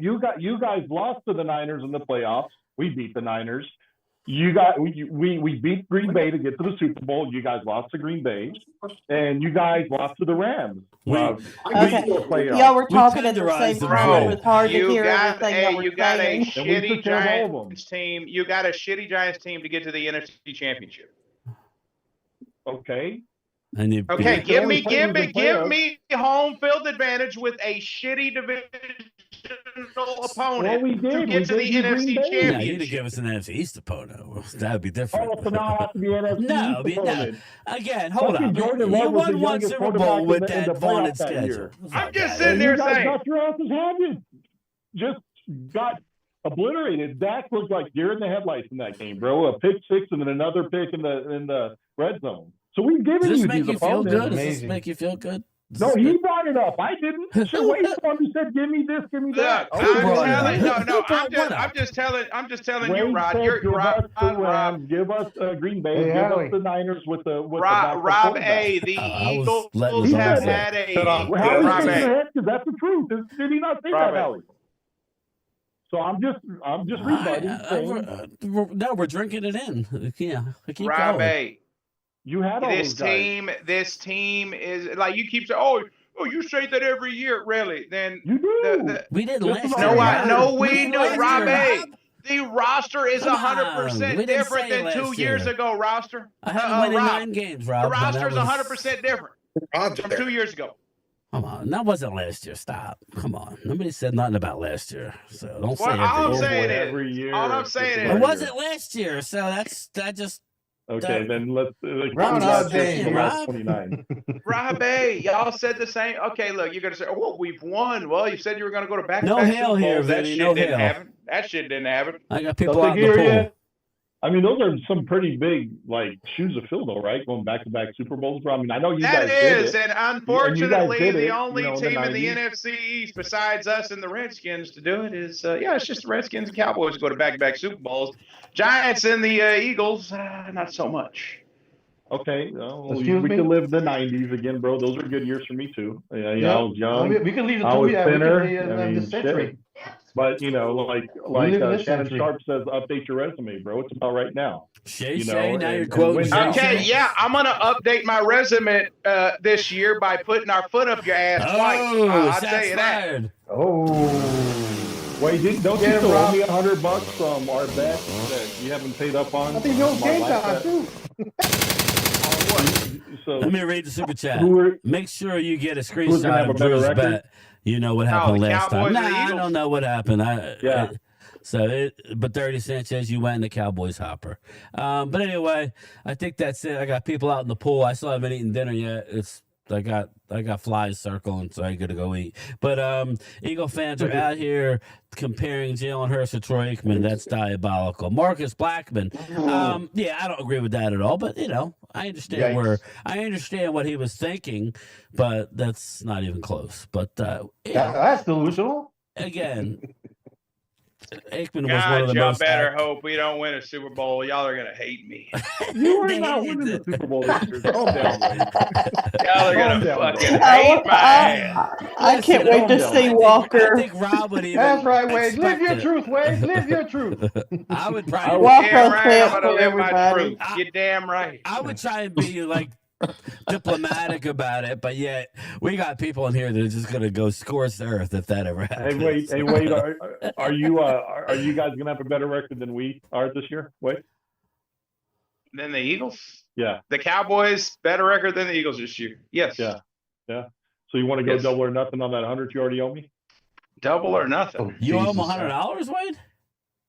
you guys lost to the Niners in the playoffs. We beat the Niners. We beat Green Bay to get to the Super Bowl. You guys lost to Green Bay, and you guys lost to the Rams. Y'all were talking at the same time. It was hard to hear everything y'all were saying. Shitty Giants team. You got a shitty Giants team to get to the NFC Championship. Okay. Give me home field advantage with a shitty divisional opponent to get to the NFC Championship. No, you didn't give us an NFC East opponent. That would be different. Oh, so now I have to be NFC East opponent. Again, hold on. You won one Super Bowl with that vaunted schedule. I'm just sitting there saying. Got your asses handed. Just got obliterated. Dak looked like deer in the headlights in that game, bro. A pick 6 and then another pick in the red zone. So we've given you these opponents. Does this make you feel good? No, he brought it up. I didn't. So wait for him. He said, "Give me this, give me that." I'm just telling you, Rod. Give us Green Bay. Give us the Niners with the Rob A. The Eagles have had a. That's the truth. Did he not say that, Howie? So I'm just rebutting. No, we're drinking it in. Yeah, keep Rob going. A. You had all this team. This team is like you keep saying. Oh, you say that every year, really? Then you do. We didn't last year. No, we do. Rob A. The roster is 100% different than 2 years ago. Roster. I haven't won in 9 games, Rob. The roster is 100% different from 2 years ago. Come on, that wasn't last year. Stop. Come on, nobody said nothing about last year, so don't say Well, all I'm saying every is, year. all I'm saying it is, wasn't last year. So that just. Okay, then let's Groundhog Day, the last Rob. 29. Rob A, y'all said the same. Okay, look, you're gonna say, "Oh, well, we've won." Well, you said you were gonna go to back-to-back No Super hell Bowls. here, That baby. shit No didn't hell. happen. That shit didn't happen. I got people Don't out in think the you're pool. yet. I mean, those are some pretty big shoes to fill, though, right? Going back-to-back Super Bowls, bro. I mean, I know you guys did it. And unfortunately, the only team in the NFC East besides us and the Redskins to do it is, it's just the Redskins and Cowboys go to back-to-back Super Bowls. Giants and the Eagles, not so much. Okay, we can live the 90s again, bro. Those are good years for me, too. I was young. We can leave the I was thinner. the century. But, like Shannon Sharp says, update your resume, bro. It's about right now. Now you're quoting. Okay, yeah, I'm going to update my resume this year by putting our foot up your ass twice. I'll tell you that. Oh. Wait, don't you still owe me $100 from our bet that you haven't paid up on? I think you owe game time, too. So let me read the super chat. Make sure you get a screenshot of Drew's bet. You know what happened last time. Nah, I don't know what happened. But 30 Cent says you went in the Cowboys hopper. But anyway, I think that's it. I got people out in the pool. I still haven't eaten dinner yet. I got flies circling, so I gotta go eat. But Eagle fans are out here comparing Jalen Hurts to Troy Aikman. That's diabolical. Marcus Blackman. I don't agree with that at all. But I understand I understand what he was thinking, but that's not even close. But that's delusional. Again. Aikman was one of the y'all most. Better hope we don't win a Super Bowl. Y'all are gonna hate me. You are not winning the Super Bowl this year. Calm down, y'all are gonna fucking hate my ass. I can't wait to see Walker. I think Rob would even. That's right, Wade. Live your truth, Wade. Live your truth. I would probably. Damn right, I'm gonna live my truth. You're damn right. I would try and be diplomatic about it, but yet we got people in here that are just gonna go scorch the earth if that ever happens. Hey, wait, are you guys gonna have a better record than we are this year? Wait. Than the Eagles? Yeah. The Cowboys better record than the Eagles this year. Yes. Yeah. So you want to go double or nothing on that 100 you already owe me? Double or nothing. You owe him $100, Wade?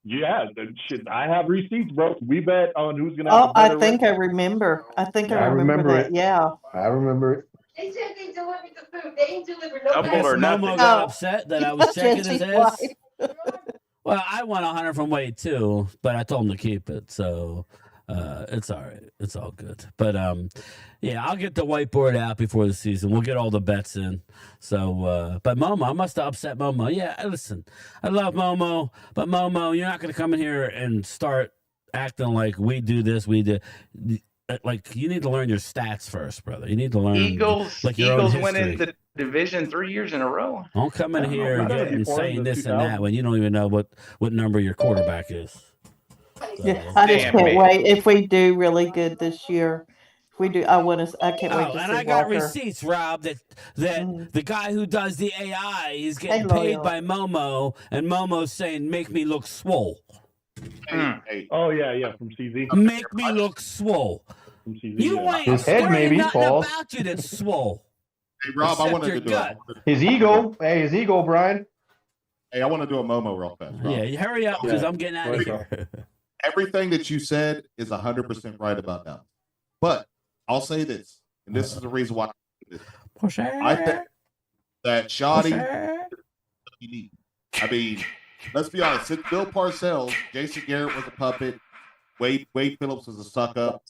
Yeah, shit. I have receipts, bro. We bet on who's gonna have a better I remember. I remember that. It. Yeah. I remember it. They said they delivered the food. They didn't deliver no Double or nothing. Momo got upset that I was checking his ass. Well, I won 100 from Wade too, but I told him to keep it, so it's all right. It's all good. But I'll get the whiteboard out before the season. We'll get all the bets in. So, but Momo, I must have upset Momo. Yeah, listen, I love Momo, but Momo, you're not going to come in here and start acting like we do this, we do. Like, you need to learn your stats first, brother. You need to learn. Eagles winning the division 3 years in a row. Don't come in here and saying this and that when you don't even know what number your quarterback is. So. Yeah, I just can't wait. If we do really good this year, if we do, I can't wait to see Walker. And I got receipts, Rob, that the guy who does the AI is getting paid by Momo, and Momo's saying, "Make me look swole." Hey. Oh yeah, from CZ. Make me look swole. From CZ, you ain't his head maybe nothing falls. about you that's swole. Hey Rob, I wanted to do it. His ego, Brian. Hey, I want to do a Momo real fast. Rob. Yeah, you hurry up because I'm getting out of here. Everything that you said is 100% right about that. But I'll say this, and this is the reason why I think that Shoddy. I mean, let's be honest. Since Bill Parcells, Jason Garrett was a puppet. Wade Phillips was a suck up.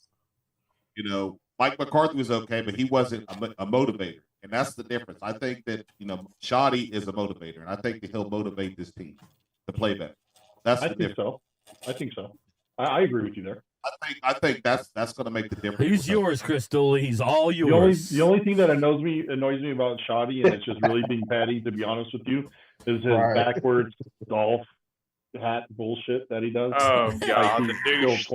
Mike McCarthy was okay, but he wasn't a motivator, and that's the difference. I think that Shoddy is a motivator, and I think that he'll motivate this team to play better. That's the difference. I think so. I agree with you there. I think that's going to make the difference. He's yours, Crystal. He's all yours. The only thing that annoys me about Shoddy, and it's just really being petty, to be honest with you, is his backwards golf hat bullshit that he does. Oh God, the douche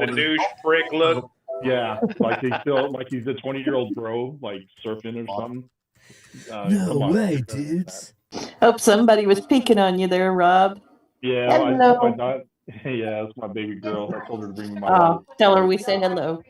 prick look. Yeah, like he's a 20-year-old bro, like surfing or something. No way, dudes. Hope somebody was peeking on you there, Rob. Yeah, that's my baby girl. I told her to bring me my. Tell her we say hello.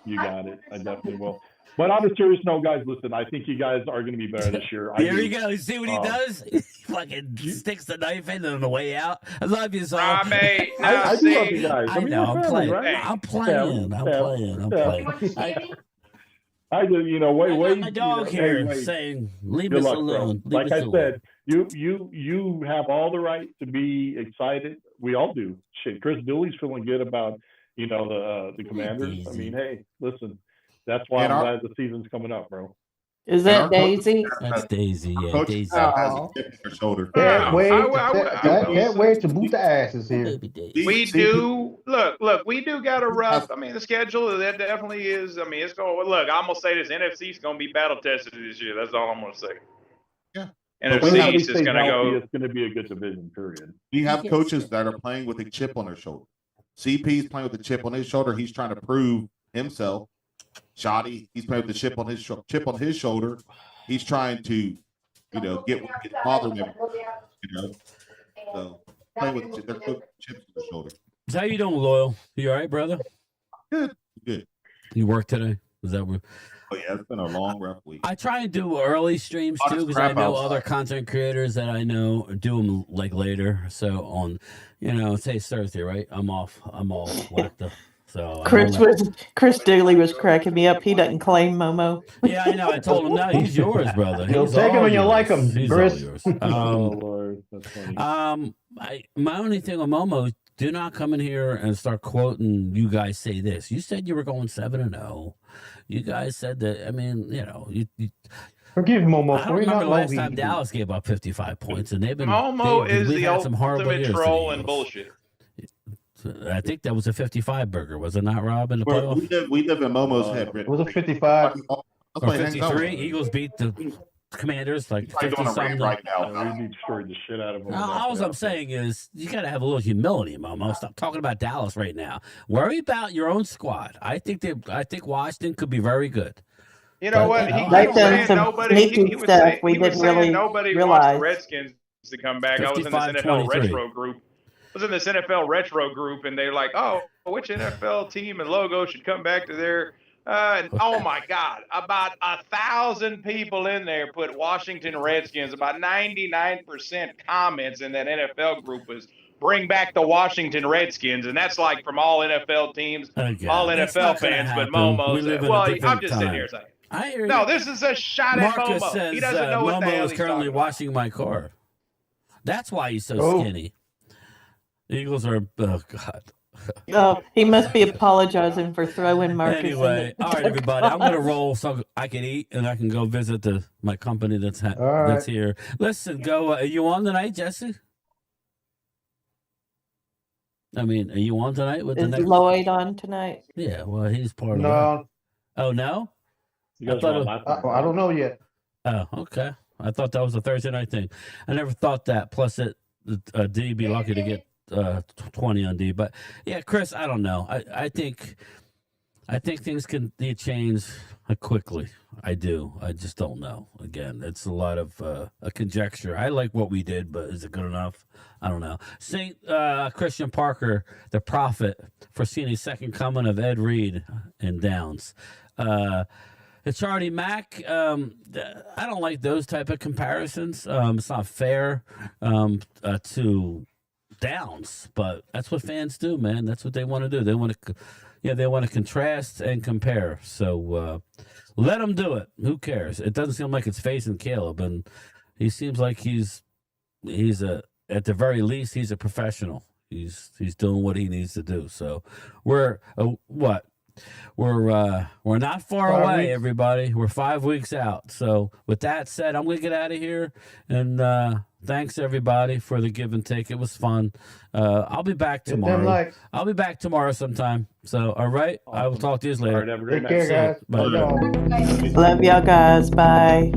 You got it. I definitely will. But on a serious note, guys, listen, I think you guys are going to be better this year. There you go. You see what he does? He fucking sticks the knife in on the way out. I love you, Saul. I do love you guys. I know. I'm playing. Right? I'm playing. I'm playing. I do. You know, wait. My dog here saying, "Leave us alone." Like I said, you have all the right to be excited. We all do. Shit, Chris Dooley's feeling good about the Commanders. I mean, hey, listen. That's why I'm glad the season's coming up, bro. Is that Daisy? That's Daisy. Yeah, Coach Daisy. has a chip on her shoulder. Can't wait to boot the asses here. We do look. We do got a rough. I mean, the schedule that definitely is. I mean, it's going. Look, I'm gonna say this: NFC is gonna be battle tested this year. That's all I'm gonna say. Yeah. NFC is going to go. It's going to be a good division. Period. We have coaches that are playing with a chip on their shoulder. CP is playing with a chip on his shoulder. He's trying to prove himself. Shoddy, he's playing with the chip on his shoulder. He's trying to, get father with him. So playing with their chips on the shoulder. How you doing, Loyal? You all right, brother? Good. You work today? Is that where? Oh yeah, it's been a long, rough week. I try and do early streams too because I know other content creators that I know do them like later. So on, say Thursday, right? I'm off. I'm all whacked up. So Chris Dooley was cracking me up. He doesn't claim Momo. Yeah, I know. I told him no. He's yours, brother. He'll take him when you like him, Chris. Lord, that's funny. My only thing on Momo, do not come in here and start quoting. You guys say this. You said you were going 7-0. You guys said that. I mean, you forgive Momo. I don't remember the last time Dallas gave up 55 points, and they've been. Momo is the ultimate troll and bullshit. I think that was a 55 burger, was it not, Rob? In the playoff, we live in Momo's head. It was a 55 or 53. Eagles beat the Commanders like 50 something right now. We destroyed the shit out of them. All I'm saying is you got to have a little humility, Momo. Stop talking about Dallas right now. Worry about your own squad. I think Washington could be very good. You know what? He They've done some nobody. sneaky stuff we didn't really nobody realize. wants the Redskins to come back. I was in this NFL retro group. And they're like, "Oh, which NFL team and logo should come back to their?" And oh my God, about 1,000 people in there put Washington Redskins. About 99% comments in that NFL group was bring back the Washington Redskins, and that's like from all NFL teams, all NFL fans. But Momo's well, I'm just sitting here saying, I hear no, you. this is a shot at Marcus Momo. says, He doesn't know what the Momo hell is he's currently talking washing my car. That's why he's so skinny. Eagles are, oh God. Oh, he must be apologizing for throwing Marcus. Anyway, all right, everybody. I'm going to roll so I can eat and I can go visit my company that's here. Listen, go. Are you on tonight, Jesse? I mean, are you on tonight with the next? Is Lloyd on tonight? Yeah, well, he's part of No. Oh, no? I don't know yet. Oh, okay. I thought that was a Thursday night thing. I never thought that. Plus, D be lucky to get 20 on D. But yeah, Chris, I don't know. I think things can change quickly. I do. I just don't know. Again, it's a lot of a conjecture. I like what we did, but is it good enough? I don't know. St. Christian Parker, the prophet, foreseen a second coming of Ed Reed in Downs. It's Charlie Mack. I don't like those type of comparisons. It's not fair to Downs, but that's what fans do, man. That's what they want to do. They want to contrast and compare. So let them do it. Who cares? It doesn't seem like it's facing Caleb, and he seems like he's at the very least he's a professional. He's doing what he needs to do. So we're not far away, everybody. We're 5 weeks out. So with that said, I'm gonna get out of here. And thanks everybody for the give and take. It was fun. I'll be back tomorrow. I'll be back tomorrow sometime. So all right, I will talk to you later. All right, have a great Take care, guys. Bye. Love y'all guys. Bye.